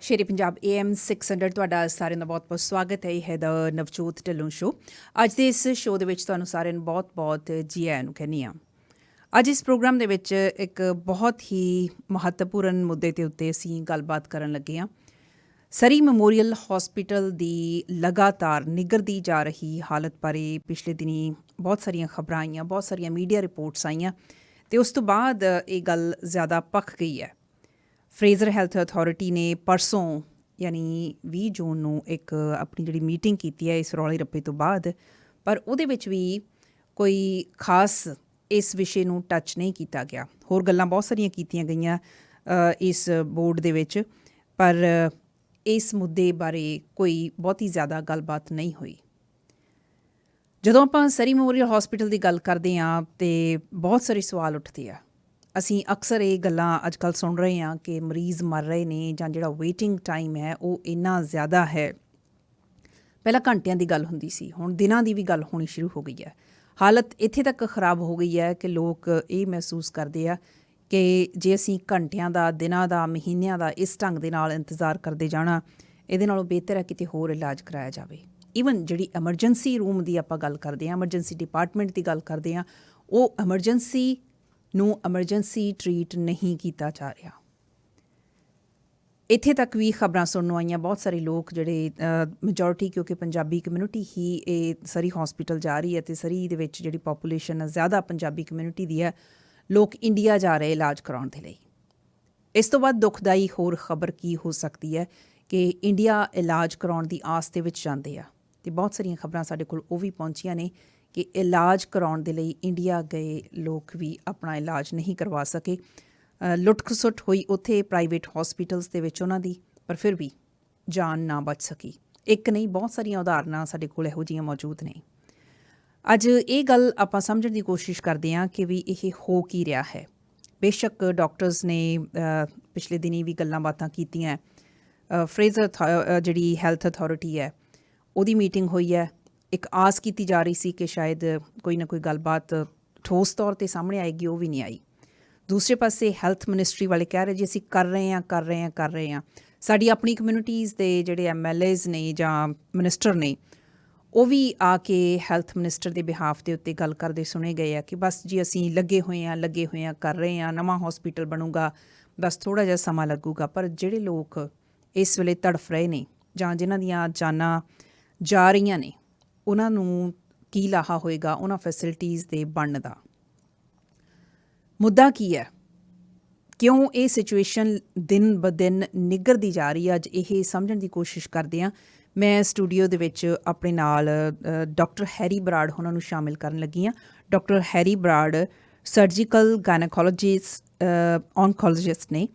ਸ਼ੇਰੇ Punjab AM 600 ਤੁਹਾਡਾ ਸਾਰਿਆਂ ਦਾ ਬਹੁਤ-ਬਹੁਤ ਸਵਾਗਤ ਹੈ। ਇਹ ਹੈ ਦਾ ਨਵਜੋਤ ਢਿੱਲੋਂ ਸ਼ੋ। ਅੱਜ ਦੇ ਇਸ ਸ਼ੋਅ ਦੇ ਵਿੱਚ ਤੁਹਾਨੂੰ ਸਾਰਿਆਂ ਨੂੰ ਬਹੁਤ-ਬਹੁਤ ਜੀ ਆਇਆਂ ਨੂੰ ਕਹਿੰਦੀ ਹਾਂ। ਅੱਜ ਇਸ ਪ੍ਰੋਗਰਾਮ ਦੇ ਵਿੱਚ ਇੱਕ ਬਹੁਤ ਹੀ ਮਹੱਤਵਪੂਰਨ ਮੁੱਦੇ ਦੇ ਉੱਤੇ ਅਸੀਂ ਗੱਲਬਾਤ ਕਰਨ ਲੱਗੇ ਹਾਂ। ਸਰੀ ਮੈਮੋਰੀਅਲ ਹਸਪੀਟਲ ਦੀ ਲਗਾਤਾਰ ਨਿੱਘਰਦੀ ਜਾ ਰਹੀ ਹਾਲਤ ਬਾਰੇ ਪਿਛਲੇ ਦਿਨੀਂ ਬਹੁਤ ਸਾਰੀਆਂ ਖਬਰਾਂ ਆਈਆਂ, ਬਹੁਤ ਸਾਰੀਆਂ ਮੀਡੀਆ ਰਿਪੋਰਟਸ ਆਈਆਂ ਅਤੇ ਉਸ ਤੋਂ ਬਾਅਦ ਇਹ ਗੱਲ ਜ਼ਿਆਦਾ ਭਖ ਗਈ ਹੈ। ਫਰੇਜ਼ਰ ਹੈਲਥ ਅਥਾਰਟੀ ਨੇ ਪਰਸੋਂ ਯਾਨੀ 20 ਜੂਨ ਨੂੰ ਇੱਕ ਆਪਣੀ ਜਿਹੜੀ ਮੀਟਿੰਗ ਕੀਤੀ ਹੈ ਇਸ ਰੌਲੇ ਰੱਪੇ ਤੋਂ ਬਾਅਦ, ਪਰ ਉਹਦੇ ਵਿੱਚ ਵੀ ਕੋਈ ਖਾਸ ਇਸ ਵਿਸ਼ੇ ਨੂੰ ਟੱਚ ਨਹੀਂ ਕੀਤਾ ਗਿਆ। ਹੋਰ ਗੱਲਾਂ ਬਹੁਤ ਸਾਰੀਆਂ ਕੀਤੀਆਂ ਗਈਆਂ ਇਸ ਬੋਰਡ ਦੇ ਵਿੱਚ, ਪਰ ਇਸ ਮੁੱਦੇ ਬਾਰੇ ਕੋਈ ਬਹੁਤੀ ਜ਼ਿਆਦਾ ਗੱਲਬਾਤ ਨਹੀਂ ਹੋਈ। ਜਦੋਂ ਆਪਾਂ ਸਰੀ ਮੈਮੋਰੀਅਲ ਹਸਪੀਟਲ ਦੀ ਗੱਲ ਕਰਦੇ ਹਾਂ ਤਾਂ ਬਹੁਤ ਸਾਰੇ ਸਵਾਲ ਉੱਠਦੇ ਆ। ਅਸੀਂ ਅਕਸਰ ਇਹ ਗੱਲਾਂ ਅੱਜ ਕੱਲ੍ਹ ਸੁਣ ਰਹੇ ਹਾਂ ਕਿ ਮਰੀਜ਼ ਮਰ ਰਹੇ ਨੇ ਜਾਂ ਜਿਹੜਾ ਵੇਟਿੰਗ ਟਾਈਮ ਹੈ ਉਹ ਇੰਨਾ ਜ਼ਿਆਦਾ ਹੈ। ਪਹਿਲਾਂ ਘੰਟਿਆਂ ਦੀ ਗੱਲ ਹੁੰਦੀ ਸੀ, ਹੁਣ ਦਿਨਾਂ ਦੀ ਵੀ ਗੱਲ ਹੋਣੀ ਸ਼ੁਰੂ ਹੋ ਗਈ ਹੈ। ਹਾਲਤ ਇੱਥੇ ਤੱਕ ਖਰਾਬ ਹੋ ਗਈ ਹੈ ਕਿ ਲੋਕ ਇਹ ਮਹਿਸੂਸ ਕਰਦੇ ਆ ਕਿ ਜੇ ਅਸੀਂ ਘੰਟਿਆਂ ਦਾ, ਦਿਨਾਂ ਦਾ, ਮਹੀਨਿਆਂ ਦਾ ਇਸ ਢੰਗ ਦੇ ਨਾਲ ਇੰਤਜ਼ਾਰ ਕਰਦੇ ਜਾਣਾ, ਇਹਦੇ ਨਾਲੋਂ ਬਿਹਤਰ ਹੈ ਕਿਤੇ ਹੋਰ ਇਲਾਜ ਕਰਾਇਆ ਜਾਵੇ। ਈਵਨ ਜਿਹੜੀ ਐਮਰਜੈਂਸੀ ਰੂਮ ਦੀ ਆਪਾਂ ਗੱਲ ਕਰਦੇ ਹਾਂ, ਐਮਰਜੈਂਸੀ ਡਿਪਾਰਟਮੈਂਟ ਦੀ ਗੱਲ ਕਰਦੇ ਹਾਂ, ਉਹ ਐਮਰਜੈਂਸੀ ਨੂੰ ਐਮਰਜੈਂਸੀ ਟਰੀਟ ਨਹੀਂ ਕੀਤਾ ਜਾ ਰਿਹਾ। ਇੱਥੇ ਤੱਕ ਵੀ ਖਬਰਾਂ ਸੁਣਨ ਨੂੰ ਆਈਆਂ, ਬਹੁਤ ਸਾਰੇ ਲੋਕ ਜਿਹੜੇ ਮੈਜੋਰਿਟੀ ਕਿਉਂਕਿ ਪੰਜਾਬੀ ਕਮਿਊਨਿਟੀ ਹੀ ਇਹ ਸਰੀ ਹਸਪੀਟਲ ਜਾ ਰਹੀ ਹੈ ਅਤੇ ਸਰੀ ਦੇ ਵਿੱਚ ਜਿਹੜੀ ਪਾਪੂਲੇਸ਼ਨ ਜ਼ਿਆਦਾ ਪੰਜਾਬੀ ਕਮਿਊਨਿਟੀ ਦੀ ਹੈ, ਲੋਕ ਇੰਡੀਆ ਜਾ ਰਹੇ ਇਲਾਜ ਕਰਾਉਣ ਦੇ ਲਈ। ਇਸ ਤੋਂ ਬਾਅਦ ਦੁਖਦਾਈ ਹੋਰ ਖਬਰ ਕੀ ਹੋ ਸਕਦੀ ਹੈ ਕਿ ਇੰਡੀਆ ਇਲਾਜ ਕਰਾਉਣ ਦੀ ਆਸ ਦੇ ਵਿੱਚ ਜਾਂਦੇ ਆ ਅਤੇ ਬਹੁਤ ਸਾਰੀਆਂ ਖਬਰਾਂ ਸਾਡੇ ਕੋਲ ਉਹ ਵੀ ਪਹੁੰਚੀਆਂ ਨੇ ਕਿ ਇਲਾਜ ਕਰਾਉਣ ਦੇ ਲਈ ਇੰਡੀਆ ਗਏ ਲੋਕ ਵੀ ਆਪਣਾ ਇਲਾਜ ਨਹੀਂ ਕਰਵਾ ਸਕੇ। ਲੁੱਟ ਖਸੁੱਟ ਹੋਈ ਉੱਥੇ ਪ੍ਰਾਈਵੇਟ ਹਸਪੀਟਲਸ ਦੇ ਵਿੱਚ ਉਹਨਾਂ ਦੀ, ਪਰ ਫਿਰ ਵੀ ਜਾਨ ਨਾ ਬਚ ਸਕੀ। ਇੱਕ ਨਹੀਂ, ਬਹੁਤ ਸਾਰੀਆਂ ਉਦਾਹਰਨਾਂ ਸਾਡੇ ਕੋਲ ਇਹੋ ਜਿਹੀਆਂ ਮੌਜੂਦ ਨੇ। ਅੱਜ ਇਹ ਗੱਲ ਆਪਾਂ ਸਮਝਣ ਦੀ ਕੋਸ਼ਿਸ਼ ਕਰਦੇ ਹਾਂ ਕਿ ਵੀ ਇਹ ਹੋ ਕੀ ਰਿਹਾ ਹੈ। ਬੇਸ਼ੱਕ ਡਾਕਟਰਸ ਨੇ ਪਿਛਲੇ ਦਿਨੀਂ ਵੀ ਗੱਲਾਂ ਬਾਤਾਂ ਕੀਤੀਆਂ। ਫਰੇਜ਼ਰ ਜਿਹੜੀ ਹੈਲਥ ਅਥਾਰਟੀ ਹੈ ਉਹਦੀ ਮੀਟਿੰਗ ਹੋਈ ਹੈ। ਇੱਕ ਆਸ ਕੀਤੀ ਜਾ ਰਹੀ ਸੀ ਕਿ ਸ਼ਾਇਦ ਕੋਈ ਨਾ ਕੋਈ ਗੱਲਬਾਤ ਠੋਸ ਤੌਰ 'ਤੇ ਸਾਹਮਣੇ ਆਏਗੀ, ਉਹ ਵੀ ਨਹੀਂ ਆਈ। ਦੂਸਰੇ ਪਾਸੇ ਹੈਲਥ ਮਿਨਿਸਟਰੀ ਵਾਲੇ ਕਹਿ ਰਹੇ ਜੀ ਅਸੀਂ ਕਰ ਰਹੇ ਹਾਂ। ਸਾਡੀ ਆਪਣੀ ਕਮਿਊਨਿਟੀਜ਼ ਦੇ ਜਿਹੜੇ MLAs ਨੇ ਜਾਂ ਮਿਨਿਸਟਰ ਨੇ, ਉਹ ਵੀ ਆ ਕੇ ਹੈਲਥ ਮਿਨਿਸਟਰ ਦੇ ਬਿਹਾਫ ਦੇ ਉੱਤੇ ਗੱਲ ਕਰਦੇ ਸੁਣੇ ਗਏ ਆ ਕਿ ਬਸ ਜੀ ਅਸੀਂ ਲੱਗੇ ਹੋਏ ਹਾਂ, ਕਰ ਰਹੇ ਹਾਂ, ਨਵਾਂ ਹਸਪੀਟਲ ਬਣੂਗਾ, ਬਸ ਥੋੜ੍ਹਾ ਜਿਹਾ ਸਮਾਂ ਲੱਗੂਗਾ। ਪਰ ਜਿਹੜੇ ਲੋਕ ਇਸ ਵੇਲੇ ਤੜਫ ਰਹੇ ਨੇ ਜਾਂ ਜਿਨ੍ਹਾਂ ਦੀਆਂ ਜਾਨਾਂ ਜਾ ਰਹੀਆਂ ਨੇ, ਉਹਨਾਂ ਨੂੰ ਕੀ ਲਾਹਾ ਹੋਏਗਾ ਉਹਨਾਂ ਫੈਸਿਲਿਟੀਜ਼ ਦੇ ਬਣਨ ਦਾ? ਮੁੱਦਾ ਕੀ ਹੈ? ਕਿਉਂ ਇਹ ਸਿਚੁਏਸ਼ਨ ਦਿਨ ਬ ਦਿਨ ਨਿੱਘਰਦੀ ਜਾ ਰਹੀ ਹੈ? ਅੱਜ ਇਹ ਸਮਝਣ ਦੀ ਕੋਸ਼ਿਸ਼ ਕਰਦੇ ਹਾਂ। ਮੈਂ ਸਟੂਡੀਓ ਦੇ ਵਿੱਚ ਆਪਣੇ ਨਾਲ ਡਾਕਟਰ ਹੈਰੀ ਬਰਾੜ ਉਹਨਾਂ ਨੂੰ ਸ਼ਾਮਿਲ ਕਰਨ ਲੱਗੀ ਹਾਂ। ਡਾਕਟਰ ਹੈਰੀ ਬਰਾੜ ਸਰਜੀਕਲ ਔਨਕੋਲੋਜਿਸਟ ਨੇ।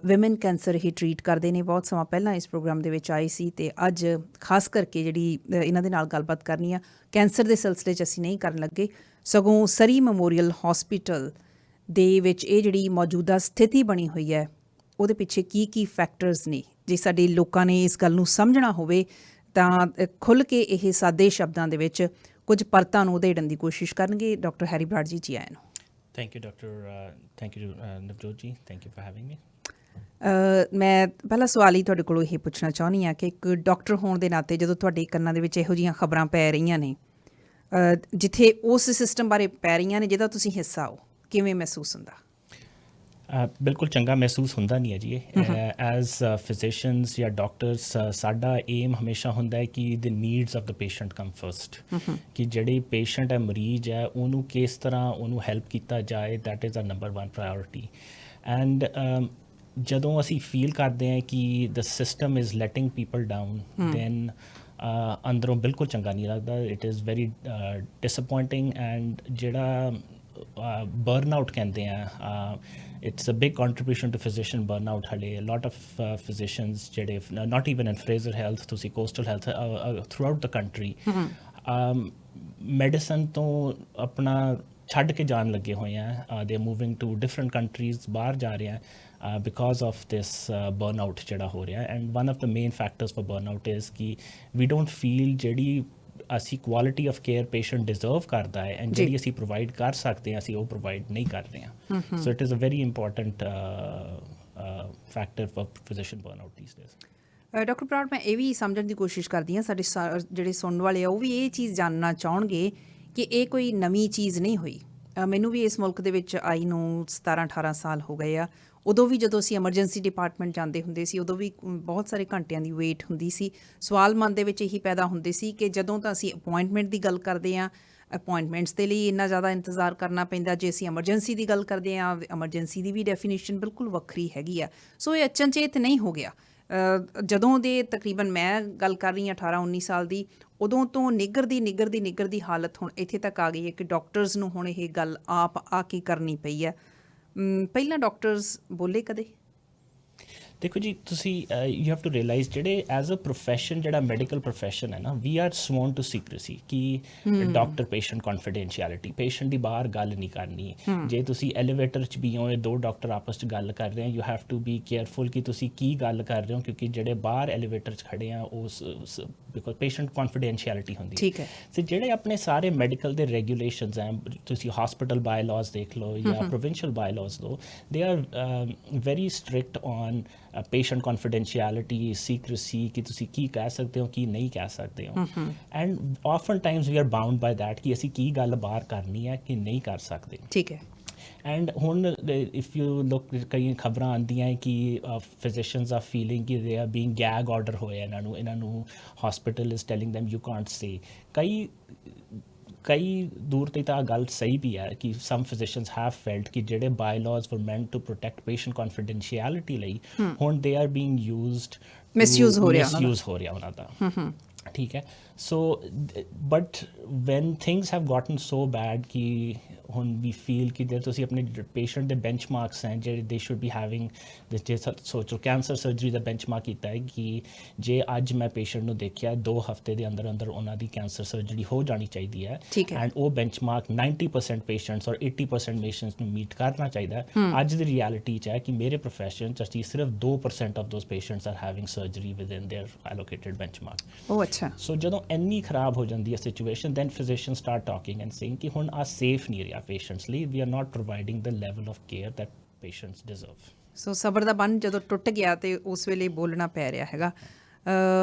ਵਿਮਨ ਕੈਂਸਰ ਹੀ ਟਰੀਟ ਕਰਦੇ ਨੇ। ਬਹੁਤ ਸਮਾਂ ਪਹਿਲਾਂ ਇਸ ਪ੍ਰੋਗਰਾਮ ਦੇ ਵਿੱਚ ਆਏ ਸੀ ਅਤੇ ਅੱਜ ਖਾਸ ਕਰਕੇ ਜਿਹੜੀ ਇਹਨਾਂ ਦੇ ਨਾਲ ਗੱਲਬਾਤ ਕਰਨੀ ਆ, ਕੈਂਸਰ ਦੇ ਸਿਲਸਿਲੇ 'ਚ ਅਸੀਂ ਨਹੀਂ ਕਰਨ ਲੱਗੇ, ਸਗੋਂ ਸਰੀ ਮੈਮੋਰੀਅਲ ਹਸਪੀਟਲ ਦੇ ਵਿੱਚ ਇਹ ਜਿਹੜੀ ਮੌਜੂਦਾ ਸਥਿਤੀ ਬਣੀ ਹੋਈ ਹੈ ਉਹਦੇ ਪਿੱਛੇ ਕੀ ਫੈਕਟਰਸ ਨੇ। ਜੇ ਸਾਡੇ ਲੋਕਾਂ ਨੇ ਇਸ ਗੱਲ ਨੂੰ ਸਮਝਣਾ ਹੋਵੇ ਤਾਂ ਖੁੱਲ੍ਹ ਕੇ ਇਹ ਸਾਦੇ ਸ਼ਬਦਾਂ ਦੇ ਵਿੱਚ ਕੁਝ ਪਰਤਾਂ ਨੂੰ ਉਧੇੜਨ ਦੀ ਕੋਸ਼ਿਸ਼ ਕਰਨਗੇ। ਡਾਕਟਰ ਹੈਰੀ ਬਰਾੜ ਜੀ ਆਇਆਂ ਨੂੰ। Thank you, Doctor. Thank you, Navjot ji. Thank you for having me. ਮੈਂ ਪਹਿਲਾ ਸਵਾਲ ਹੀ ਤੁਹਾਡੇ ਕੋਲੋਂ ਇਹ ਪੁੱਛਣਾ ਚਾਹੁੰਦੀ ਹਾਂ ਕਿ ਇੱਕ ਡਾਕਟਰ ਹੋਣ ਦੇ ਨਾਤੇ ਜਦੋਂ ਤੁਹਾਡੇ ਕੰਨਾਂ ਦੇ ਵਿੱਚ ਇਹੋ ਜਿਹੀਆਂ ਖਬਰਾਂ ਪੈ ਰਹੀਆਂ ਨੇ, ਜਿੱਥੇ ਉਸ ਸਿਸਟਮ ਬਾਰੇ ਪੈ ਰਹੀਆਂ ਨੇ ਜਿਹਦਾ ਤੁਸੀਂ ਹਿੱਸਾ ਹੋ, ਕਿਵੇਂ ਮਹਿਸੂਸ ਹੁੰਦਾ? ਬਿਲਕੁਲ ਚੰਗਾ ਮਹਿਸੂਸ ਹੁੰਦਾ ਨਹੀਂ ਹੈ ਜੀ। ਐਜ਼ ਫਿਜ਼ੀਸ਼ੀਅਨਸ ਜਾਂ ਡਾਕਟਰਸ ਸਾਡਾ ਏਮ ਹਮੇਸ਼ਾ ਹੁੰਦਾ ਹੈ ਕਿ the needs of the patient come first, ਕਿ ਜਿਹੜੇ ਪੇਸ਼ੈਂਟ ਹੈ, ਮਰੀਜ਼ ਹੈ, ਉਹਨੂੰ ਕਿਸ ਤਰ੍ਹਾਂ ਉਹਨੂੰ ਹੈਲਪ ਕੀਤਾ ਜਾਏ, that is a number 1 priority. And ਜਦੋਂ ਅਸੀਂ ਫੀਲ ਕਰਦੇ ਹਾਂ ਕਿ the system is letting people down, then ਅੰਦਰੋਂ ਬਿਲਕੁਲ ਚੰਗਾ ਨਹੀਂ ਲੱਗਦਾ। It is very disappointing. And ਜਿਹੜਾ burnout ਕਹਿੰਦੇ ਆ, it's a big contribution to physician burnout ਹਾਲੇ। a lot of physicians ਜਿਹੜੇ not even in Fraser Health, ਤੁਸੀਂ coastal health, throughout the country medicine ਤੋਂ ਆਪਣਾ ਛੱਡ ਕੇ ਜਾਣ ਲੱਗੇ ਹੋਏ ਆ। they are moving to different countries, ਬਾਹਰ ਜਾ ਰਹੇ ਆ because of this burnout ਜਿਹੜਾ ਹੋ ਰਿਹਾ। and one of the main factors for burnout is ਕਿ we don't feel ਜਿਹੜੀ ਅਸੀਂ quality of care patient deserve ਕਰਦਾ ਹੈ ਐਂਡ ਜਿਹੜੀ ਅਸੀਂ ਪ੍ਰੋਵਾਈਡ ਕਰ ਸਕਦੇ ਹਾਂ ਅਸੀਂ ਉਹ ਪ੍ਰੋਵਾਈਡ ਨਹੀਂ ਕਰ ਰਹੇ ਹਾਂ। So it is a very important factor for physician burnout these days. Doctor Brar, ਮੈਂ ਇਹ ਵੀ ਸਮਝਣ ਦੀ ਕੋਸ਼ਿਸ਼ ਕਰਦੀ ਹਾਂ, ਸਾਡੇ ਜਿਹੜੇ ਸੁਣਨ ਵਾਲੇ ਆ ਉਹ ਵੀ ਇਹ ਚੀਜ਼ ਜਾਣਨਾ ਚਾਹਣਗੇ ਕਿ ਇਹ ਕੋਈ ਨਵੀਂ ਚੀਜ਼ ਨਹੀਂ ਹੋਈ। ਮੈਨੂੰ ਵੀ ਇਸ ਮੁਲਕ ਦੇ ਵਿੱਚ ਆਈ ਨੂੰ 17-18 ਸਾਲ ਹੋ ਗਏ ਆ। ਉਦੋਂ ਵੀ ਜਦੋਂ ਅਸੀਂ ਐਮਰਜੈਂਸੀ ਡਿਪਾਰਟਮੈਂਟ ਜਾਂਦੇ ਹੁੰਦੇ ਸੀ, ਉਦੋਂ ਵੀ ਬਹੁਤ ਸਾਰੇ ਘੰਟਿਆਂ ਦੀ ਵੇਟ ਹੁੰਦੀ ਸੀ। ਸਵਾਲ ਮਨ ਦੇ ਵਿੱਚ ਇਹੀ ਪੈਦਾ ਹੁੰਦੇ ਸੀ ਕਿ ਜਦੋਂ ਤਾਂ ਅਸੀਂ ਅਪੁਆਇੰਟਮੈਂਟ ਦੀ ਗੱਲ ਕਰਦੇ ਹਾਂ, ਅਪੁਆਇੰਟਮੈਂਟਸ ਦੇ ਲਈ ਇੰਨਾ ਜ਼ਿਆਦਾ ਇੰਤਜ਼ਾਰ ਕਰਨਾ ਪੈਂਦਾ। ਜੇ ਅਸੀਂ ਐਮਰਜੈਂਸੀ ਦੀ ਗੱਲ ਕਰਦੇ ਹਾਂ, ਐਮਰਜੈਂਸੀ ਦੀ ਵੀ ਡੈਫੀਨੇਸ਼ਨ ਬਿਲਕੁਲ ਵੱਖਰੀ ਹੈਗੀ ਆ। ਸੋ ਇਹ ਅਚਨਚੇਤ ਨਹੀਂ ਹੋ ਗਿਆ। ਜਦੋਂ ਦੇ ਤਕਰੀਬਨ ਮੈਂ ਗੱਲ ਕਰ ਰਹੀ ਹਾਂ 18-19 ਸਾਲ ਦੀ, ਉਦੋਂ ਤੋਂ ਨਿੱਘਰਦੀ ਹਾਲਤ ਹੁਣ ਇੱਥੇ ਤੱਕ ਆ ਗਈ ਹੈ ਕਿ ਡਾਕਟਰਸ ਨੂੰ ਹੁਣ ਇਹ ਗੱਲ ਆਪ ਆ ਕੇ ਕਰਨੀ ਪਈ ਹੈ। ਪਹਿਲਾਂ ਡਾਕਟਰਸ ਬੋਲੇ ਕਦੇ? ਦੇਖੋ ਜੀ, ਤੁਸੀਂ ਯੂ ਹੈਵ ਟੂ ਰਿਅਲਾਈਜ਼ ਜਿਹੜੇ ਐਜ਼ ਅ ਪ੍ਰੋਫੈਸ਼ਨ, ਜਿਹੜਾ ਮੈਡੀਕਲ ਪ੍ਰੋਫੈਸ਼ਨ ਹੈ ਨਾ, ਵੀ ਆਰ ਸਵੋਨ ਟੂ ਸੀਕ੍ਰੇਸੀ ਕਿ ਡਾਕਟਰ ਪੇਸ਼ੈਂਟ ਕੌਨਫੀਡੈਂਸ਼ੀਅਲਿਟੀ, ਪੇਸ਼ੈਂਟ ਦੀ ਬਾਹਰ ਗੱਲ ਨਹੀਂ ਕਰਨੀ। ਜੇ ਤੁਸੀਂ ਐਲੀਵੇਟਰ 'ਚ ਵੀ ਹੋ, ਦੋ ਡਾਕਟਰ ਆਪਸ 'ਚ ਗੱਲ ਕਰ ਰਹੇ ਆ, you have to be careful ਕਿ ਤੁਸੀਂ ਕੀ ਗੱਲ ਕਰ ਰਹੇ ਹੋ, ਕਿਉਂਕਿ ਜਿਹੜੇ ਬਾਹਰ ਐਲੀਵੇਟਰ 'ਚ ਖੜੇ ਆ ਉਸ ਬਿਕੋਜ਼ ਪੇਸ਼ੈਂਟ ਕੌਨਫੀਡੈਂਸ਼ੀਅਲਿਟੀ ਹੁੰਦੀ ਹੈ। ਠੀਕ ਹੈ। ਤੇ ਜਿਹੜੇ ਆਪਣੇ ਸਾਰੇ ਮੈਡੀਕਲ ਦੇ ਰੈਗੂਲੇਸ਼ਨਸ ਹੈ, ਤੁਸੀਂ ਹਸਪੀਟਲ ਬਾਇਲਾਜ਼ ਦੇਖ ਲਓ ਜਾਂ ਪ੍ਰੋਵਿੰਸ਼ੀਅਲ ਬਾਇਲਾਜ਼ ਲਓ, they are very strict on patient confidentiality, secrecy, ਕਿ ਤੁਸੀਂ ਕੀ ਕਹਿ ਸਕਦੇ ਹੋ, ਕੀ ਨਹੀਂ ਕਹਿ ਸਕਦੇ ਹੋ। And often times we are bound by that ਕਿ ਅਸੀਂ ਕੀ ਗੱਲ ਬਾਹਰ ਕਰਨੀ ਹੈ ਕਿ ਨਹੀਂ ਕਰ ਸਕਦੇ। ਠੀਕ ਹੈ। ਐਂਡ ਹੁਣ ਇਫ ਯੂ ਲੁੱਕ, ਕਈ ਖਬਰਾਂ ਆਉਂਦੀਆਂ ਕਿ ਫਿਜ਼ੀਸ਼ੀਅਨਸ ਆਰ ਫੀਲਿੰਗ ਕਿ they are being gag order ਹੋਇਆ ਇਹਨਾਂ ਨੂੰ hospital is telling them you can't say. ਕਈ ਦੂਰ ਤੇ ਤਾਂ ਗੱਲ ਸਹੀ ਵੀ ਹੈ ਕਿ ਸਮ ਫਿਜ਼ੀਸ਼ੀਅਨਸ ਹੈਵ ਫੈਲਟ ਕਿ ਜਿਹੜੇ ਬਾਇਲਾਜ਼ ਵਰ ਮੈਂਟ ਟੂ ਪ੍ਰੋਟੈਕਟ ਪੇਸ਼ੈਂਟ ਕੌਨਫੀਡੈਂਸ਼ੀਅਲਿਟੀ ਲਈ, ਹੁਣ they are being used, misuse ਹੋ ਰਿਹਾ ਉਹਨਾਂ ਦਾ। ਠੀਕ ਹੈ। So but when things have gotten so bad ਕਿ ਹੁਣ ਵੀ ਫੀਲ ਕਿ ਜੇ ਤੁਸੀਂ ਆਪਣੇ ਪੇਸ਼ੈਂਟ ਦੇ ਬੈਂਚਮਾਰਕਸ ਹੈ ਜਿਹੜੇ ਦੇ ਸ਼ੁੱਡ ਬੀ ਹੈਵਿੰਗ, ਜੇ ਸੋਚੋ ਕੈਂਸਰ ਸਰਜਰੀ ਦਾ ਬੈਂਚਮਾਰਕ ਕੀਤਾ ਹੈ ਕਿ ਜੇ ਅੱਜ ਮੈਂ ਪੇਸ਼ੈਂਟ ਨੂੰ ਦੇਖਿਆ 2 ਹਫ਼ਤੇ ਦੇ ਅੰਦਰ ਉਹਨਾਂ ਦੀ ਕੈਂਸਰ ਸਰਜਰੀ ਹੋ ਜਾਣੀ ਚਾਹੀਦੀ ਹੈ। ਐਂਡ ਉਹ ਬੈਂਚਮਾਰਕ 90% ਪੇਸ਼ੈਂਟਸ ਔਰ 80% ਪੇਸ਼ੈਂਟਸ ਨੂੰ ਮੀਟ ਕਰਨਾ ਚਾਹੀਦਾ। ਅੱਜ ਦੀ ਰਿਐਲਿਟੀ 'ਚ ਹੈ ਕਿ ਮੇਰੇ ਪ੍ਰੋਫੈਸ਼ਨ 'ਚ ਅਸੀਂ ਸਿਰਫ 2% of those patients are having surgery within their allocated benchmark. ਉਹ ਅੱਛਾ। ਸੋ ਜਦੋਂ ਇੰਨੀ ਖਰਾਬ ਹੋ ਜਾਂਦੀ ਹੈ situation, then physician start talking and saying ਕਿ ਹੁਣ ਆ ਸੇਫ ਨਹੀਂ ਰਿਹਾ ਪੇਸ਼ੈਂਟਸ ਲਈ, we are not providing the level of care that patients deserve. So ਸਬਰ ਦਾ ਬੰਨ੍ਹ ਜਦੋਂ ਟੁੱਟ ਗਿਆ ਤੇ ਉਸ ਵੇਲੇ ਬੋਲਣਾ ਪੈ ਰਿਹਾ ਹੈਗਾ।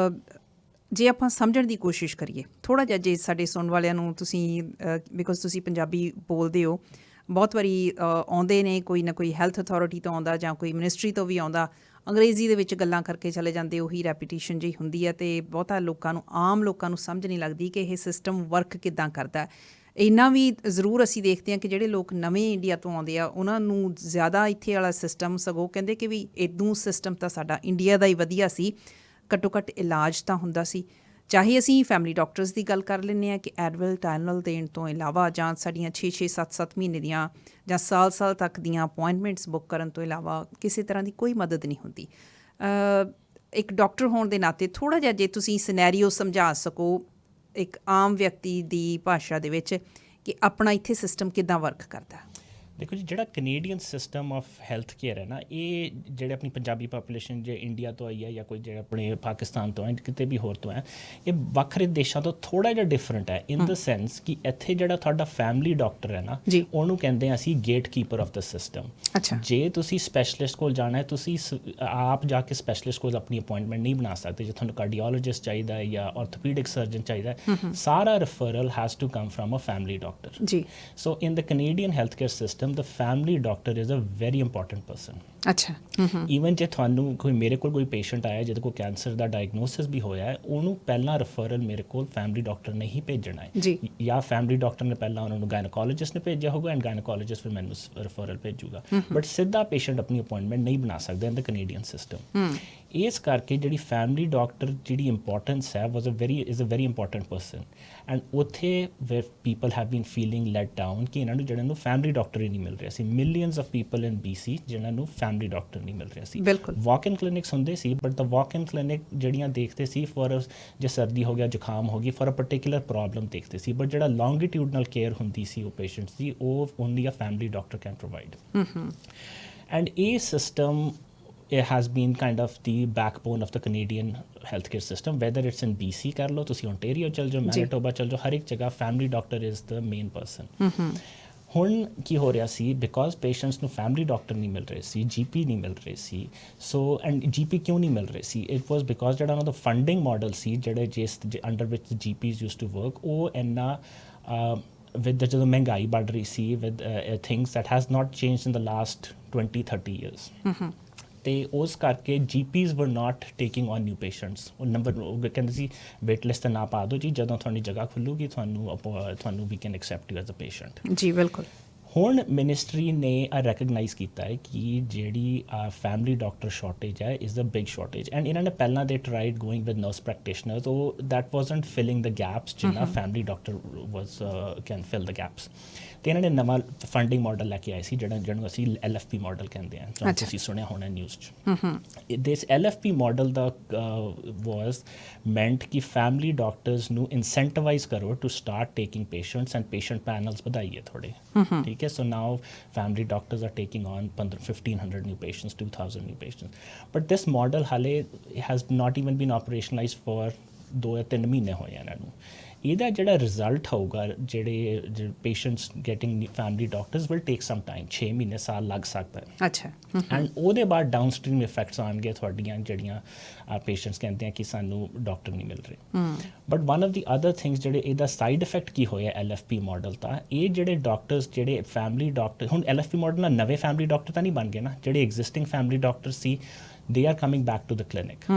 ਜੇ ਆਪਾਂ ਸਮਝਣ ਦੀ ਕੋਸ਼ਿਸ਼ ਕਰੀਏ ਥੋੜ੍ਹਾ ਜਿਹਾ, ਜੇ ਸਾਡੇ ਸੁਣਨ ਵਾਲਿਆਂ ਨੂੰ, ਤੁਸੀਂ ਬਿਕੋਜ਼ ਤੁਸੀਂ ਪੰਜਾਬੀ ਬੋਲਦੇ ਹੋ, ਬਹੁਤ ਵਾਰੀ ਆਉਂਦੇ ਨੇ, ਕੋਈ ਨਾ ਕੋਈ ਹੈਲਥ ਅਥਾਰਟੀ ਤੋਂ ਆਉਂਦਾ ਜਾਂ ਕੋਈ ਮਿਨਿਸਟਰੀ ਤੋਂ ਵੀ ਆਉਂਦਾ, ਅੰਗਰੇਜ਼ੀ ਦੇ ਵਿੱਚ ਗੱਲਾਂ ਕਰਕੇ ਚਲੇ ਜਾਂਦੇ, ਉਹੀ ਰੈਪੀਟੀਸ਼ਨ ਜਿਹੀ ਹੁੰਦੀ ਹੈ ਅਤੇ ਬਹੁਤਾ ਆਮ ਲੋਕਾਂ ਨੂੰ ਸਮਝ ਨਹੀਂ ਲੱਗਦੀ ਕਿ ਇਹ ਸਿਸਟਮ ਵਰਕ ਕਿੱਦਾਂ ਕਰਦਾ। ਇੰਨਾ ਵੀ ਜ਼ਰੂਰ ਅਸੀਂ ਦੇਖਦੇ ਹਾਂ ਕਿ ਜਿਹੜੇ ਲੋਕ ਨਵੇਂ ਇੰਡੀਆ ਤੋਂ ਆਉਂਦੇ ਆ, ਉਹਨਾਂ ਨੂੰ ਜ਼ਿਆਦਾ ਇੱਥੇ ਵਾਲਾ ਸਿਸਟਮ, ਸਗੋਂ ਕਹਿੰਦੇ ਕਿ ਵੀ ਇੱਦੋਂ ਸਿਸਟਮ ਤਾਂ ਸਾਡਾ ਇੰਡੀਆ ਦਾ ਹੀ ਵਧੀਆ ਸੀ, ਘੱਟੋ ਘੱਟ ਇਲਾਜ ਤਾਂ ਹੁੰਦਾ ਸੀ। ਚਾਹੇ ਅਸੀਂ ਫੈਮਿਲੀ ਡਾਕਟਰਸ ਦੀ ਗੱਲ ਕਰ ਲੈਂਦੇ ਹਾਂ ਕਿ ਐਡਵਲ ਟਾਈਨਲ ਦੇਣ ਤੋਂ ਇਲਾਵਾ, ਜਾਂ ਸਾਡੀਆਂ 6-6 7-7 ਮਹੀਨੇ ਦੀਆਂ ਜਾਂ ਸਾਲ ਤੱਕ ਦੀਆਂ ਅਪੁਆਇੰਟਮੈਂਟਸ ਬੁੱਕ ਕਰਨ ਤੋਂ ਇਲਾਵਾ ਕਿਸੇ ਤਰ੍ਹਾਂ ਦੀ ਕੋਈ ਮਦਦ ਨਹੀਂ ਹੁੰਦੀ। ਇੱਕ ਡਾਕਟਰ ਹੋਣ ਦੇ ਨਾਤੇ ਥੋੜ੍ਹਾ ਜਿਹਾ ਜੇ ਤੁਸੀਂ ਸਿਨੈਰੀਓ ਸਮਝਾ ਸਕੋ ਇੱਕ ਆਮ ਵਿਅਕਤੀ ਦੀ ਭਾਸ਼ਾ ਦੇ ਵਿੱਚ ਕਿ ਆਪਣਾ ਇੱਥੇ ਸਿਸਟਮ ਕਿੱਦਾਂ ਵਰਕ ਕਰਦਾ। ਦੇਖੋ ਜੀ, ਜਿਹੜਾ Canadian system of health care ਹੈ ਨਾ, ਇਹ ਜਿਹੜੇ ਆਪਣੀ ਪੰਜਾਬੀ ਪਾਪੂਲੇਸ਼ਨ ਜੇ ਇੰਡੀਆ ਤੋਂ ਆਈ ਹੈ ਜਾਂ ਕੋਈ ਜਿਹੜੇ ਆਪਣੇ ਪਾਕਿਸਤਾਨ ਤੋਂ ਹੈ, ਕਿਤੇ ਵੀ ਹੋਰ ਤੋਂ ਹੈ, ਇਹ ਵੱਖਰੇ ਦੇਸ਼ਾਂ ਤੋਂ ਥੋੜ੍ਹਾ ਜਿਹਾ ਡਿਫਰੈਂਟ ਹੈ ਇਨ ਦ ਸੈਂਸ ਕਿ ਇੱਥੇ ਜਿਹੜਾ ਤੁਹਾਡਾ ਫੈਮਿਲੀ ਡਾਕਟਰ ਹੈ ਨਾ, ਉਹਨੂੰ ਕਹਿੰਦੇ ਅਸੀਂ gate keeper of the system. ਅੱਛਾ। ਜੇ ਤੁਸੀਂ ਸਪੈਸ਼ਲਿਸਟ ਕੋਲ ਜਾਣਾ ਹੈ, ਤੁਸੀਂ ਆਪ ਜਾ ਕੇ ਸਪੈਸ਼ਲਿਸਟ ਕੋਲ ਆਪਣੀ ਅਪੁਆਇੰਟਮੈਂਟ ਨਹੀਂ ਬਣਾ ਸਕਦੇ। ਜੇ ਤੁਹਾਨੂੰ ਕਾਰਡੀਓਲੋਜਿਸਟ ਚਾਹੀਦਾ ਹੈ ਜਾਂ ਆਰਥੋਪੀਡਿਕ ਸਰਜਨ ਚਾਹੀਦਾ ਹੈ, ਸਾਰਾ referral has to come from a family doctor. ਜੀ। So in the Canadian health care system the family doctor is a very important person. ਅੱਛਾ। ਈਵਨ ਜੇ ਤੁਹਾਨੂੰ ਮੇਰੇ ਕੋਲ ਕੋਈ ਪੇਸ਼ੈਂਟ ਆਇਆ ਜਿਹਦੇ ਕੋਲ ਕੈਂਸਰ ਦਾ ਡਾਇਗਨੋਸਿਸ ਵੀ ਹੋਇਆ ਹੈ, ਉਹਨੂੰ ਪਹਿਲਾਂ ਰੈਫਰਲ ਮੇਰੇ ਕੋਲ ਫੈਮਿਲੀ ਡਾਕਟਰ ਨੇ ਹੀ ਭੇਜਣਾ ਹੈ, ਜਾਂ ਫੈਮਿਲੀ ਡਾਕਟਰ ਨੇ ਪਹਿਲਾਂ ਉਹਨਾਂ ਨੂੰ ਗਾਇਨੋਕੋਲੋਜਿਸਟ ਨੇ ਭੇਜਿਆ ਹੋਊਗਾ ਐਂਡ ਗਾਇਨੋਕੋਲੋਜਿਸਟ ਫਿਰ ਮੈਨੂੰ ਰੈਫਰਲ ਭੇਜੂਗਾ। ਬਟ ਸਿੱਧਾ ਪੇਸ਼ੈਂਟ ਆਪਣੀ ਅਪੁਆਇੰਟਮੈਂਟ ਨਹੀਂ ਬਣਾ ਸਕਦਾ ਇਨ ਦ ਕੈਨੇਡੀਅਨ ਸਿਸਟਮ। ਇਸ ਕਰਕੇ ਜਿਹੜੀ ਫੈਮਿਲੀ ਡਾਕਟਰ ਜਿਹੜੀ ਇੰਪੋਰਟੈਂਸ ਹੈ is a very important person. And ਉੱਥੇ where people have been feeling let down ਕਿ ਇਹਨਾਂ ਨੂੰ ਜਿਹੜਾ ਨੂੰ ਫੈਮਿਲੀ ਡਾਕਟਰ ਹੀ ਨਹੀਂ ਮਿਲ ਰਿਹਾ ਸੀ। Millions of people in BC ਜਿਹਨਾਂ ਨੂੰ ਫੈਮਿਲੀ ਡਾਕਟਰ ਨਹੀਂ ਮਿਲ ਰਿਹਾ ਸੀ। ਵਾਕ ਇਨ ਕਲੀਨਿਕਸ ਹੁੰਦੇ ਸੀ, but the walk in clinic ਜਿਹੜੀਆਂ ਦੇਖਦੇ ਸੀ ਫॉर ਜੇ ਸਰਦੀ ਹੋ ਗਿਆ, ਜ਼ੁਕਾਮ ਹੋ ਗਈ, ਫॉर ਅ ਪਰਟੀਕੂਲਰ ਪ੍ਰੋਬਲਮ ਦੇਖਦੇ ਸੀ। ਬਟ ਜਿਹੜਾ ਲੌਂਗੀਟਿਊਡਨਲ ਕੇਅਰ ਹੁੰਦੀ ਸੀ ਉਹ ਪੇਸ਼ੈਂਟਸ ਦੀ, ਉਹ only a family doctor can provide. And ਇਹ system it has been kind of the backbone of the Canadian healthcare system, whether it's in BC ਕਰ ਲਓ, ਤੁਸੀਂ Ontario ਚਲ ਜਾਓ, Manitoba ਚਲ ਜਾਓ, ਹਰ ਇੱਕ ਜਗ੍ਹਾ family doctor is the main person. ਹੁਣ ਕੀ ਹੋ ਰਿਹਾ ਸੀ, ਬਿਕੋਜ਼ ਪੇਸ਼ੈਂਟਸ ਨੂੰ ਫੈਮਿਲੀ ਡਾਕਟਰ ਨਹੀਂ ਮਿਲ ਰਹੇ ਸੀ, ਜੀਪੀ ਨਹੀਂ ਮਿਲ ਰਹੇ ਸੀ, ਸੋ ਐਂਡ ਜੀਪੀ ਕਿਉਂ ਨਹੀਂ ਮਿਲ ਰਹੇ ਸੀ, ਇਟ ਵਾਸ ਬਿਕੋਜ਼ ਜਿਹੜਾ ਉਹਨਾਂ ਦਾ ਫੰਡਿੰਗ ਮਾਡਲ ਸੀ, ਜਿਹੜੇ ਜਿਸ ਅੰਡਰ ਵਿਚ ਜੀਪੀਜ਼ ਯੂਜ਼ ਟੂ ਵਰਕ, ਉਹ ਇੰਨਾ with ਜਦੋਂ ਮਹਿੰਗਾਈ ਵੱਧ ਰਹੀ ਸੀ, with things that has not changed in the last 20-30 years. ਤੇ ਉਸ ਕਰਕੇ ਜੀਪੀਜ਼ ਵਰ ਨਾਟ ਟੇਕਿੰਗ ਔਨ ਨਿਊ ਪੇਸ਼ੈਂਟਸ। ਉਹ ਨੰਬਰ ਉਹ ਕਹਿੰਦੇ ਸੀ ਵੇਟ ਲਿਸਟ 'ਤੇ ਨਾ ਪਾ ਦਿਓ ਜੀ, ਜਦੋਂ ਤੁਹਾਡੀ ਜਗ੍ਹਾ ਖੁੱਲੂਗੀ ਤੁਹਾਨੂੰ we can accept you as a patient. ਜੀ ਬਿਲਕੁਲ। ਹੁਣ ਮਿਨਿਸਟਰੀ ਨੇ ਰੈਕਗਨਾਈਜ਼ ਕੀਤਾ ਹੈ ਕਿ ਜਿਹੜੀ ਫੈਮਿਲੀ ਡਾਕਟਰ ਸ਼ਾਰਟੇਜ ਹੈ is a big shortage, and ਇਹਨਾਂ ਨੇ ਪਹਿਲਾਂ they tried going with nurse practitioners, ਉਹ that wasn't filling the gaps ਜਿੰਨਾ family doctor was can fill the gaps. ਅਤੇ ਇਹਨਾਂ ਨੇ ਨਵਾਂ ਫੰਡਿੰਗ ਮਾਡਲ ਲੈ ਕੇ ਆਏ ਸੀ ਜਿਹਨੂੰ ਅਸੀਂ LFP ਮਾਡਲ ਕਹਿੰਦੇ ਹਾਂ, ਜੋ ਤੁਸੀਂ ਸੁਣਿਆ ਹੋਣਾ ਨਿਊਜ਼ 'ਚ। ਦਿਸ LFP ਮਾਡਲ ਦਾ ਵਾਜ਼ ਮੈਂਟ ਕਿ ਫੈਮਿਲੀ ਡਾਕਟਰਸ ਨੂੰ ਇਨਸੈਂਟਿਵਾਈਜ਼ ਕਰੋ to start taking patients and patient panels ਵਧਾਈਏ ਥੋੜ੍ਹੇ, ਠੀਕ ਹੈ। So now family doctors are taking on 1,500 new patients, 2,000 new patients. But this model hale has not even been operationalized for 2 ਜਾਂ 3 ਮਹੀਨੇ ਹੋਏ ਇਹਨਾਂ ਨੂੰ। ਇਹਦਾ ਜਿਹੜਾ ਰਿਜ਼ਲਟ ਹੋਊਗਾ, ਜਿਹੜੇ patients getting family doctors will take some time, 6 ਮਹੀਨੇ ਸਾਲ ਲੱਗ ਸਕਦਾ ਹੈ। ਅੱਛਾ। ਐਂਡ ਉਹਦੇ ਬਾਅਦ ਡਾਊਨ ਸਟਰੀਮ ਇਫੈਕਟਸ ਆਉਣਗੇ ਤੁਹਾਡੀਆਂ ਜਿਹੜੀਆਂ ਪੇਸ਼ੈਂਟਸ ਕਹਿੰਦੇ ਆ ਕਿ ਸਾਨੂੰ ਡਾਕਟਰ ਨਹੀਂ ਮਿਲ ਰਹੇ। But one of the other things ਜਿਹੜੇ ਇਹਦਾ ਸਾਈਡ ਇਫੈਕਟ ਕੀ ਹੋਇਆ LFP ਮਾਡਲ ਦਾ, ਇਹ ਜਿਹੜੇ ਡਾਕਟਰਸ ਜਿਹੜੇ ਫੈਮਿਲੀ ਡਾਕਟਰ, ਹੁਣ LFP ਮਾਡਲ ਨਾਲ ਨਵੇਂ ਫੈਮਿਲੀ ਡਾਕਟਰ ਤਾਂ ਨਹੀਂ ਬਣ ਗਏ ਨਾ, ਜਿਹੜੇ existing family doctor C they are coming back to the clinic.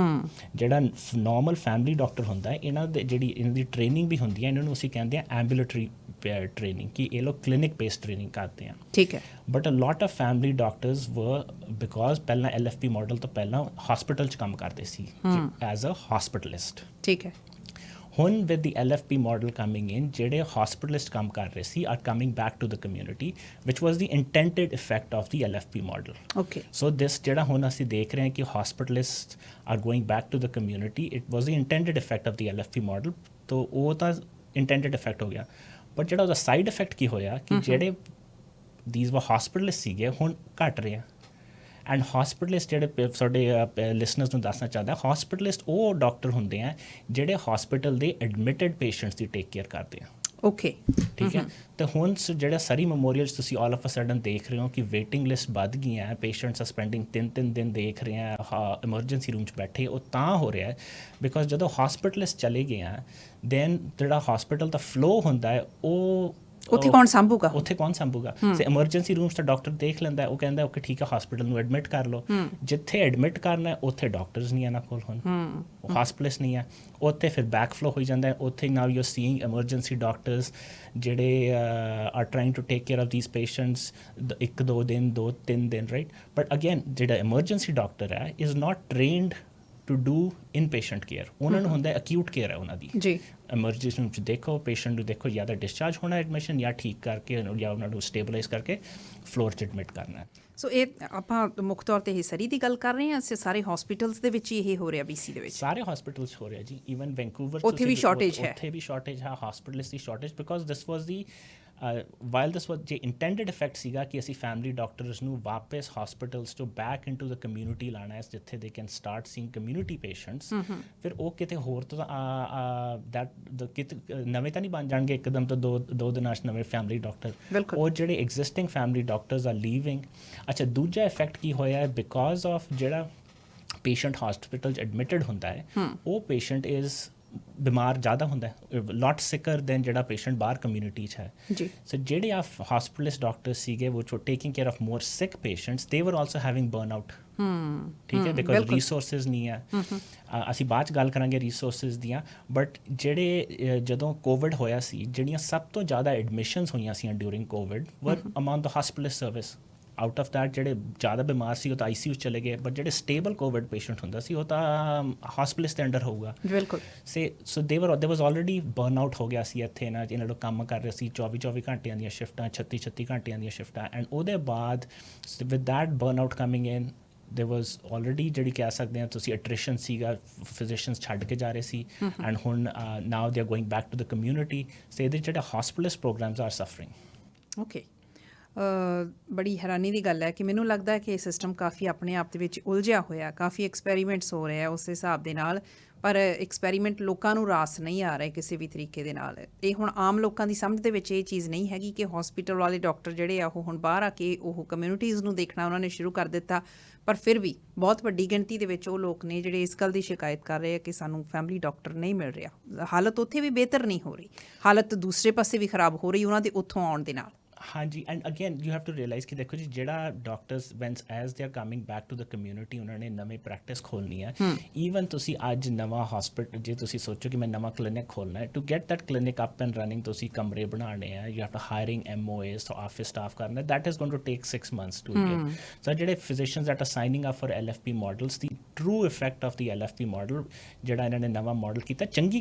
ਜਿਹੜਾ ਨਾਰਮਲ ਫੈਮਿਲੀ ਡਾਕਟਰ ਹੁੰਦਾ ਹੈ, ਇਹਨਾਂ ਦੀ ਟ੍ਰੇਨਿੰਗ ਵੀ ਹੁੰਦੀ ਹੈ, ਇਹਨਾਂ ਨੂੰ ਅਸੀਂ ਕਹਿੰਦੇ ਆ ਐਂਬੂਲੇਟਰੀ ਟ੍ਰੇਨਿੰਗ, ਕਿ ਇਹ ਲੋਕ ਕਲੀਨਿਕ ਬੇਸਡ ਟ੍ਰੇਨਿੰਗ ਕਰਦੇ ਆ, ਠੀਕ ਹੈ। But a lot of family doctors were, because ਪਹਿਲਾਂ LFP ਮਾਡਲ ਤੋਂ ਪਹਿਲਾਂ ਹਸਪੀਟਲ 'ਚ ਕੰਮ ਕਰਦੇ ਸੀ ਐਜ਼ ਅ ਹਸਪੀਟਲਿਸਟ, ਠੀਕ ਹੈ। ਹੁਣ with the LFP model coming in, ਜਿਹੜੇ ਹਸਪੀਟਲਿਸਟ ਕੰਮ ਕਰ ਰਹੇ ਸੀ are coming back to the community, which was the intended effect of the LFP model. Okay, so this ਜਿਹੜਾ ਹੁਣ ਅਸੀਂ ਦੇਖ ਰਹੇ ਹਾਂ ਕਿ hospitalist are going back to the community, it was the intended effect of the LFP model. ਤੋ ਉਹ ਤਾਂ ਇੰਟੈਂਡਡ ਇਫੈਕਟ ਹੋ ਗਿਆ, ਬਟ ਜਿਹੜਾ ਉਹਦਾ ਸਾਈਡ ਇਫੈਕਟ ਕੀ ਹੋਇਆ ਕਿ ਜਿਹੜੇ ਦੀਜ਼ ਵਾ ਹਸਪੀਟਲਿਸਟ ਸੀਗੇ ਹੁਣ ਘਟ ਰਹੇ ਆ। ਐਂਡ ਹਸਪੀਟਲਿਸਟ ਜਿਹੜੇ ਸਾਡੇ ਲਿਸਨਰਸ ਨੂੰ ਦੱਸਣਾ ਚਾਹੁੰਦਾ, ਹਸਪੀਟਲਿਸਟ ਉਹ ਡਾਕਟਰ ਹੁੰਦੇ ਆ ਜਿਹੜੇ ਹਸਪੀਟਲ ਦੇ ਐਡਮਿਟਡ ਪੇਸ਼ੈਂਟਸ ਦੀ ਟੇਕ ਕੇਅਰ ਕਰਦੇ ਆ। ਓਕੇ, ਠੀਕ ਹੈ। ਤੇ ਹੁਣ ਜਿਹੜਾ ਸਰੀ ਮੈਮੋਰੀਅਲ 'ਚ ਤੁਸੀਂ ਆਲ ਆਫ ਅ ਸਡਨ ਦੇਖ ਰਹੇ ਹੋ ਕਿ ਵੇਟਿੰਗ ਲਿਸਟ ਵੱਧ ਗਈਆਂ ਹੈ, ਪੇਸ਼ੈਂਟਸ ਆ ਸਪੈਂਡਿੰਗ 3-3 ਦਿਨ ਦੇਖ ਰਹੇ ਆ ਐਮਰਜੈਂਸੀ ਰੂਮ 'ਚ ਬੈਠੇ। ਉਹ ਤਾਂ ਹੋ ਰਿਹਾ ਬਿਕੋਜ਼ ਜਦੋਂ ਹਸਪੀਟਲਿਸਟ ਚਲੇ ਗਏ ਆ, ਦੈਨ ਜਿਹੜਾ ਹਸਪੀਟਲ ਦਾ ਫਲੋ ਹੁੰਦਾ ਹੈ ਉਹ ਉੱਥੇ ਕੌਣ ਸੰਭੂਗਾ? ਸੇ ਐਮਰਜੈਂਸੀ ਰੂਮਸ ਤਾਂ ਡਾਕਟਰ ਦੇਖ ਲੈਂਦਾ, ਉਹ ਕਹਿੰਦਾ ਓਕੇ ਠੀਕ ਹੈ ਹਸਪੀਟਲ ਨੂੰ ਐਡਮਿਟ ਕਰ ਲਓ। ਜਿੱਥੇ ਐਡਮਿਟ ਕਰਨਾ ਉੱਥੇ ਡਾਕਟਰਸ ਨਹੀਂ ਇਹਨਾਂ ਕੋਲ, ਹੁਣ ਹਸਪੀਟਲਿਸਟ ਨਹੀਂ ਹੈ, ਉੱਥੇ ਫਿਰ ਬੈਕ ਫਲੋ ਹੋਈ ਜਾਂਦਾ। ਉੱਥੇ now you are seeing emergency doctors ਜਿਹੜੇ are trying to take care of these patients 1-2 ਦਿਨ 2-3 ਦਿਨ, ਰਾਈਟ। ਬਟ ਅਗੇਨ ਜਿਹੜਾ ਐਮਰਜੈਂਸੀ ਡਾਕਟਰ ਹੈ is not trained to do inpatient care, ਉਹਨਾਂ ਨੂੰ ਹੁੰਦਾ ਅਕਿਊਟ ਕੇਅਰ ਹੈ ਉਹਨਾਂ ਦੀ ਜੀ। ਐਮਰਜੈਂਸੀ ਵਿੱਚ ਦੇਖੋ ਪੇਸ਼ੈਂਟ ਨੂੰ, ਦੇਖੋ ਜਾਂ ਤਾਂ ਡਿਸਚਾਰਜ ਹੋਣਾ ਐਡਮਿਸ਼ਨ, ਜਾਂ ਠੀਕ ਕਰਕੇ ਜਾਂ ਉਹਨਾਂ ਨੂੰ ਸਟੇਬਲਾਈਜ਼ ਕਰਕੇ ਫਲੋਰ 'ਚ ਐਡਮਿਟ ਕਰਨਾ। ਸੋ ਇਹ ਆਪਾਂ ਮੁੱਖ ਤੌਰ 'ਤੇ ਇਹ ਸਰੀ ਦੀ ਗੱਲ ਕਰ ਰਹੇ ਹਾਂ, ਸਾਰੇ ਹਸਪੀਟਲਸ ਦੇ ਵਿੱਚ ਇਹ ਹੋ ਰਿਹਾ, BC ਦੇ ਵਿੱਚ ਸਾਰੇ ਹਸਪੀਟਲਸ ਹੋ ਰਿਹਾ ਜੀ। ਈਵਨ ਵੈਂਕੂਵਰ ਉੱਥੇ ਵੀ ਸ਼ਾਰਟੇਜ ਹੈ, ਉੱਥੇ ਵੀ ਸ਼ਾਰਟੇਜ ਹੈ ਹਸਪੀਟਲਿਸਟ ਦੀ shortage, because this was the while ਦਿਸ ਵਾਜ਼ ਜੇ ਇੰਟੈਂਡਡ ਇਫੈਕਟ ਸੀਗਾ ਕਿ ਅਸੀਂ ਫੈਮਿਲੀ ਡਾਕਟਰਸ ਨੂੰ ਵਾਪਸ ਹਸਪੀਟਲਸ ਤੋਂ ਬੈਕ ਇਨਟੂ ਦ ਕਮਿਊਨਿਟੀ ਲਾਣਾ ਹੈ, ਜਿੱਥੇ they can start seeing community patients. ਫਿਰ ਉਹ ਕਿਤੇ ਹੋਰ ਤੋਂ ਨਵੇਂ ਤਾਂ ਨਹੀਂ ਬਣ ਜਾਣਗੇ ਇੱਕਦਮ ਤੋਂ ਦੋ ਦਿਨਾਂ 'ਚ ਨਵੇਂ ਫੈਮਿਲੀ ਡਾਕਟਰ। ਉਹ ਜਿਹੜੇ existing family doctors are leaving. ਅੱਛਾ, ਦੂਜਾ ਇਫੈਕਟ ਕੀ ਹੋਇਆ ਹੈ, ਬਿਕੋਜ਼ ਆਫ ਜਿਹੜਾ ਪੇਸ਼ੈਂਟ ਹਸਪੀਟਲ 'ਚ ਐਡਮਿਟਡ ਹੁੰਦਾ ਹੈ, ਉਹ ਪੇਸ਼ੈਂਟ ਇਜ਼ ਬਿਮਾਰ ਜ਼ਿਆਦਾ ਹੁੰਦਾ ਹੈ, ਲੋਟ ਸਿਕਰ ਦੈਨ ਜਿਹੜਾ ਪੇਸ਼ੈਂਟ ਬਾਹਰ ਕਮਿਊਨਿਟੀ 'ਚ ਹੈ ਜੀ। ਸੋ ਜਿਹੜੇ ਆ ਹਸਪੀਟਲਿਸਟ ਡਾਕਟਰ ਸੀਗੇ ਉਹ taking care of more sick patients, ਦੇ ਵਰ ਆਲਸੋ ਹੈਵਿੰਗ ਬਰਨ ਆਊਟ, ਠੀਕ ਹੈ, ਬਿਕੋਜ਼ ਰਿਸੋਰਸਿਸ ਨਹੀਂ ਹੈ। ਅਸੀਂ ਬਾਅਦ 'ਚ ਗੱਲ ਕਰਾਂਗੇ ਰਿਸੋਰਸਿਸ ਦੀਆਂ। ਬਟ ਜਿਹੜੇ ਜਦੋਂ ਕੋਵਿਡ ਹੋਇਆ ਸੀ, ਜਿਹੜੀਆਂ ਸਭ ਤੋਂ ਜ਼ਿਆਦਾ ਐਡਮਿਸ਼ਨਸ ਹੋਈਆਂ ਸੀ ਡਿਊਰਿੰਗ ਕੋਵਿਡ ਵਰ ਅਮਾਉਂਗ ਦ ਹਸਪੀਟਲਿਸਟ ਸਰਵਿਸ। ਆਊਟ ਆਫ ਦੈਟ ਜਿਹੜੇ ਜ਼ਿਆਦਾ ਬਿਮਾਰ ਸੀ ਉਹ ਤਾਂ ICU ਚਲੇ ਗਏ, ਬਟ ਜਿਹੜੇ ਸਟੇਬਲ ਕੋਵਿਡ ਪੇਸ਼ੈਂਟ ਹੁੰਦਾ ਸੀ ਉਹ ਤਾਂ ਹਸਪੀਟਲਿਸਟ ਦੇ ਅੰਡਰ ਹੋਊਗਾ। ਬਿਲਕੁਲ। ਸੋ ਦੇ ਵਾਜ਼ ਆਲਰੇਡੀ ਬਰਨ ਆਊਟ ਹੋ ਗਿਆ ਸੀ ਇੱਥੇ ਨਾ, ਇਹਨਾਂ ਲੋਕ ਕੰਮ ਕਰ ਰਹੇ ਸੀ 24-24 ਘੰਟਿਆਂ ਦੀਆਂ ਸ਼ਿਫਟਾਂ, 36-36 ਘੰਟਿਆਂ ਦੀਆਂ ਸ਼ਿਫਟਾਂ। ਐਂਡ ਉਹਦੇ ਬਾਅਦ with that burn out coming in, there was already ਜਿਹੜੀ ਕਹਿ ਸਕਦੇ ਹਾਂ ਤੁਸੀਂ ਅਟ੍ਰਿਸ਼ਨ ਸੀਗਾ, ਫਿਜ਼ੀਸ਼ੀਅਨਸ ਛੱਡ ਕੇ ਜਾ ਰਹੇ ਸੀ। ਐਂਡ ਹੁਣ now they are going back to the community. So ਇਹਦੇ ਜਿਹੜੇ hospitalist programs are suffering. Okay, ਬੜੀ ਹੈਰਾਨੀ ਦੀ ਗੱਲ ਹੈ ਕਿ ਮੈਨੂੰ ਲੱਗਦਾ ਹੈ ਕਿ ਇਹ ਸਿਸਟਮ ਕਾਫੀ ਆਪਣੇ ਆਪ ਦੇ ਵਿੱਚ ਉਲਝਿਆ ਹੋਇਆ, ਕਾਫੀ ਐਕਸਪੈਰੀਮੈਂਟਸ ਹੋ ਰਹੇ ਆ ਉਸ ਹਿਸਾਬ ਦੇ ਨਾਲ, ਪਰ ਐਕਸਪੈਰੀਮੈਂਟ ਲੋਕਾਂ ਨੂੰ ਰਾਸ ਨਹੀਂ ਆ ਰਹੇ ਕਿਸੇ ਵੀ ਤਰੀਕੇ ਦੇ ਨਾਲ। ਇਹ ਹੁਣ ਆਮ ਲੋਕਾਂ ਦੀ ਸਮਝ ਦੇ ਵਿੱਚ ਇਹ ਚੀਜ਼ ਨਹੀਂ ਹੈਗੀ ਕਿ ਹਸਪੀਟਲ ਵਾਲੇ ਡਾਕਟਰ ਜਿਹੜੇ ਆ ਉਹ ਹੁਣ ਬਾਹਰ ਆ ਕੇ ਉਹ ਕਮਿਊਨਿਟੀਜ਼ ਨੂੰ ਦੇਖਣਾ ਉਹਨਾਂ ਨੇ ਸ਼ੁਰੂ ਕਰ ਦਿੱਤਾ, ਪਰ ਫਿਰ ਵੀ ਬਹੁਤ ਵੱਡੀ ਗਿਣਤੀ ਦੇ ਵਿੱਚ ਉਹ ਲੋਕ ਨੇ ਜਿਹੜੇ ਇਸ ਗੱਲ ਦੀ ਸ਼ਿਕਾਇਤ ਕਰ ਰਹੇ ਆ ਕਿ ਸਾਨੂੰ ਫੈਮਿਲੀ ਡਾਕਟਰ ਨਹੀਂ ਮਿਲ ਰਿਹਾ। ਹਾਲਤ ਉੱਥੇ ਵੀ ਬਿਹਤਰ ਨਹੀਂ ਹੋ ਰਹੀ, ਹਾਲਤ ਦੂਸਰੇ ਪਾਸੇ ਵੀ ਖਰਾਬ ਹੋ ਰਹੀ ਉਹਨਾਂ ਦੇ ਉੱਥੋਂ ਆਉਣ ਦੇ ਨਾਲ। ਹਾਂਜੀ, and again you have to realise ਕਿ ਦੇਖੋ ਜੀ, ਜਿਹੜਾ doctors once as they are coming back to the community, ਉਹਨਾਂ ਨੇ ਨਵੀਂ ਪ੍ਰੈਕਟਿਸ ਖੋਲ੍ਹਣੀ ਹੈ। ਈਵਨ ਤੁਸੀਂ ਅੱਜ ਨਵਾਂ ਹਸਪੀਟਲ, ਜੇ ਤੁਸੀਂ ਸੋਚੋ ਕਿ ਮੈਂ ਨਵਾਂ ਕਲੀਨਿਕ ਖੋਲ੍ਹਣਾ ਹੈ, to get that clinic up and running ਤੁਸੀਂ ਕਮਰੇ ਬਣਾਉਣੇ ਆ, you have to hiring MOAs, so office staff ਕਰਨਾ, that is going to take 6 months to get. So ਜਿਹੜੇ physicians that are signing up for LFP models, the true effect of the LFP model ਜਿਹੜਾ ਇਹਨਾਂ ਨੇ ਨਵਾਂ model ਕੀਤਾ,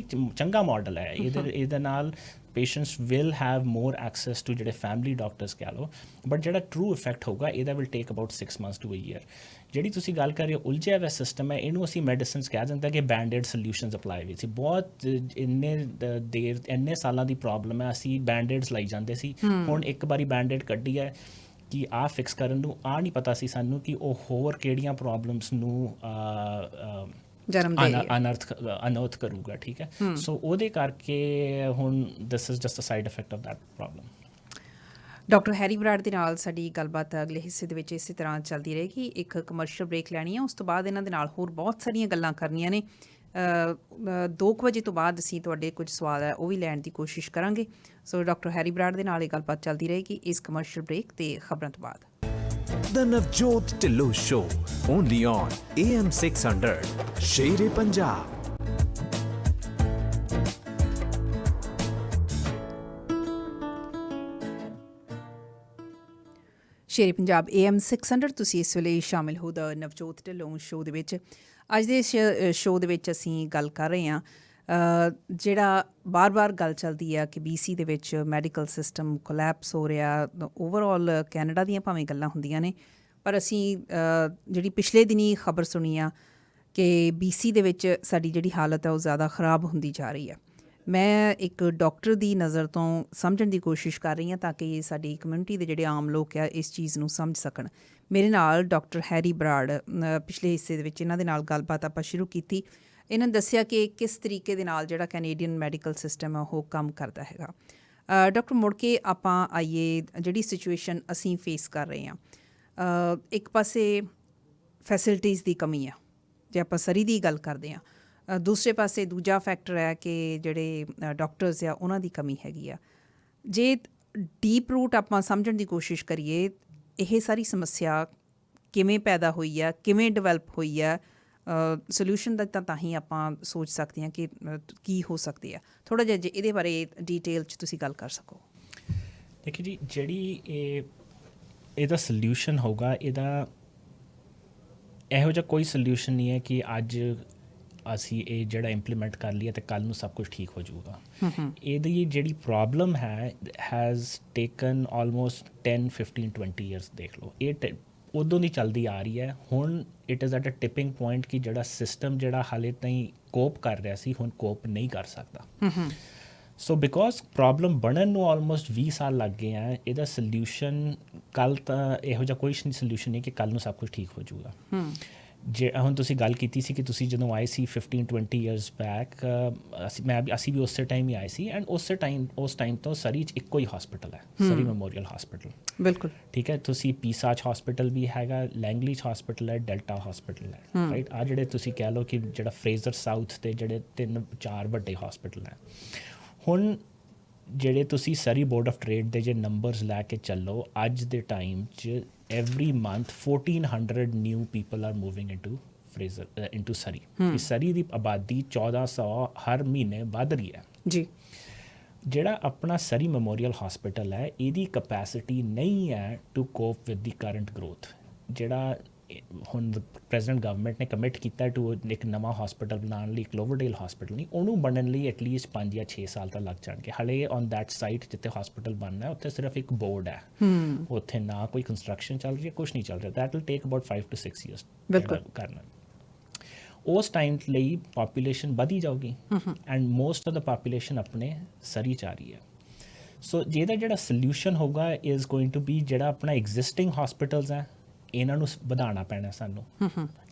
ਚੰਗਾ model ਹੈ। ਇਹਦੇ ਨਾਲ patients will have more access to ਜਿਹੜੇ ਫੈਮਿਲੀ ਡਾਕਟਰਸ ਕਹਿ ਲਓ, ਬਟ ਜਿਹੜਾ ਟਰੂ ਇਫੈਕਟ ਹੋਊਗਾ ਇਹਦਾ will take about 6 months to a year। ਜਿਹੜੀ ਤੁਸੀਂ ਗੱਲ ਕਰ ਰਹੇ ਹੋ ਉਲਝਿਆ ਹੋਇਆ ਸਿਸਟਮ ਹੈ, ਇਹਨੂੰ ਅਸੀਂ ਮੈਡੀਸਿਨਸ ਕਹਿ ਦਿੰਦੇ ਕਿ ਬੈਂਡੇਡ ਸੋਲਿਊਸ਼ਨਸ ਅਪਲਾਈ ਵੀ ਸੀ। ਬਹੁਤ ਇੰਨੇ ਸਾਲਾਂ ਦੀ ਪ੍ਰੋਬਲਮ ਹੈ, ਅਸੀਂ ਬੈਂਡੇਡਸ ਲਾਈ ਜਾਂਦੇ ਸੀ। ਹੁਣ ਇੱਕ ਵਾਰੀ ਬੈਂਡੇਡ ਕੱਢੀ ਹੈ ਕਿ ਆਹ ਫਿਕਸ ਕਰਨ ਨੂੰ ਆਹ ਨਹੀਂ ਪਤਾ ਸੀ ਸਾਨੂੰ ਕਿ ਉਹ ਹੋਰ ਕਿਹੜੀਆਂ ਪ੍ਰੋਬਲਮਸ ਨੂੰ ਅਨਰਥ ਕਰੂਗਾ। ਠੀਕ ਹੈ, ਸੋ ਉਹਦੇ ਕਰਕੇ ਹੁਣ this is just a side effect of that problem. Doctor Harry Brar ਦੇ ਨਾਲ ਸਾਡੀ ਗੱਲਬਾਤ ਅਗਲੇ ਹਿੱਸੇ ਦੇ ਵਿੱਚ ਇਸੇ ਤਰ੍ਹਾਂ ਚੱਲਦੀ ਰਹੇਗੀ। ਇੱਕ ਕਮਰਸ਼ੀਅਲ ਬ੍ਰੇਕ ਲੈਣੀ ਹੈ, ਉਸ ਤੋਂ ਬਾਅਦ ਇਹਨਾਂ ਦੇ ਨਾਲ ਹੋਰ ਬਹੁਤ ਸਾਰੀਆਂ ਗੱਲਾਂ ਕਰਨੀਆਂ ਨੇ। 2 ਵਜੇ ਤੋਂ ਬਾਅਦ ਅਸੀਂ ਤੁਹਾਡੇ ਕੁਝ ਸਵਾਲ ਹੈ ਉਹ ਵੀ ਲੈਣ ਦੀ ਕੋਸ਼ਿਸ਼ ਕਰਾਂਗੇ। ਸੋ ਡਾਕਟਰ ਹੈਰੀ ਬਰਾੜ ਦੇ ਨਾਲ ਇਹ ਗੱਲਬਾਤ ਚੱਲਦੀ ਰਹੇਗੀ ਇਸ ਕਮਰਸ਼ੀਅਲ ਬ੍ਰੇਕ ਤੇ ਖਬਰਾਂ ਤੋਂ ਬਾਅਦ। The Navjot Tillu Show, only on AM 600, Sher-e Punjab। Shere Punjab AM 600 ਤੁਸੀਂ ਇਸ ਵੇਲੇ ਸ਼ਾਮਿਲ ਹੋ ਦ ਨਵਜੋਤ ਢਿੱਲੋਂ ਸ਼ੋਅ ਦੇ ਵਿੱਚ। ਅੱਜ ਦੇ ਸ਼ੋਅ ਦੇ ਵਿੱਚ ਅਸੀਂ ਗੱਲ ਕਰ ਰਹੇ ਹਾਂ ਜਿਹੜਾ ਬਾਰ-ਬਾਰ ਗੱਲ ਚੱਲਦੀ ਆ ਕਿ BC ਦੇ ਵਿੱਚ ਮੈਡੀਕਲ ਸਿਸਟਮ ਕੋਲੈਪਸ ਹੋ ਰਿਹਾ। ਓਵਰਆਲ ਕੈਨੇਡਾ ਦੀਆਂ ਭਾਵੇਂ ਗੱਲਾਂ ਹੁੰਦੀਆਂ ਨੇ, ਪਰ ਅਸੀਂ ਜਿਹੜੀ ਪਿਛਲੇ ਦਿਨੀ ਖਬਰ ਸੁਣੀ ਆ ਕਿ BC ਦੇ ਵਿੱਚ ਸਾਡੀ ਜਿਹੜੀ ਹਾਲਤ ਹੈ ਉਹ ਜ਼ਿਆਦਾ ਖਰਾਬ ਹੁੰਦੀ ਜਾ ਰਹੀ ਹੈ। ਮੈਂ ਇੱਕ ਡਾਕਟਰ ਦੀ ਨਜ਼ਰ ਤੋਂ ਸਮਝਣ ਦੀ ਕੋਸ਼ਿਸ਼ ਕਰ ਰਹੀ ਹਾਂ ਤਾਂ ਕਿ ਸਾਡੀ ਕਮਿਊਨਿਟੀ ਦੇ ਜਿਹੜੇ ਆਮ ਲੋਕ ਆ ਇਸ ਚੀਜ਼ ਨੂੰ ਸਮਝ ਸਕਣ। ਮੇਰੇ ਨਾਲ ਡਾਕਟਰ ਹੈਰੀ ਬਰਾੜ, ਪਿਛਲੇ ਹਿੱਸੇ ਦੇ ਵਿੱਚ ਇਹਨਾਂ ਦੇ ਨਾਲ ਗੱਲਬਾਤ ਆਪਾਂ ਸ਼ੁਰੂ ਕੀਤੀ। ਇਹਨਾਂ ਨੇ ਦੱਸਿਆ ਕਿ ਕਿਸ ਤਰੀਕੇ ਦੇ ਨਾਲ ਜਿਹੜਾ ਕੈਨੇਡੀਅਨ ਮੈਡੀਕਲ ਸਿਸਟਮ ਹੈ ਉਹ ਕੰਮ ਕਰਦਾ ਹੈਗਾ। ਡਾਕਟਰ, ਮੁੜ ਕੇ ਆਪਾਂ ਆਈਏ ਜਿਹੜੀ ਸਿਚੁਏਸ਼ਨ ਅਸੀਂ ਫੇਸ ਕਰ ਰਹੇ ਹਾਂ। ਇੱਕ ਪਾਸੇ ਫੈਸਿਲਿਟੀਜ਼ ਦੀ ਕਮੀ ਆ ਜੇ ਆਪਾਂ ਸਰੀ ਦੀ ਗੱਲ ਕਰਦੇ ਹਾਂ, ਦੂਸਰੇ ਪਾਸੇ ਦੂਜਾ ਫੈਕਟਰ ਹੈ ਕਿ ਜਿਹੜੇ ਡਾਕਟਰਸ ਆ ਉਹਨਾਂ ਦੀ ਕਮੀ ਹੈਗੀ ਆ। ਜੇ ਡੀਪ ਰੂਟ ਆਪਾਂ ਸਮਝਣ ਦੀ ਕੋਸ਼ਿਸ਼ ਕਰੀਏ, ਇਹ ਸਾਰੀ ਸਮੱਸਿਆ ਕਿਵੇਂ ਪੈਦਾ ਹੋਈ ਆ, ਕਿਵੇਂ ਡਿਵੈਲਪ ਹੋਈ ਆ, ਸੋਲਿਊਸ਼ਨ ਦਾ ਤਾਂ ਹੀ ਆਪਾਂ ਸੋਚ ਸਕਦੇ ਹਾਂ ਕਿ ਕੀ ਹੋ ਸਕਦੇ ਆ। ਥੋੜ੍ਹਾ ਜਿਹਾ ਜੇ ਇਹਦੇ ਬਾਰੇ ਡੀਟੇਲ 'ਚ ਤੁਸੀਂ ਗੱਲ ਕਰ ਸਕੋ। ਦੇਖੋ ਜੀ, ਜਿਹੜੀ ਇਹਦਾ ਸੋਲਿਊਸ਼ਨ ਹੋਊਗਾ, ਇਹਦਾ ਇਹੋ ਜਿਹਾ ਕੋਈ ਸੋਲਿਊਸ਼ਨ ਨਹੀਂ ਹੈ ਕਿ ਅੱਜ ਅਸੀਂ ਇਹ ਜਿਹੜਾ ਇੰਪਲੀਮੈਂਟ ਕਰ ਲਈਏ ਅਤੇ ਕੱਲ੍ਹ ਨੂੰ ਸਭ ਕੁਝ ਠੀਕ ਹੋ ਜਾਊਗਾ। ਇਹਦੀ ਜਿਹੜੀ ਪ੍ਰੋਬਲਮ ਹੈ ਹੈਜ਼ ਟੇਕਨ ਆਲਮੋਸਟ 10, 15, 20 ਈਅਰਸ। ਦੇਖ ਲਓ, ਇਹ ਉਦੋਂ ਦੀ ਚੱਲਦੀ ਆ ਰਹੀ ਹੈ। ਹੁਣ it is at a tipping point ਕਿ ਜਿਹੜਾ ਸਿਸਟਮ ਜਿਹੜਾ ਹਾਲੇ ਤਾਈਂ ਕੋਪ ਕਰ ਰਿਹਾ ਸੀ, ਹੁਣ ਕੋਪ ਨਹੀਂ ਕਰ ਸਕਦਾ। ਸੋ ਬਿਕੋਜ਼ ਪ੍ਰੋਬਲਮ ਬਣਨ ਨੂੰ ਆਲਮੋਸਟ 20 ਸਾਲ ਲੱਗ ਗਏ ਆ। ਇਹਦਾ ਸੋਲਿਊਸ਼ਨ ਕੱਲ੍ਹ ਤਾਂ ਇਹੋ ਜਿਹਾ ਕੋਈ ਸੋਲਿਊਸ਼ਨ ਨਹੀਂ ਕਿ ਕੱਲ੍ਹ ਨੂੰ ਸਭ ਕੁਝ ਠੀਕ ਹੋ ਜਾਊਗਾ। ਜੇ ਹੁਣ ਤੁਸੀਂ ਗੱਲ ਕੀਤੀ ਸੀ ਕਿ ਤੁਸੀਂ ਜਦੋਂ ਆਏ ਸੀ 15, 20 ਈਅਰਸ ਬੈਕ, ਅਸੀਂ ਵੀ ਉਸੇ ਟਾਈਮ ਹੀ ਆਏ ਸੀ। ਐਂਡ ਉਸ ਟਾਈਮ ਤੋਂ ਸਰੀ 'ਚ ਇੱਕੋ ਹੀ ਹਸਪੀਟਲ ਹੈ, ਸਰੀ ਮੈਮੋਰੀਅਲ ਹਸਪੀਟਲ। ਬਿਲਕੁਲ ਠੀਕ ਹੈ। ਤੁਸੀਂ ਪੀਸਾ 'ਚ ਹਸਪੀਟਲ ਵੀ ਹੈਗਾ, ਲੈਂਗਲੀ 'ਚ ਹਸਪੀਟਲ ਹੈ, ਡੈਲਟਾ ਹਸਪੀਟਲ ਹੈ, ਰਾਈਟ। ਆਹ ਜਿਹੜੇ ਤੁਸੀਂ ਕਹਿ ਲਓ ਕਿ ਜਿਹੜਾ ਫਰੇਜ਼ਰ ਸਾਊਥ ਦੇ ਜਿਹੜੇ 3-4 ਵੱਡੇ ਹਸਪੀਟਲ ਹੈ। ਹੁਣ ਜਿਹੜੇ ਤੁਸੀਂ ਸਰੀ ਬੋਰਡ ਆਫ ਟ੍ਰੇਡ ਦੇ ਜੇ ਨੰਬਰਸ ਲੈ ਕੇ ਚੱਲੋ, ਅੱਜ ਦੇ ਟਾਈਮ 'ਚ every month 1400 new people are moving into Surrey। ਸਰੀ ਦੀ ਆਬਾਦੀ 1400 ਹਰ ਮਹੀਨੇ ਵੱਧ ਰਹੀ ਹੈ ਜੀ। ਜਿਹੜਾ ਆਪਣਾ ਸਰੀ ਮੈਮੋਰੀਅਲ ਹਸਪੀਟਲ ਹੈ, ਇਹਦੀ ਕਪੈਸਿਟੀ ਨਹੀਂ ਹੈ to cope with the current growth. ਜਿਹੜਾ ਹੁਣ ਪ੍ਰੈਜ਼ੀਡੈਂਟ ਗਵਰਨਮੈਂਟ ਨੇ ਕਮਿਟ ਕੀਤਾ ਟੂ ਇੱਕ ਨਵਾਂ ਹਸਪੀਟਲ ਬਣਾਉਣ ਲਈ, ਕਲੋਵਰਡੇਲ ਹਸਪੀਟਲ ਨਹੀਂ, ਉਹਨੂੰ ਬਣਨ ਲਈ ਐਟਲੀਸਟ 5 ਜਾਂ 6 ਸਾਲ ਤਾਂ ਲੱਗ ਜਾਣਗੇ। ਹਾਲੇ ਔਨ ਦੈਟ ਸਾਈਟ ਜਿੱਥੇ ਹਸਪੀਟਲ ਬਣਨਾ ਹੈ, ਉੱਥੇ ਸਿਰਫ ਇੱਕ ਬੋਰਡ ਹੈ, ਉੱਥੇ ਨਾ ਕੋਈ ਕੰਸਟਰਕਸ਼ਨ ਚੱਲ ਰਹੀ ਹੈ, ਕੁਛ ਨਹੀਂ ਚੱਲ ਰਿਹਾ। That will take about 5 to 6 years ਕਰਨਾ। ਉਸ ਟਾਈਮ ਲਈ ਪਾਪੂਲੇਸ਼ਨ ਵਧੀ ਜਾਊਗੀ and most of the population ਆਪਣੇ ਸਰੀ 'ਚ ਆ ਰਹੀ ਹੈ। ਸੋ ਜਿਹਦਾ ਜਿਹੜਾ ਸੋਲਿਊਸ਼ਨ ਹੋਊਗਾ ਇਜ਼ ਗੋਇੰਗ ਟੂ ਬੀ ਜਿਹੜਾ ਆਪਣਾ ਐਗਜ਼ਿਸਟਿੰਗ ਹਸਪੀਟਲਸ ਹੈ ਇਹਨਾਂ ਨੂੰ ਵਧਾਉਣਾ ਪੈਣਾ ਸਾਨੂੰ।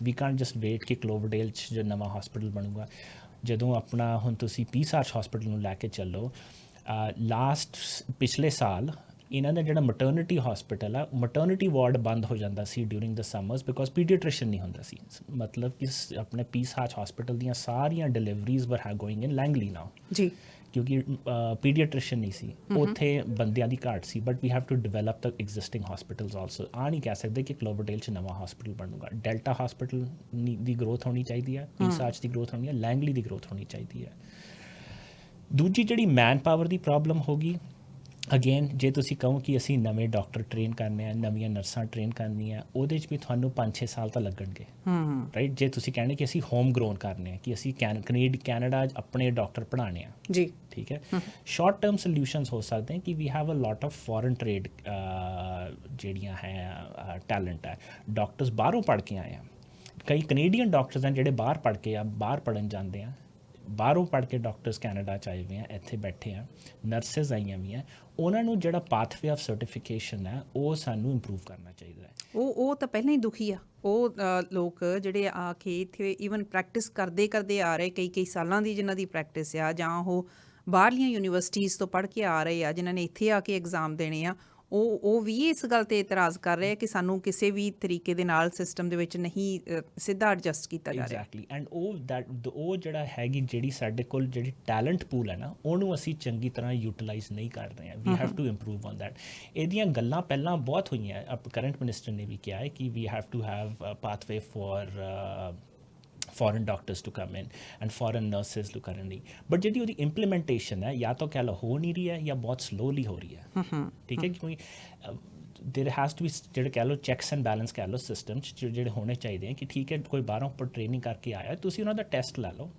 ਵੀ ਕਾਂਟ ਜਸਟ ਵੇਟ ਕਿ ਕਲੋਵਰਡੇਲ 'ਚ ਜੋ ਨਵਾਂ ਹਸਪੀਟਲ ਬਣੂਗਾ। ਜਦੋਂ ਆਪਣਾ ਹੁਣ ਤੁਸੀਂ ਪੀਸ ਆਰਚ ਹਸਪੀਟਲ ਨੂੰ ਲੈ ਕੇ ਚੱਲੋ, ਪਿਛਲੇ ਸਾਲ ਇਹਨਾਂ ਦਾ ਜਿਹੜਾ ਮਟਰਨਿਟੀ ਹਸਪੀਟਲ ਆ, ਮਟਰਨਿਟੀ ਵਾਰਡ ਬੰਦ ਹੋ ਜਾਂਦਾ ਸੀ ਡਿਊਰਿੰਗ ਦ ਸਮਰਸ ਬਿਕੋਜ਼ ਪੀਡੀਆਟ੍ਰੀਸ਼ਨ ਨਹੀਂ ਹੁੰਦਾ ਸੀ। ਮਤਲਬ ਕਿ ਆਪਣੇ ਪੀਸ ਆਰਚ ਹਸਪੀਟਲ ਦੀਆਂ ਸਾਰੀਆਂ ਡਿਲੀਵਰੀਜ਼ ਵਰ ਗੋਇੰਗ ਇਨ ਲੈਂਗਲੀ ਨਾਓ ਜੀ, ਕਿਉਂਕਿ ਪੀਡੀਆਟ੍ਰੀਸ਼ਨ ਨਹੀਂ ਸੀ ਉੱਥੇ, ਬੰਦਿਆਂ ਦੀ ਘਾਟ ਸੀ। But we have to develop the existing hospitals also. ਆ ਨਹੀਂ ਕਹਿ ਸਕਦੇ ਕਿ ਕਲੋਵਰਡੇਲ 'ਚ ਨਵਾਂ ਹਸਪੀਟਲ ਬਣੂਗਾ। ਡੈਲਟਾ ਹਸਪੀਟਲ ਦੀ ਗਰੋਥ ਹੋਣੀ ਚਾਹੀਦੀ ਹੈ, ਪੀਸ ਆਰਚ ਦੀ ਗਰੋਥ ਹੋਣੀ ਹੈ, ਲੈਂਗਲੀ ਦੀ ਗਰੋਥ ਹੋਣੀ ਚਾਹੀਦੀ ਹੈ। ਦੂਜੀ ਜਿਹੜੀ ਮੈਨ ਪਾਵਰ ਦੀ ਪ੍ਰੋਬਲਮ ਹੋਗੀ, ਅਗੇਨ ਜੇ ਤੁਸੀਂ ਕਹੋ ਕਿ ਅਸੀਂ ਨਵੇਂ ਡਾਕਟਰ ਟ੍ਰੇਨ ਕਰਨੇ ਆ, ਨਵੀਆਂ ਨਰਸਾਂ ਟ੍ਰੇਨ ਕਰਨੀਆਂ, ਉਹਦੇ 'ਚ ਵੀ ਤੁਹਾਨੂੰ 5-6 ਸਾਲ ਤਾਂ ਲੱਗਣਗੇ, ਰਾਈਟ। ਜੇ ਤੁਸੀਂ ਕਹਿੰਦੇ ਕਿ ਅਸੀਂ ਹੋਮ ਗਰੋਨ ਕਰਨੇ ਆ, ਕਿ ਅਸੀਂ ਕੈਨੇਡਾ ਆਪਣੇ ਡਾਕਟਰ ਪੜ੍ਹਾਉਣੇ ਆ ਜੀ, ਠੀਕ ਹੈ। ਸ਼ਾਰਟ ਟਰਮ ਸੋਲਿਊਸ਼ਨਸ ਹੋ ਸਕਦੇ ਹਨ ਕਿ we have a lot of foreign trade ਜਿਹੜੀਆਂ ਹੈ ਟੈਲੈਂਟ ਹੈ। ਡਾਕਟਰਸ ਬਾਹਰੋਂ ਪੜ੍ਹ ਕੇ ਆਏ ਆ, ਕਈ ਕੈਨੇਡੀਅਨ ਡਾਕਟਰਸ ਹਨ ਜਿਹੜੇ ਬਾਹਰ ਪੜ੍ਹ ਕੇ ਬਾਹਰ ਪੜ੍ਹਨ ਜਾਂਦੇ ਆ, ਬਾਹਰੋਂ ਪੜ੍ਹ ਕੇ ਡਾਕਟਰਸ ਕੈਨੇਡਾ 'ਚ ਆਏ ਹੋਏ ਆ, ਇੱਥੇ ਬੈਠੇ ਆ, ਨਰਸਿਸ ਆਈਆਂ ਵੀ ਆ। ਉਹਨਾਂ ਨੂੰ ਜਿਹੜਾ ਪਾਥਵੇ ਆਫ ਸਰਟੀਫਿਕੇਸ਼ਨ ਹੈ ਉਹ ਸਾਨੂੰ ਇੰਪਰੂਵ ਕਰਨਾ ਚਾਹੀਦਾ ਹੈ। ਉਹ ਤਾਂ ਪਹਿਲਾਂ ਹੀ ਦੁਖੀ ਆ। ਉਹ ਲੋਕ ਜਿਹੜੇ ਆ ਕੇ ਇੱਥੇ ਈਵਨ ਪ੍ਰੈਕਟਿਸ ਕਰਦੇ ਆ ਰਹੇ, ਕਈ ਸਾਲਾਂ ਦੀ ਜਿਨ੍ਹਾਂ ਦੀ ਪ੍ਰੈਕਟਿਸ ਆ, ਜਾਂ ਉਹ ਬਾਹਰਲੀਆਂ ਯੂਨੀਵਰਸਿਟੀਜ਼ ਤੋਂ ਪੜ੍ਹ ਕੇ ਆ ਰਹੇ ਆ, ਜਿਨ੍ਹਾਂ ਨੇ ਇੱਥੇ ਆ ਕੇ ਐਗਜ਼ਾਮ ਦੇਣੇ ਆ, ਉਹ ਵੀ ਇਸ ਗੱਲ 'ਤੇ ਇਤਰਾਜ਼ ਕਰ ਰਹੇ ਆ ਕਿ ਸਾਨੂੰ ਕਿਸੇ ਵੀ ਤਰੀਕੇ ਦੇ ਨਾਲ ਸਿਸਟਮ ਦੇ ਵਿੱਚ ਨਹੀਂ ਸਿੱਧਾ ਐਡਜਸਟ ਕੀਤਾ ਜਾ ਰਿਹਾ। ਐਗਜ਼ੈਕਟਲੀ। ਐਂਡ ਉਹ ਜਿਹੜਾ ਹੈਗੀ ਜਿਹੜੀ ਸਾਡੇ ਕੋਲ ਜਿਹੜੀ ਟੈਲੈਂਟ ਪੂਲ ਹੈ ਨਾ, ਉਹਨੂੰ ਅਸੀਂ ਚੰਗੀ ਤਰ੍ਹਾਂ ਯੂਟੀਲਾਈਜ਼ ਨਹੀਂ ਕਰ ਰਹੇ ਹਾਂ। We have to improve on that. ਇਹਦੀਆਂ ਗੱਲਾਂ ਪਹਿਲਾਂ ਬਹੁਤ ਹੋਈਆਂ। ਕਰੰਟ ਮਿਨਿਸਟਰ ਨੇ ਵੀ ਕਿਹਾ ਹੈ ਕਿ we have to have pathway for foreign doctors to come in and foreign nurses to come in, but ਜਿਹੜੀ ਉਹਦੀ ਇੰਪਲੀਮੈਂਟੇਸ਼ਨ ਹੈ ਜਾਂ ਤਾਂ ਕਹਿ ਲਓ ਹੋ ਨਹੀਂ ਰਹੀ ਹੈ ਜਾਂ ਬਹੁਤ ਸਲੋਲੀ ਹੋ ਰਹੀ ਹੈ, ਠੀਕ ਹੈ। ਕਿਉਂਕਿ there has to be ਜਿਹੜੇ ਕਹਿ ਲਓ ਚੈਕਸ ਐਂਡ ਬੈਲੈਂਸ ਕਹਿ ਲਓ ਸਿਸਟਮ 'ਚ ਜਿਹੜੇ ਹੋਣੇ ਚਾਹੀਦੇ ਆ ਕਿ ਠੀਕ ਹੈ ਕੋਈ ਬਾਹਰੋਂ ਉੱਪਰ ਟ੍ਰੇਨਿੰਗ ਕਰਕੇ ਆਇਆ, ਤੁਸੀਂ ਉਹਨਾਂ ਦਾ ਟੈਸਟ ਲੈ ਲਓ।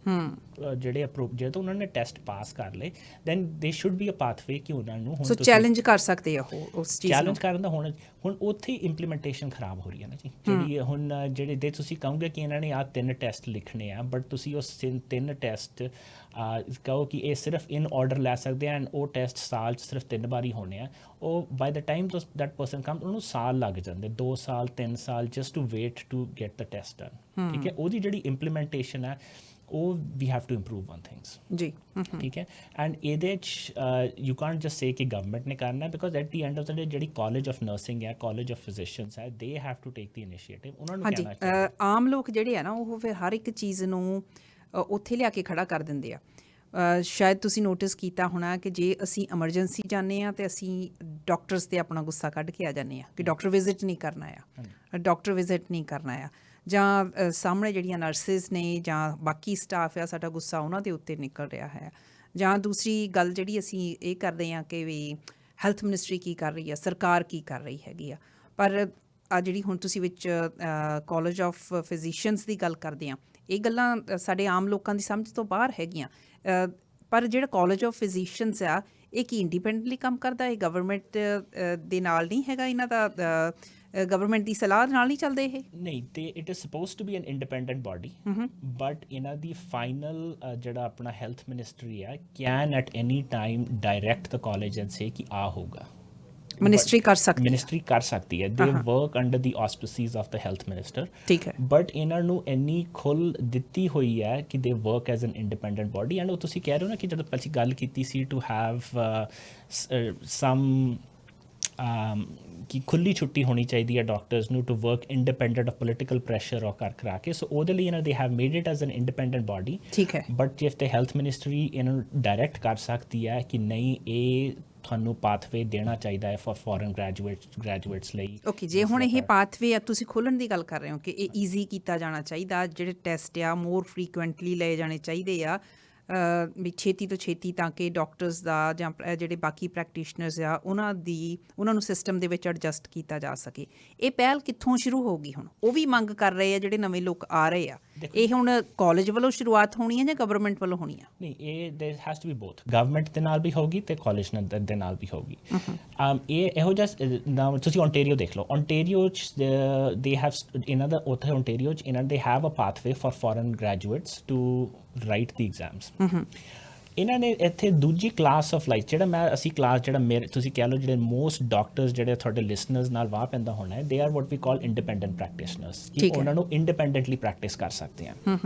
ਜਿਹੜੇ ਜਦੋਂ ਉਹਨਾਂ ਨੇ ਟੈਸਟ ਪਾਸ ਕਰ ਲਏ ਦੈਨ ਦੇ ਸ਼ੁੱਡ ਬੀ ਅ ਪਾਥਵੇ ਕਿ ਉਹਨਾਂ ਨੂੰ ਹੁਣ ਚੈਲੰਜ ਕਰ ਸਕਦੇ ਆ ਉਹ ਉਸ ਚੀਜ਼ ਨੂੰ। ਚੈਲੰਜ ਕਰਨ ਦਾ ਹੁਣ ਉੱਥੇ ਇੰਪਲੀਮੈਂਟੇਸ਼ਨ ਖਰਾਬ ਹੋ ਰਹੀ ਹੈ ਨਾ ਜੀ। ਜਿਹੜੀ ਹੁਣ ਜਿਹੜੇ ਦੇ ਤੁਸੀਂ ਕਹੋਗੇ ਕਿ ਇਹਨਾਂ ਨੇ ਆਹ 3 ਟੈਸਟ ਲਿਖਣੇ ਆ, ਬਟ ਤੁਸੀਂ ਉਸ 3 ਟੈਸਟ ਕਹੋ ਕਿ ਇਹ ਸਿਰਫ ਇਨ ਆਰਡਰ ਲੈ ਸਕਦੇ ਆ ਐਂਡ ਉਹ ਟੈਸਟ ਸਾਲ 'ਚ ਸਿਰਫ 3 ਵਾਰ ਹੀ ਹੋਣੇ ਆ। ਉਹ by the time that person come ਉਹਨੂੰ ਸਾਲ ਲੱਗ ਜਾਂਦੇ, 2 ਸਾਲ 3 ਸਾਲ just to wait to get the test done, ਠੀਕ ਹੈ। ਉਹਦੀ ਜਿਹੜੀ ਇੰਪਲੀਮੈਂਟੇਸ਼ਨ ਹੈ ਉਹ we have to improve on things ਜੀ, ਠੀਕ ਹੈ। ਐਂਡ ਇਹਦੇ 'ਚ ਯੂ ਕਾਂਟ ਜਸਟ ਸੇ ਕਿ ਗਵਰਨਮੈਂਟ ਨੇ ਕਰਨਾ, because at the end of the day ਜਿਹੜੀ ਕਾਲਜ ਆਫ ਨਰਸਿੰਗ ਹੈ, ਕਾਲਜ ਆਫ ਫਿਜ਼ੀਸ਼ੀਅਨਸ ਹੈ, they have to take the initiative. ਉਹਨਾਂ ਨੂੰ ਕਹਿਣਾ ਚਾਹੀਦਾ। ਆਮ ਲੋਕ ਜਿਹੜੇ ਆ ਨਾ ਉਹ ਫਿਰ ਹਰ ਇੱਕ ਚੀਜ਼ ਨੂੰ ਉੱਥੇ ਲਿਆ ਕੇ ਖੜਾ ਕਰ ਦਿੰਦੇ ਆ। ਸ਼ਾਇਦ ਤੁਸੀਂ ਨੋਟਿਸ ਕੀਤਾ ਹੋਣਾ ਕਿ ਜੇ ਅਸੀਂ ਐਮਰਜੈਂਸੀ ਜਾਂਦੇ ਹਾਂ ਤਾਂ ਅਸੀਂ ਡਾਕਟਰਸ 'ਤੇ ਆਪਣਾ ਗੁੱਸਾ ਕੱਢ ਕੇ ਆ ਜਾਂਦੇ ਹਾਂ ਕਿ ਡਾਕਟਰ ਵਿਜ਼ਿਟ ਨਹੀਂ ਕਰਨਾ ਆ, ਡਾਕਟਰ ਵਿਜ਼ਿਟ ਨਹੀਂ ਕਰਨਾ ਆ, ਜਾਂ ਸਾਹਮਣੇ ਜਿਹੜੀਆਂ ਨਰਸਿਸ ਨੇ ਜਾਂ ਬਾਕੀ ਸਟਾਫ ਆ, ਸਾਡਾ ਗੁੱਸਾ ਉਹਨਾਂ ਦੇ ਉੱਤੇ ਨਿਕਲ ਰਿਹਾ ਹੈ। ਜਾਂ ਦੂਸਰੀ ਗੱਲ ਜਿਹੜੀ ਅਸੀਂ ਇਹ ਕਰਦੇ ਹਾਂ ਕਿ ਵੀ ਹੈਲਥ ਮਿਨਿਸਟਰੀ ਕੀ ਕਰ ਰਹੀ ਹੈ, ਸਰਕਾਰ ਕੀ ਕਰ ਰਹੀ ਹੈਗੀ ਆ। ਪਰ ਆ ਜਿਹੜੀ ਹੁਣ ਤੁਸੀਂ ਵਿੱਚ ਕਾਲਜ ਆਫ ਫਿਜ਼ੀਸ਼ੀਅਨਸ ਦੀ ਗੱਲ ਕਰਦੇ ਆ, ਇਹ ਗੱਲਾਂ ਸਾਡੇ ਆਮ ਲੋਕਾਂ ਦੀ ਸਮਝ ਤੋਂ ਬਾਹਰ ਹੈਗੀਆਂ। ਪਰ ਜਿਹੜਾ ਕਾਲਜ ਆਫ ਫਿਜ਼ੀਸ਼ੀਅਨਸ ਆ, ਇਹ ਕੀ ਇੰਡੀਪੈਂਡੈਂਟਲੀ ਕੰਮ ਕਰਦਾ? ਇਹ ਗਵਰਨਮੈਂਟ ਦੇ ਨਾਲ ਨਹੀਂ ਹੈਗਾ, ਇਹਨਾਂ ਦਾ ਗਵਰਨਮੈਂਟ ਦੀ ਸਲਾਹ ਨਾਲ ਨਹੀਂ ਚੱਲਦੇ ਇਹ? ਨਹੀਂ, ਤੇ it is supposed to be an independent body, but ਇਹਨਾਂ ਦੀ ਫਾਈਨਲ ਜਿਹੜਾ ਆਪਣਾ ਹੈਲਥ ਮਿਨਿਸਟਰੀ ਆ can at any time direct the college and say ਕਿ ਆ ਹੋਊਗਾ। ਮਿਨਿਸਟਰੀ ਕਰ ਸਕਦੀ ਹੈ। They work under the auspices of the health minister, ਠੀਕ ਹੈ। ਬਟ ਇਹਨਾਂ ਨੂੰ ਇੰਨੀ ਖੁੱਲ੍ਹ ਦਿੱਤੀ ਹੋਈ ਹੈ ਕਿ ਦੇ work as an independent body. And ਉਹ ਤੁਸੀਂ ਕਹਿ ਰਹੇ ਹੋ ਨਾ ਕਿ ਜਦੋਂ ਅਸੀਂ ਗੱਲ ਕੀਤੀ ਸੀ ਟੂ ਹੈਵ ਸਮ ਕਿ ਖੁੱਲ੍ਹੀ ਛੁੱਟੀ ਹੋਣੀ ਚਾਹੀਦੀ ਹੈ ਡਾਕਟਰਸ ਨੂੰ to work independent of political pressure ਔਰ ਕਰਾ ਕੇ। ਸੋ ਉਹਦੇ ਲਈ ਇਹਨਾਂ they have made it as an independent body, ਠੀਕ ਹੈ। ਬਟ ਜੇ ਤੇ ਹੈਲਥ ਮਿਨਿਸਟਰੀ ਇਹਨਾਂ ਨੂੰ ਡਾਇਰੈਕਟ ਕਰ ਸਕਦੀ ਹੈ ਕਿ ਨਹੀਂ ਇਹ ਤੁਹਾਨੂੰ ਪਾਥਵੇ ਦੇਣਾ ਚਾਹੀਦਾ ਹੈ ਫॉर ਫੋਰਨ ਗ੍ਰੈਜੂਏਟਸ ਲਈ। ਓਕੇ, ਜੇ ਹੁਣ ਇਹ ਪਾਥਵੇ ਆ ਤੁਸੀਂ ਖੋਲ੍ਹਣ ਦੀ ਗੱਲ ਕਰ ਰਹੇ ਹੋ ਕਿ ਇਹ ਈਜ਼ੀ ਕੀਤਾ ਜਾਣਾ ਚਾਹੀਦਾ, ਜਿਹੜੇ ਟੈਸਟ ਆ ਮੋਰ ਫਰੀਕੁਐਂਟਲੀ ਲਏ ਜਾਣੇ ਚਾਹੀਦੇ ਆ ਵੀ ਛੇਤੀ ਤੋਂ ਛੇਤੀ, ਤਾਂ ਕਿ ਡਾਕਟਰਸ ਦਾ ਜਾਂ ਜਿਹੜੇ ਬਾਕੀ ਪ੍ਰੈਕਟੀਸ਼ਨਰਸ ਆ ਉਹਨਾਂ ਨੂੰ ਸਿਸਟਮ ਦੇ ਵਿੱਚ ਐਡਜਸਟ ਕੀਤਾ ਜਾ ਸਕੇ। ਇਹ ਪਹਿਲ ਕਿੱਥੋਂ ਸ਼ੁਰੂ ਹੋਊਗੀ? ਹੁਣ ਉਹ ਵੀ ਮੰਗ ਕਰ ਰਹੇ ਆ ਜਿਹੜੇ ਨਵੇਂ ਲੋਕ ਆ ਰਹੇ ਆ। ਇਹ ਹੁਣ ਕਾਲਜ ਵੱਲੋਂ ਸ਼ੁਰੂਆਤ ਹੋਣੀ ਹੈ ਜਾਂ ਗਵਰਨਮੈਂਟ ਵੱਲੋਂ ਹੋਣੀ ਆ? ਨਹੀਂ, ਇਹ there has to be both. Government ਦੇ ਨਾਲ ਵੀ ਹੋਊਗੀ ਤੇ ਕਾਲਜ ਦੇ ਨਾਲ ਵੀ ਹੋਊਗੀ। ਇਹ ਇਹੋ ਜਿਹਾ ਤੁਸੀਂ ਓਨਟੇਰੀਓ ਦੇਖ ਲਓ। ਓਨਟੇਰੀਓ 'ਚ ਦੇ ਹੈਵ ਇਹਨਾਂ ਦਾ ਉੱਥੇ ਓਨਟੇਰੀਓ 'ਚ ਇਹਨਾਂ they have a pathway for foreign graduates to write the exams. ਇਹਨਾਂ ਨੇ ਇੱਥੇ ਦੂਜੀ ਕਲਾਸ ਆਫ ਲਾਈਕ ਜਿਹੜਾ ਮੈਂ ਅਸੀਂ ਕਲਾਸ ਜਿਹੜਾ ਮੇਰੇ ਤੁਸੀਂ ਕਹਿ ਲਓ ਜਿਹੜੇ ਮੋਸਟ ਡਾਕਟਰਸ ਜਿਹੜੇ ਤੁਹਾਡੇ ਲਿਸਨਰਸ ਨਾਲ ਵਾਹ ਪੈਂਦਾ ਹੋਣਾ ਹੈ they are what we call independent practitioners ਕਿ ਉਹਨਾਂ ਨੂੰ ਇੰਡੀਪੈਂਡੈਂਟਲੀ ਪ੍ਰੈਕਟਿਸ ਕਰ ਸਕਦੇ ਆ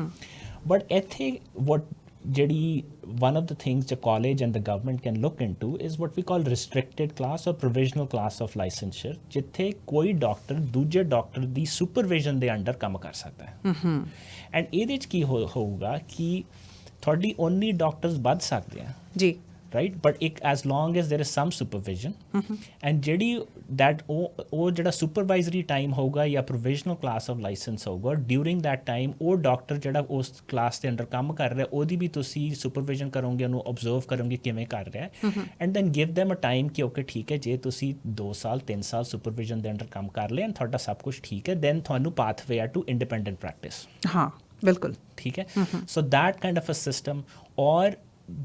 ਬਟ ਇੱਥੇ what ਜਿਹੜੀ one of the things the college and the government can look into is what we call restricted class or provisional class of licensure ਜਿੱਥੇ ਕੋਈ ਡਾਕਟਰ ਦੂਜੇ ਡਾਕਟਰ ਦੀ ਸੁਪਰਵਿਜ਼ਨ ਦੇ ਅੰਡਰ ਕੰਮ ਕਰ ਸਕਦਾ ਹੈ ਐਂਡ ਇਹਦੇ 'ਚ ਕੀ ਹੋਊਗਾ ਕਿ ਤੁਹਾਡੀ ਓਨਲੀ ਡਾਕਟਰਸ ਵੱਧ ਸਕਦੇ ਆ ਜੀ right but as long as there is some supervision and ਜਿਹੜੀ that ਉਹ ਜਿਹੜਾ supervisory time ਹੋਊਗਾ ਜਾਂ provisional class of license ਹੋਊਗਾ during that time ਉਹ ਡਾਕਟਰ ਜਿਹੜਾ ਉਸ ਕਲਾਸ ਦੇ ਅੰਡਰ ਕੰਮ ਕਰ ਰਿਹਾ ਉਹਦੀ ਵੀ ਤੁਸੀਂ supervision ਕਰੋਗੇ ਉਹਨੂੰ observe ਕਰੋਗੇ ਕਿਵੇਂ ਕਰ ਰਿਹਾ and then give them a time ਕਿ okay ਠੀਕ ਹੈ ਜੇ ਤੁਸੀਂ 2 ਸਾਲ 3 ਸਾਲ supervision ਦੇ ਅੰਡਰ ਕੰਮ ਕਰ ਲਿਆ and ਤੁਹਾਡਾ ਸਭ ਕੁਝ ਠੀਕ ਹੈ then ਤੁਹਾਨੂੰ pathway ਹੈ to independent practice ਹਾਂ ਬਿਲਕੁਲ ਠੀਕ ਹੈ so that kind of a system or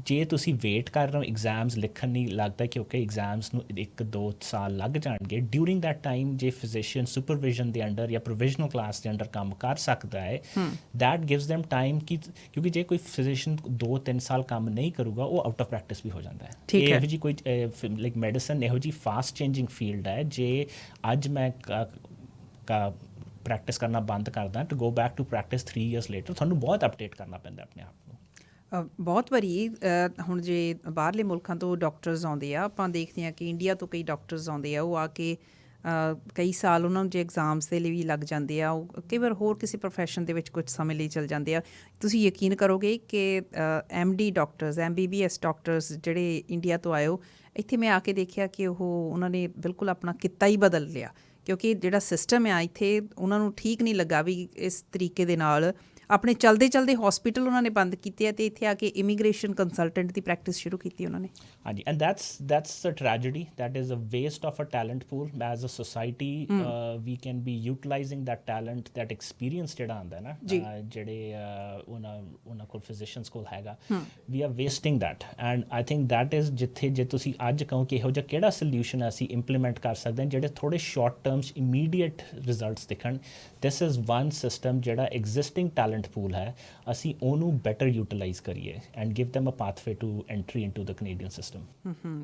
ਜੇ ਤੁਸੀਂ ਵੇਟ ਕਰ ਰਹੇ ਹੋ ਐਗਜ਼ਾਮਸ ਲਿਖਣ ਨਹੀਂ ਲੱਗਦਾ ਕਿ ਓਕੇ ਐਗਜ਼ਾਮਸ ਨੂੰ 1-2 ਸਾਲ ਲੱਗ ਜਾਣਗੇ ਡਿਊਰਿੰਗ ਦੈਟ ਟਾਈਮ ਜੇ ਫਿਜ਼ੀਸ਼ੀਅਨ ਸੁਪਰਵਿਜ਼ਨ ਦੇ ਅੰਡਰ ਜਾਂ ਪ੍ਰੋਵੀਜ਼ਨਲ ਕਲਾਸ ਦੇ ਅੰਡਰ ਕੰਮ ਕਰ ਸਕਦਾ ਹੈ ਦੈਟ ਗਿਵਸ them ਟਾਈਮ ਕਿ ਕਿਉਂਕਿ ਜੇ ਕੋਈ ਫਿਜ਼ੀਸ਼ੀਅਨ 2-3 ਸਾਲ ਕੰਮ ਨਹੀਂ ਕਰੂਗਾ ਉਹ ਆਊਟ ਆਫ ਪ੍ਰੈਕਟਿਸ ਵੀ ਹੋ ਜਾਂਦਾ ਹੈ ਇਹੋ ਜਿਹੀ ਕੋਈ ਲਾਈਕ ਮੈਡੀਸਨ ਇਹੋ ਜਿਹੀ ਫਾਸਟ ਚੇਂਜਿੰਗ ਫੀਲਡ ਹੈ ਜੇ ਅੱਜ ਮੈਂ ਪ੍ਰੈਕਟਿਸ ਕਰਨਾ ਬੰਦ ਕਰਦਾ to go back to practice 3 years later ਤੁਹਾਨੂੰ ਬਹੁਤ ਅਪਡੇਟ ਕਰਨਾ ਪੈਂਦਾ ਆਪਣੇ ਆਪ ਨੂੰ ਬਹੁਤ ਵਾਰੀ ਹੁਣ ਜੇ ਬਾਹਰਲੇ ਮੁਲਕਾਂ ਤੋਂ ਡਾਕਟਰਸ ਆਉਂਦੇ ਆ ਆਪਾਂ ਦੇਖਦੇ ਹਾਂ ਕਿ ਇੰਡੀਆ ਤੋਂ ਕਈ ਡਾਕਟਰਸ ਆਉਂਦੇ ਆ ਉਹ ਆ ਕੇ ਕਈ ਸਾਲ ਉਹਨਾਂ ਨੂੰ ਜੇ ਐਗਜ਼ਾਮਸ ਦੇ ਲਈ ਵੀ ਲੱਗ ਜਾਂਦੇ ਆ ਉਹ ਕਈ ਵਾਰ ਹੋਰ ਕਿਸੇ ਪ੍ਰੋਫੈਸ਼ਨ ਦੇ ਵਿੱਚ ਕੁਝ ਸਮੇਂ ਲਈ ਚਲ ਜਾਂਦੇ ਆ ਤੁਸੀਂ ਯਕੀਨ ਕਰੋਗੇ ਕਿ MD ਡਾਕਟਰਸ MBBS ਡਾਕਟਰਸ ਜਿਹੜੇ ਇੰਡੀਆ ਤੋਂ ਆਏ ਹੋ ਇੱਥੇ ਮੈਂ ਆ ਕੇ ਦੇਖਿਆ ਕਿ ਉਹਨਾਂ ਨੇ ਬਿਲਕੁਲ ਆਪਣਾ ਕਿੱਤਾ ਹੀ ਬਦਲ ਲਿਆ ਕਿਉਂਕਿ ਜਿਹੜਾ ਸਿਸਟਮ ਆ ਇੱਥੇ ਉਹਨਾਂ ਨੂੰ ਠੀਕ ਨਹੀਂ ਲੱਗਾ ਵੀ ਇਸ ਤਰੀਕੇ ਦੇ ਨਾਲ ਆਪਣੇ ਚਲਦੇ ਹਸਪੀਟਲ ਉਹਨਾਂ ਨੇ ਬੰਦ ਕੀਤੇ ਆ ਤੇ ਇੱਥੇ ਆ ਕੇ ਇਮੀਗ੍ਰੇਸ਼ਨ ਕੰਸਲਟੈਂਟ ਦੀ ਪ੍ਰੈਕਟਿਸ ਸ਼ੁਰੂ ਕੀਤੀ ਉਹਨਾਂ ਨੇ ਹਾਂਜੀ and that's a tragedy that is a waste of a talent pool as a society we can be utilizing that talent that experience ਜਿਹੜਾ ਆਉਂਦਾ ਨਾ ਜਿਹੜੇ ਉਹਨਾਂ ਕੋਲ ਫਿਜ਼ੀਸ਼ੀਅਨਸ ਕੋਲ ਹੈਗਾ we are wasting that and I think that is ਜਿੱਥੇ ਜੇ ਤੁਸੀਂ ਅੱਜ ਕਹੋ ਕਿ ਇਹੋ ਜਿਹਾ ਕਿਹੜਾ ਸੋਲਿਊਸ਼ਨ ਅਸੀਂ ਇੰਪਲੀਮੈਂਟ ਕਰ ਸਕਦੇ ਹਾਂ ਜਿਹੜੇ ਥੋੜੇ ਸ਼ਾਰਟ ਟਰਮਸ ਇਮੀਡੀਏਟ ਰਿਜ਼ਲਟਸ ਦਿਖਣ this is one system ਜਿਹੜਾ ਐਗਜ਼ਿਸਟਿੰਗ ਟੈਲੈਂਟ pool ਹੈ ਅਸੀਂ ਉਹਨੂੰ better utilize ਕਰੀਏ and give them a pathway to entry into the Canadian system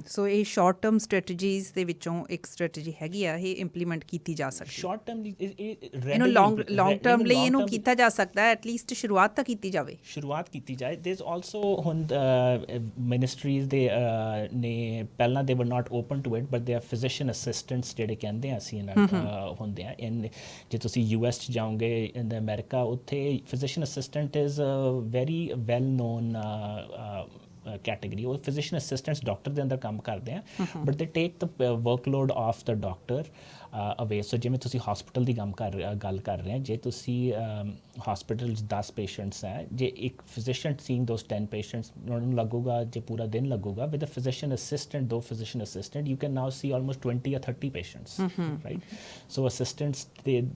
ਸੋ ਇਹ ਸ਼ਾਰਟ ਟਰਮ ਸਟ੍ਰੈਟਜੀਜ਼ ਦੇ ਵਿੱਚੋਂ ਇੱਕ ਸਟ੍ਰੈਟਜੀ ਹੈਗੀ ਆ ਇਹ ਇੰਪਲੀਮੈਂਟ ਕੀਤੀ ਜਾ ਸਕਦੀ ਸ਼ਾਰਟ ਟਰਮ ਇਹਨੂੰ ਲੌਂਗ ਟਰਮ ਲਈ ਇਹਨੂੰ ਕੀਤਾ ਜਾ ਸਕਦਾ ਹੈ ਐਟਲੀਸਟ ਸ਼ੁਰੂਆਤ ਤਾਂ ਕੀਤੀ ਜਾਵੇ ਸ਼ੁਰੂਆਤ ਕੀਤੀ ਜਾਏ ਦੇਰ ਇਜ਼ ਆਲਸੋ ਹੁਣ ਮਿਨਿਸਟਰੀਜ਼ ਦੇ ਨੇ ਪਹਿਲਾਂ they were not open to it but they are physician assistants ਜਿਹੜੇ ਕਹਿੰਦੇ ਆ ਅਸੀਂ ਹੁੰਦੇ ਆ ਜੇ ਤੁਸੀਂ US 'ਚ ਜਾਓਗੇ ਇਨ ਦ ਅਮਰੀਕਾ ਉੱਥੇ physician assistant is a very well known category ਉਹ physician assistants ਡਾਕਟਰ ਦੇ ਅੰਦਰ ਕੰਮ ਕਰਦੇ ਆ but they take the workload of the doctor away so ਜਿਵੇਂ ਤੁਸੀਂ ਹਸਪੀਟਲ ਦੀ ਗੱਲ ਕਰ ਰਹੇ ਆ ਜੇ ਤੁਸੀਂ ਹਸਪੀਟਲ 'ਚ 10 ਪੇਸ਼ੈਂਟਸ ਹੈ ਜੇ ਇੱਕ physician seeing those 10 patients ਉਹਨਾਂ ਨੂੰ ਲੱਗੂਗਾ ਜੇ ਪੂਰਾ ਦਿਨ ਲੱਗੂਗਾ with a physician assistant ਦੋ physician assistant you can now see almost 20 or 30 patients right so assistants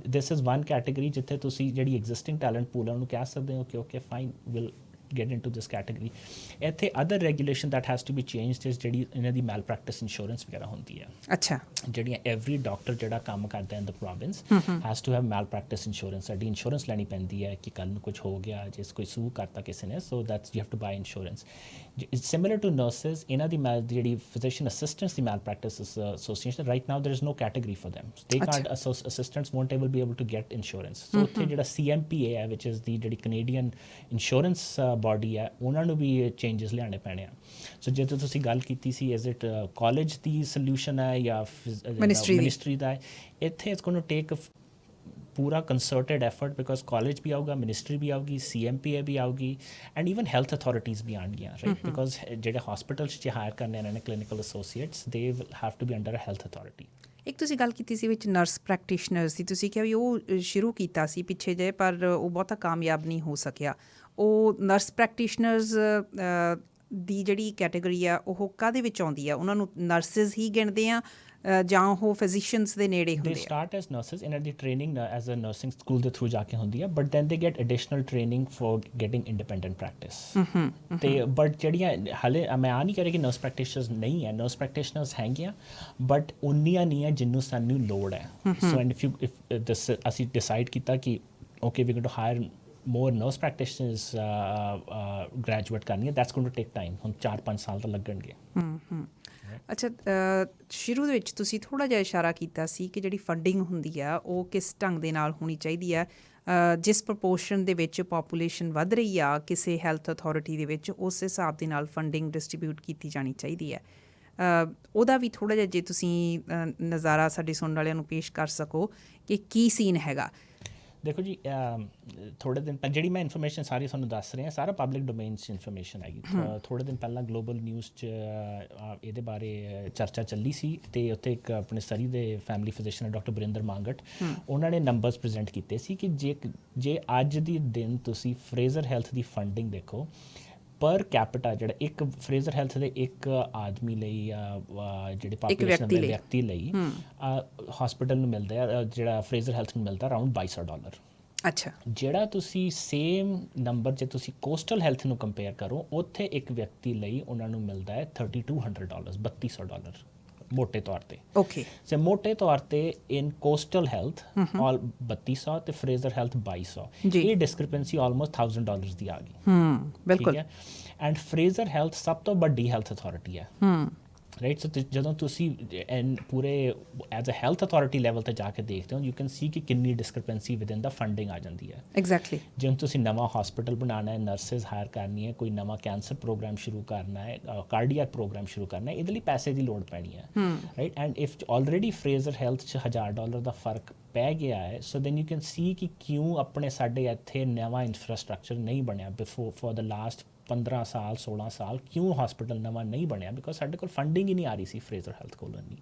this is one category ਜਿੱਥੇ ਤੁਸੀਂ ਜਿਹੜੀ existing talent pool ਉਹਨੂੰ ਕਹਿ ਸਕਦੇ ਹੋ ਕਿ okay fine we'll get into this category ਇੱਥੇ other regulation that has to be changed is ਜਿਹੜੀ ਇਹਨਾਂ ਦੀ malpractice insurance ਵਗੈਰਾ ਹੁੰਦੀ ਹੈ ਅੱਛਾ ਜਿਹੜੀਆਂ every doctor ਜਿਹੜਾ ਕੰਮ ਕਰਦਾ in the province has to have malpractice insurance ਸਾਡੀ ਇੰਸ਼ੋਰੈਂਸ ਲੈਣੀ ਪੈਂਦੀ ਹੈ ਕਿ ਕੱਲ ਨੂੰ ਕੁਝ ਹੋ ਗਿਆ ਜੇ ਕੋਈ ਸੂ ਕਰਤਾ ਕਿਸੇ ਨੇ so that's you have to buy insurance it's similar to nurses ਇਹਨਾਂ ਦੀ ਜਿਹੜੀ physician assistants the malpractice association right now there is no category for them they can't assistants won't be able to get insurance so ਉੱਥੇ ਜਿਹੜਾ CMPA ਹੈ which is the ਜਿਹੜੀ Canadian insurance body ਹੈ ਉਹਨਾਂ ਨੂੰ ਵੀ changes ਲਿਆਉਣੇ ਪੈਣੇ ਆ ਸੋ ਜੇ ਤੁਸੀਂ ਗੱਲ ਕੀਤੀ ਸੀ is it college the solution ਹੈ ਜਾਂ ਮਿਨਿਸਟਰੀ ਦਾ ਹੈ ਇੱਥੇ ਇਟਸ ਗੋਇੰ ਟੂ ਟੇਕ ਪੂਰਾ ਕੰਸਰਟਡ ਐਫਰਟ ਬਿਕਾਜ਼ ਕਾਲਜ ਵੀ ਆਊਗਾ ਮਿਨਿਸਟਰੀ ਵੀ ਆਊਗੀ CMPA ਵੀ ਆਊਗੀ ਐਂਡ ਈਵਨ ਹੈਲਥ ਅਥਾਰਟੀਜ਼ ਵੀ ਆਉਣਗੀਆਂ ਰਾਈਟ ਬਿਕਾਜ਼ ਜਿਹੜੇ ਹਸਪੀਟਲਸ 'ਚ ਹਾਇਰ ਕਰਨੇ ਇਹਨਾਂ ਨੇ clinical associates they will have to be under a health authority ਇੱਕ ਤੁਸੀਂ ਗੱਲ ਕੀਤੀ ਸੀ ਵਿੱਚ ਨਰਸ ਪ੍ਰੈਕਟੀਸ਼ਨਰਸ ਦੀ ਤੁਸੀਂ ਕਿਹਾ ਵੀ ਉਹ ਸ਼ੁਰੂ ਕੀਤਾ ਸੀ ਪਿੱਛੇ ਜਿਹੇ ਪਰ ਉਹ ਬਹੁਤਾ ਕਾਮਯਾਬ ਨਹੀਂ ਹੋ ਸਕਿਆ ਉਹ ਨਰਸ ਪ੍ਰੈਕਟੀਸ਼ਨਰਸ ਦੀ ਜਿਹੜੀ ਕੈਟੇਗਰੀ ਆ ਉਹ ਕਾਹਦੇ ਵਿੱਚ ਆਉਂਦੀ ਆ ਉਹਨਾਂ ਨੂੰ ਨਰਸਿਸ ਹੀ ਗਿਣਦੇ ਆ ਜਾਂ ਉਹ ਫਿਜ਼ੀਸ਼ੀਅਨਸ ਦੇ ਨੇੜੇ ਹੁੰਦੇ ਆ they start as nurses ਇਹਨਾਂ ਦੀ training as a nursing school ਦੇ ਥਰੂ ਜਾ ਕੇ ਹੁੰਦੀ ਆ but then they get additional training for getting independent practice ਤੇ but ਜਿਹੜੀਆਂ ਹਾਲੇ ਮੈਂ ਆ ਨਹੀਂ ਕਹਿ ਰਿਹਾ ਕਿ ਨਰਸ ਪ੍ਰੈਕਟੀਸ਼ਨਰਸ ਨਹੀਂ ਹੈ ਨਰਸ ਪ੍ਰੈਕਟੀਸ਼ਨਰਸ ਹੈਗੀਆਂ but ਉਨੀਆਂ ਨਹੀਂ ਹੈ ਜਿੰਨੂੰ ਸਾਨੂੰ ਲੋੜ ਹੈ so and if ਅਸੀਂ decide ਕੀਤਾ ਕਿ okay we're going to hire more nurse practitioners graduate ਕਰਨੀ ਹੈ, that's going to take time. ਹੁਣ 4-5 ਸਾਲ ਤਾਂ ਲੱਗਣਗੇ। ਅੱਛਾ, ਸ਼ੁਰੂ ਦੇ ਵਿੱਚ ਤੁਸੀਂ ਥੋੜ੍ਹਾ ਜਿਹਾ ਇਸ਼ਾਰਾ ਕੀਤਾ ਸੀ ਕਿ ਜਿਹੜੀ ਫੰਡਿੰਗ ਹੁੰਦੀ ਆ ਉਹ ਕਿਸ ਢੰਗ ਦੇ ਨਾਲ ਹੋਣੀ ਚਾਹੀਦੀ ਆ। ਜਿਸ ਪ੍ਰਪੋਰਸ਼ਨ ਦੇ ਵਿੱਚ ਪਾਪੂਲੇਸ਼ਨ ਵੱਧ ਰਹੀ ਆ ਕਿਸੇ ਹੈਲਥ ਅਥਾਰਟੀ ਦੇ ਵਿੱਚ, ਉਸ ਹਿਸਾਬ ਦੇ ਨਾਲ ਫੰਡਿੰਗ ਡਿਸਟਰੀਬਿਊਟ ਕੀਤੀ ਜਾਣੀ ਚਾਹੀਦੀ ਹੈ। ਉਹਦਾ ਵੀ ਥੋੜ੍ਹਾ ਜਿਹਾ ਜੇ ਤੁਸੀਂ ਨਜ਼ਾਰਾ ਸਾਡੇ ਸੁਣਨ ਵਾਲਿਆਂ ਨੂੰ ਪੇਸ਼ ਕਰ ਸਕੋ ਕਿ ਕੀ ਸੀਨ ਹੈਗਾ। ਦੇਖੋ ਜੀ, ਥੋੜ੍ਹੇ ਦਿਨ ਪਹਿਲਾਂ ਜਿਹੜੀ ਮੈਂ ਇਨਫੋਰਮੇਸ਼ਨ ਸਾਰੀ ਤੁਹਾਨੂੰ ਦੱਸ ਰਿਹਾ ਸਾਰਾ ਪਬਲਿਕ ਡੋਮੇਨ 'ਚ ਇਨਫੋਰਮੇਸ਼ਨ ਹੈਗੀ। ਥੋੜ੍ਹੇ ਦਿਨ ਪਹਿਲਾਂ ਗਲੋਬਲ ਨਿਊਜ਼ 'ਚ ਇਹਦੇ ਬਾਰੇ ਚਰਚਾ ਚੱਲੀ ਸੀ, ਅਤੇ ਉੱਥੇ ਇੱਕ ਆਪਣੇ ਸਰੀ ਦੇ ਫੈਮਿਲੀ ਫਿਜ਼ੀਸ਼ੀਅਨ ਹੈ ਡਾਕਟਰ ਬਰਿੰਦਰ ਮਾਂਗਟ, ਉਹਨਾਂ ਨੇ ਨੰਬਰਸ ਪ੍ਰੈਜ਼ੈਂਟ ਕੀਤੇ ਸੀ ਕਿ ਜੇ ਅੱਜ ਦੀ ਦਿਨ ਤੁਸੀਂ ਫਰੇਜ਼ਰ ਹੈਲਥ ਦੀ ਫੰਡਿੰਗ ਦੇਖੋ, ਪਰ ਕੈਪੀਟਾ ਜਿਹੜਾ ਇੱਕ ਫਰੇਜ਼ਰ ਹੈਲਥ ਦੇ ਇੱਕ ਆਦਮੀ ਲਈ ਜਿਹੜੇ ਪਾਪੂਲੇਸ਼ਨ ਦੇ ਵਿਅਕਤੀ ਲਈ ਹਸਪੀਟਲ ਨੂੰ ਮਿਲਦਾ ਹੈ, ਜਿਹੜਾ ਫਰੇਜ਼ਰ ਹੈਲਥ ਨੂੰ ਮਿਲਦਾ ਅਰਾਊਂਡ $2200। ਅੱਛਾ, ਜਿਹੜਾ ਤੁਸੀਂ ਸੇਮ ਨੰਬਰ ਜੇ ਤੁਸੀਂ ਕੋਸਟਲ ਹੈਲਥ ਨੂੰ ਕੰਪੇਅਰ ਕਰੋ, ਉੱਥੇ ਇੱਕ ਵਿਅਕਤੀ ਲਈ ਉਹਨਾਂ ਨੂੰ ਮਿਲਦਾ ਹੈ $3200, $3200 ਮੋਟੇ ਤੌਰ ਤੇ। ਓਕੇ, ਸੇ ਮੋਟੇ ਤੌਰ ਤੇ ਇਨ ਕੋਸਟਲ ਹੈਲਥ ਆਲ 3200 ਤੇ ਫਰੇਜ਼ਰ ਹੈਲਥ 2200। ਇਹ ਡਿਸਕ੍ਰਿਪੈਂਸੀ ਆਲਮੋਸਟ $1000 ਦੀ ਆ ਗਈ। ਬਿਲਕੁਲ। ਐਂਡ ਫਰੇਜ਼ਰ ਹੈਲਥ ਸਭ ਤੋਂ ਵੱਡੀ ਹੈਲਥ ਅਥਾਰਟੀ ਹੈ, ਰਾਈਟ। ਸੋ ਜਦੋਂ ਤੁਸੀਂ ਪੂਰੇ as a health authority level 'ਤੇ ਜਾ ਕੇ ਦੇਖਦੇ ਹੋ, ਯੂ ਕੈਨ ਸੀ ਕਿ ਕਿੰਨੀ ਡਿਸਕ੍ਰਿਪੈਂਸੀ ਵਿਦਿਨ ਦਾ ਫੰਡਿੰਗ ਆ ਜਾਂਦੀ ਹੈ। ਐਗਜ਼ੈਕਟਲੀ। ਜਿਵੇਂ ਤੁਸੀਂ ਨਵਾਂ ਹਸਪੀਟਲ ਬਣਾਉਣਾ ਹੈ, ਨਰਸਿਸ ਹਾਇਰ ਕਰਨੀ ਹੈ, ਕੋਈ ਨਵਾਂ ਕੈਂਸਰ ਪ੍ਰੋਗਰਾਮ ਸ਼ੁਰੂ ਕਰਨਾ ਹੈ, ਕਾਰਡੀਅਕ ਪ੍ਰੋਗਰਾਮ ਸ਼ੁਰੂ ਕਰਨਾ ਹੈ, ਇਹਦੇ ਲਈ ਪੈਸੇ ਦੀ ਲੋੜ ਪੈਣੀ ਹੈ, right. And if already Fraser Health 'ਚ $1000 ਦਾ ਫਰਕ ਪੈ ਗਿਆ ਹੈ, so then you can see ਕਿ ਕਿਉਂ ਆਪਣੇ ਸਾਡੇ ਇੱਥੇ ਨਵਾਂ ਇਨਫਰਾਸਟਰਕਚਰ ਨਹੀਂ ਬਣਿਆ ਫॉर ਦ ਲਾਸਟ 15 ਸਾਲ 16 ਸਾਲ ਕਿਉਂ ਹਸਪੀਟਲ ਨਵਾਂ ਨਹੀਂ ਬਣਿਆ, ਬਿਕੋਜ਼ ਸਾਡੇ ਕੋਲ ਫੰਡਿੰਗ ਹੀ ਨਹੀਂ ਆ ਰਹੀ ਸੀ ਫਰੇਜ਼ਰ ਹੈਲਥ ਕੋਲੋਂ ਨਹੀਂ।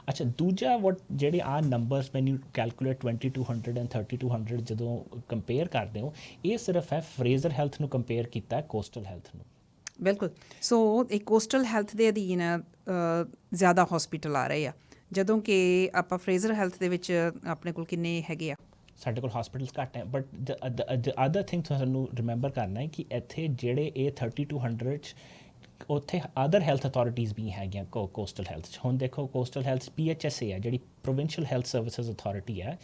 ਅੱਛਾ, ਦੂਜਾ ਜਿਹੜੇ ਆ numbers when you calculate 2200 and 3200 ਜਦੋਂ ਕੰਪੇਅਰ ਕਰਦੇ ਹੋ, ਇਹ ਸਿਰਫ ਹੈ ਫਰੇਜ਼ਰ ਹੈਲਥ ਨੂੰ ਕੰਪੇਅਰ ਕੀਤਾ ਹੈ ਕੋਸਟਲ ਹੈਲਥ ਨੂੰ। ਬਿਲਕੁਲ। ਸੋ ਇਹ ਕੋਸਟਲ ਹੈਲਥ ਦੇ ਅਧੀਨ ਜ਼ਿਆਦਾ ਹਸਪੀਟਲ ਆ ਰਹੇ ਆ, ਜਦੋਂ ਕਿ ਆਪਾਂ ਫਰੇਜ਼ਰ ਹੈਲਥ ਦੇ ਵਿੱਚ ਆਪਣੇ ਕੋਲ ਕਿੰਨੇ ਹੈਗੇ ਆ? ਸਾਡੇ ਕੋਲ ਹਸਪੀਟਲਸ ਘੱਟ ਹੈ। ਬਟ ਦ ਅਦਰ ਥਿੰਗ ਤੁਹਾਨੂੰ ਰਿਮੈਂਬਰ ਕਰਨਾ ਹੈ ਕਿ ਇੱਥੇ ਜਿਹੜੇ ਇਹ 3200 'ਚ ਉੱਥੇ ਅਦਰ ਹੈਲਥ ਅਥਾਰਟੀਜ਼ ਵੀ ਹੈਗੀਆਂ ਕੋਸਟਲ ਹੈਲਥ 'ਚ। ਹੁਣ ਦੇਖੋ, ਕੋਸਟਲ ਹੈਲਥ PHSA ਹੈ, ਜਿਹੜੀ ਪ੍ਰੋਵਿੰਸ਼ੀਅਲ ਹੈਲਥ ਸਰਵਿਸਿਜ਼ ਅਥਾਰਟੀ ਹੈ,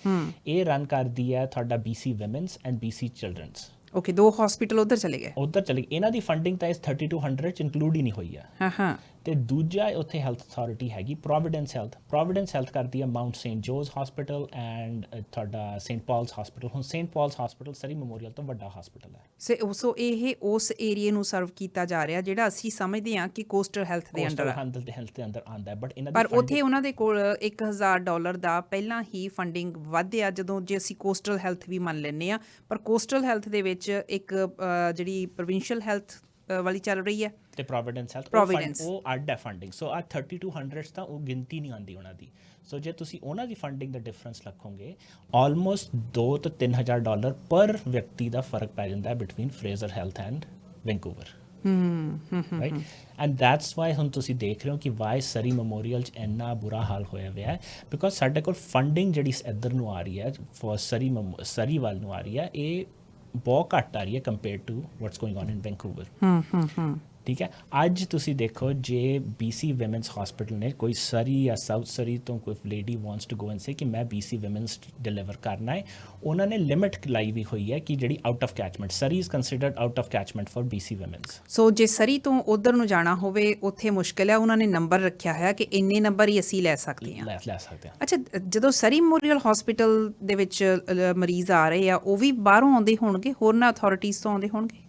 ਇਹ ਰਨ ਕਰਦੀ ਹੈ ਤੁਹਾਡਾ BC women's and BC children's. Okay, 2 hospital ਉੱਧਰ ਚਲੇ ਗਏ। ਇਹਨਾਂ ਦੀ ਫੰਡਿੰਗ ਤਾਂ ਇਸ 3200 'ਚ ਇਨਕਲੂਡ ਹੀ ਨਹੀਂ ਹੋਈ ਹੈ। ਤੇ ਦੂਜਾ ਉੱਥੇ ਹੈਲਥ ਅਥਾਰਟੀ ਹੈਗੀ ਪ੍ਰੋਵੀਡੈਂਸ ਹੈਲਥ। ਪ੍ਰੋਵੀਡੈਂਸ ਹੈਲਥ ਕਰਦੀ ਹੈ ਮਾਊਂਟ ਸੇਂਟ ਜੋਜ਼ ਹਸਪੀਟਲ ਐਂਡ ਤੁਹਾਡਾ ਸੇਂਟ ਪੌਲਸ ਹਸਪੀਟਲ। ਹੁਣ ਸੇਂਟ ਪੌਲਸ ਹਸਪੀਟਲ ਸਰੀ ਮੈਮੋਰੀਅਲ ਤੋਂ ਵੱਡਾ ਹਸਪੀਟਲ ਹੈ। ਸੋ ਇਹ ਉਸ ਏਰੀਏ ਨੂੰ ਸਰਵ ਕੀਤਾ ਜਾ ਰਿਹਾ ਜਿਹੜਾ ਅਸੀਂ ਸਮਝਦੇ ਹਾਂ ਕਿ ਕੋਸਟਲ ਹੈਲਥ ਦੇ ਅੰਡਰ ਆਉਂਦਾ ਹੈ। ਬਟ ਇਹਨਾਂ ਪਰ ਉੱਥੇ ਉਹਨਾਂ ਦੇ ਕੋਲ $1000 ਦਾ ਪਹਿਲਾਂ ਹੀ ਫੰਡਿੰਗ ਵਧਿਆ, ਜਦੋਂ ਜੇ ਅਸੀਂ ਕੋਸਟਲ ਹੈਲਥ ਵੀ ਮੰਨ ਲੈਂਦੇ ਹਾਂ। ਪਰ ਕੋਸਟਲ ਹੈਲਥ ਦੇ ਵਿੱਚ ਇੱਕ ਜਿਹੜੀ ਪ੍ਰੋਵਿੰਸ਼ੀਅਲ ਹੈਲਥ ਵਾਲੀ ਚੱਲ ਰਹੀ ਹੈ ਤੇ ਪ੍ਰੋਵੀਡੈਂਸ ਹੈਲਥ, ਉਹ ਅੱਡ ਹੈ ਫੰਡਿੰਗ। ਸੋ ਆ 3200 ਤਾਂ ਉਹ ਗਿਣਤੀ ਨਹੀਂ ਆਉਂਦੀ ਉਹਨਾਂ ਦੀ। ਸੋ ਜੇ ਤੁਸੀਂ ਉਹਨਾਂ ਦੀ ਫੰਡਿੰਗ ਦਾ ਡਿਫਰੈਂਸ ਰੱਖੋਗੇ, ਆਲਮੋਸਟ $2,000 ਤੋਂ $3,000 ਪਰ ਵਿਅਕਤੀ ਦਾ ਫਰਕ ਪੈ ਜਾਂਦਾ ਹੈ between Fraser health and Vancouver, right. And that's why ਹੁਣ ਤੁਸੀਂ ਦੇਖ ਰਹੇ ਹੋ ਕਿ ਵਾਈ ਸਰੀ ਮੈਮੋਰੀਅਲ 'ਚ ਇੰਨਾ ਬੁਰਾ ਹਾਲ ਹੋਇਆ ਹੋਇਆ ਹੈ, ਬਿਕੋਜ਼ ਸਾਡੇ ਕੋਲ ਫੰਡਿੰਗ ਜਿਹੜੀ ਇੱਧਰ ਨੂੰ ਆ ਰਹੀ ਹੈ ਫॉर ਸਰੀ ਵੱਲ ਨੂੰ ਆ ਰਹੀ ਹੈ, ਇਹ ਬਹੁਤ ਘੱਟ ਆ ਰਹੀ ਹੈ compare to what's going on in Vancouver. ਠੀਕ ਹੈ, ਅੱਜ ਤੁਸੀਂ ਦੇਖੋ ਜੇ BC ਵਿਮਨਸ ਹਸਪੀਟਲ ਨੇ ਕੋਈ ਸਰੀ ਜਾਂ ਸਾਊਥ ਸਰੀ ਤੋਂ ਕੋਈ lady wants to go and say ਕਿ ਮੈਂ BC ਵਿਮਨਸ ਡਿਲੀਵਰ ਕਰਨਾ ਹੈ, ਉਹਨਾਂ ਨੇ ਲਿਮਿਟ ਲਾਈ ਵੀ ਹੋਈ ਹੈ ਕਿ ਜਿਹੜੀ out of catchment, Surrey is considered out of catchment for BC women's. ਸੋ ਜੇ ਸਰੀ ਤੋਂ ਉਧਰ ਨੂੰ ਜਾਣਾ ਹੋਵੇ, ਉੱਥੇ ਮੁਸ਼ਕਿਲ ਹੈ, ਉਹਨਾਂ ਨੇ ਨੰਬਰ ਰੱਖਿਆ ਹੈ ਕਿ ਇੰਨੇ ਨੰਬਰ ਹੀ ਅਸੀਂ ਲੈ ਸਕਦੇ ਹਾਂ। ਲੈ ਸਕਦੇ ਹਾਂ। ਅੱਛਾ, ਜਦੋਂ ਸਰੀ ਮੈਮੋਰੀਅਲ ਹਸਪੀਟਲ ਦੇ ਵਿੱਚ ਮਰੀਜ਼ ਆ ਰਹੇ ਆ, ਉਹ ਵੀ ਬਾਹਰੋਂ ਆਉਂਦੇ ਹੋਣਗੇ, ਹੋਰਨਾਂ ਅਥਾਰਟੀਜ਼ ਤੋਂ ਆਉਂਦੇ ਹੋਣਗੇ?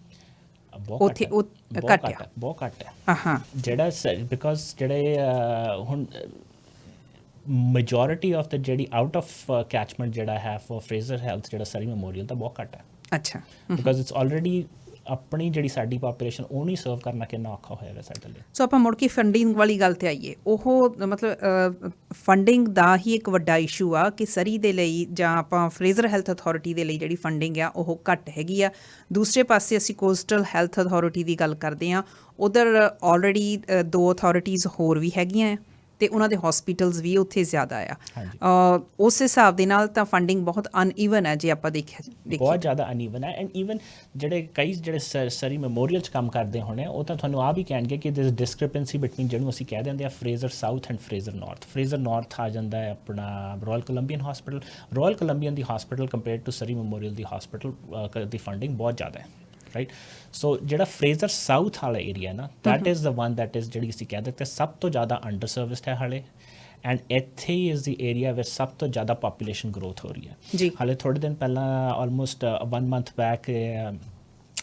ਉੱਥੇ ਬਹੁਤ ਘੱਟ ਹੈ ਜਿਹੜਾ, ਬਿਕੋਜ਼ ਜਿਹੜੇ ਹੁਣ ਮੈਜੋਰਿਟੀ ਆਫ ਦ ਜਿਹੜੀ ਆਊਟ ਆਫ ਕੈਚਮੈਂਟ ਜਿਹੜਾ ਹੈ ਫॉर ਫਰੇਜ਼ਰ ਹੈਲਥ, ਜਿਹੜਾ ਸਰੀ ਮੈਮੋਰੀਅਲ ਦਾ ਬਹੁਤ ਘੱਟ ਹੈ। ਅੱਛਾ, ਬਿਕੋਜ਼ ਇਟਸ ਆਲਰੇਡੀ ਆਪਣੀ ਜਿਹੜੀ ਸਾਡੀ ਪਾਪੂਲੇਸ਼ਨ ਉਹ ਨਹੀਂ ਸਰਵ ਕਰਨਾ ਕਿੰਨਾ ਔਖਾ ਹੋਏਗਾ ਸਾਡੇ ਲਈ। ਸੋ ਆਪਾਂ ਮੁੜ ਕੇ ਫੰਡਿੰਗ ਵਾਲੀ ਗੱਲ ਤੇ ਆਈਏ। ਉਹ ਮਤਲਬ ਫੰਡਿੰਗ ਦਾ ਹੀ ਇੱਕ ਵੱਡਾ ਇਸ਼ੂ ਆ ਕਿ ਸਰੀ ਦੇ ਲਈ ਜਾਂ ਆਪਾਂ ਫਰੇਜ਼ਰ ਹੈਲਥ ਅਥਾਰਟੀ ਦੇ ਲਈ ਜਿਹੜੀ ਫੰਡਿੰਗ ਆ ਉਹ ਘੱਟ ਹੈਗੀ ਆ। ਦੂਸਰੇ ਪਾਸੇ ਅਸੀਂ ਕੋਸਟਲ ਹੈਲਥ ਅਥਾਰਟੀ ਦੀ ਗੱਲ ਕਰਦੇ ਹਾਂ, ਉਧਰ ਆਲਰੇਡੀ 2 ਅਥਾਰਟੀਜ਼ ਹੋਰ ਵੀ ਹੈਗੀਆਂ ਆ। ਤੇ ਉਹਨਾਂ ਦੇ ਹਸਪੀਟਲਸ ਵੀ ਉੱਥੇ ਜ਼ਿਆਦਾ ਆ। ਉਸ ਹਿਸਾਬ ਦੇ ਨਾਲ ਤਾਂ ਫੰਡਿੰਗ ਬਹੁਤ ਅਨਈਵਨ ਹੈ ਜੇ ਆਪਾਂ ਦੇਖੀਏ। ਬਹੁਤ ਜ਼ਿਆਦਾ ਅਨਈਵਨ ਹੈ। ਐਂਡ ਈਵਨ ਜਿਹੜੇ ਕਈ ਜਿਹੜੇ ਸਰੀ ਮੈਮੋਰੀਅਲ 'ਚ ਕੰਮ ਕਰਦੇ ਹੋਣੇ ਉਹ ਤਾਂ ਤੁਹਾਨੂੰ ਆਪ ਹੀ ਕਹਿਣਗੇ ਕਿ ਦੇਰ ਇਜ਼ ਡਿਸਕ੍ਰਿਪੈਂਸੀ ਬਿਟਵੀਨ ਜਿਹਨੂੰ ਅਸੀਂ ਕਹਿ ਦਿੰਦੇ ਆ Fraser south and Fraser north. Fraser north ਆ ਜਾਂਦਾ ਹੈ ਆਪਣਾ Royal Columbian hospital. Royal Columbian ਦੀ hospital compare to Surrey Memorial ਦੀ ਹਸਪੀਟਲ ਦੀ ਫੰਡਿੰਗ ਬਹੁਤ ਜ਼ਿਆਦਾ ਹੈ, ਰਾਈਟ। ਸੋ ਜਿਹੜਾ ਫਰੇਜ਼ਰ ਸਾਊਥ ਵਾਲਾ ਏਰੀਆ ਨਾ that is the one that is ਜਿਹੜੀ ਅਸੀਂ ਕਹਿ ਦਿੰਦੇ ਸਭ ਤੋਂ ਜ਼ਿਆਦਾ ਅੰਡਰ ਸਰਵਿਸਡ ਹੈ ਹਾਲੇ। ਐਂਡ ਇੱਥੇ ਹੀ ਇਜ਼ ਦੀ ਏਰੀਆ ਵਿੱਚ ਸਭ ਤੋਂ ਜ਼ਿਆਦਾ ਪਾਪੂਲੇਸ਼ਨ ਗਰੋਥ ਹੋ ਰਹੀ ਹੈ। ਹਾਲੇ ਥੋੜ੍ਹੇ ਦਿਨ ਪਹਿਲਾਂ ਆਲਮੋਸਟ 1 ਮੰਥ ਬੈਕ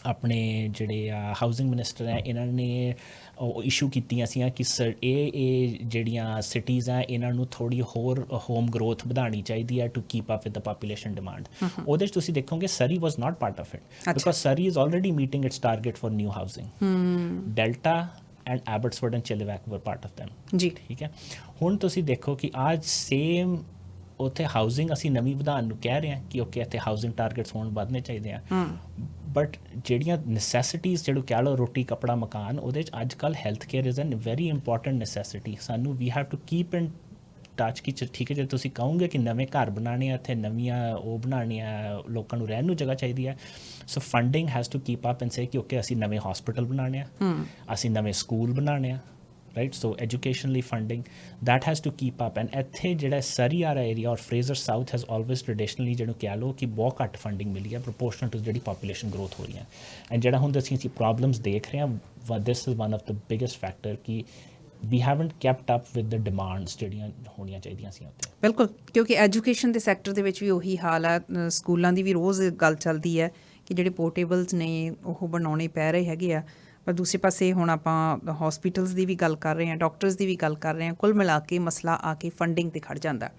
ਆਪਣੇ ਜਿਹੜੇ ਹਾਊਸਿੰਗ ਮਿਨਿਸਟਰ ਹੈ ਇਹਨਾਂ ਨੇ ਉਹ ਇਸ਼ੂ ਕੀਤੀਆਂ ਸੀਆਂ ਕਿ ਇਹ ਜਿਹੜੀਆਂ ਸਿਟੀਜ਼ ਆ ਇਹਨਾਂ ਨੂੰ ਥੋੜ੍ਹੀ ਹੋਰ ਹੋਮ ਗਰੋਥ ਵਧਾਉਣੀ ਚਾਹੀਦੀ ਹੈ to keep up with the population demand. ਉਹਦੇ 'ਚ ਤੁਸੀਂ ਦੇਖੋਗੇ Surrey was not part of it because Surrey is already meeting its target for new housing. Delta and Abbotsford and Chilliwack were part of them ਜੀ, ਠੀਕ ਹੈ। ਹੁਣ ਤੁਸੀਂ ਦੇਖੋ ਕਿ ਅੱਜ ਸੇਮ ਉੱਥੇ ਹਾਊਸਿੰਗ ਅਸੀਂ ਨਵੀਂ ਵਧਾਉਣ ਨੂੰ ਕਹਿ ਰਹੇ ਹਾਂ ਕਿ ਓਕੇ ਇੱਥੇ ਹਾਊਸਿੰਗ ਟਾਰਗੇਟਸ ਹੋਣ ਵਧਣੇ ਚਾਹੀਦੇ ਆ, ਬਟ ਜਿਹੜੀਆਂ ਨੈਸੈਸਿਟੀਜ਼ ਜਿਹੜੂ ਕਹਿ ਲਓ ਰੋਟੀ ਕੱਪੜਾ ਮਕਾਨ ਉਹਦੇ 'ਚ ਅੱਜ ਕੱਲ੍ਹ health care is an very important necessity. ਸਾਨੂੰ we have to keep in touch ਕਿ ਠੀਕ ਹੈ ਜੇ ਤੁਸੀਂ ਕਹੋਗੇ ਕਿ ਨਵੇਂ ਘਰ ਬਣਾਉਣੇ ਆ ਇੱਥੇ ਨਵੀਆਂ ਉਹ ਬਣਾਉਣੀਆਂ ਲੋਕਾਂ ਨੂੰ ਰਹਿਣ ਨੂੰ ਜਗ੍ਹਾ ਚਾਹੀਦੀ ਹੈ। So funding has to keep up and say ਕਿ ਓਕੇ ਅਸੀਂ ਨਵੇਂ ਹਸਪੀਟਲ ਬਣਾਉਣੇ ਆ, ਅਸੀਂ ਨਵੇਂ ਸਕੂਲ ਬਣਾਉਣੇ ਆ, right. So educationally funding that has to keep up. And ਇੱਥੇ ਜਿਹੜਾ ਸਰੀ ਵਾਲਾ area or Fraser South has always traditionally ਜਿਹਨੂੰ ਕਹਿ ਲਓ ਕਿ ਬਹੁਤ ਘੱਟ ਫੰਡਿੰਗ ਮਿਲੀ ਹੈ ਪ੍ਰੋਪੋਰਸ਼ਨਲ ਟੂ ਜਿਹੜੀ ਪਾਪੂਲੇਸ਼ਨ ਗਰੋਥ ਹੋ ਰਹੀ ਹੈ। ਐਂਡ ਜਿਹੜਾ ਹੁਣ ਅਸੀਂ ਪ੍ਰੋਬਲਮਸ ਦੇਖ ਰਹੇ ਹਾਂ this is one of the biggest factor ਕਿ we haven't kept up with the demands ਜਿਹੜੀਆਂ ਹੋਣੀਆਂ ਚਾਹੀਦੀਆਂ ਸੀ ਉੱਥੇ। ਬਿਲਕੁਲ, ਕਿਉਂਕਿ ਐਜੂਕੇਸ਼ਨ ਦੇ ਸੈਕਟਰ ਦੇ ਵਿੱਚ ਵੀ ਉਹੀ ਹਾਲ ਹੈ। ਸਕੂਲਾਂ ਦੀ ਵੀ ਰੋਜ਼ ਗੱਲ ਚੱਲਦੀ ਹੈ ਕਿ ਜਿਹੜੇ ਪੋਰਟੇਬਲਸ ਨੇ ਉਹ ਬਣਾਉਣੇ ਪੈ ਰਹੇ ਹੈਗੇ ਆ, ਪਰ ਦੂਸਰੇ ਪਾਸੇ ਹੁਣ ਆਪਾਂ ਹਸਪੀਟਲਸ ਦੀ ਵੀ ਗੱਲ ਕਰ ਰਹੇ ਹਾਂ, ਡਾਕਟਰਸ ਦੀ ਵੀ ਗੱਲ ਕਰ ਰਹੇ ਹਾਂ। ਕੁੱਲ ਮਿਲਾ ਕੇ ਮਸਲਾ ਆ ਕੇ ਫੰਡਿੰਗ 'ਤੇ ਖੜ੍ਹ ਜਾਂਦਾ।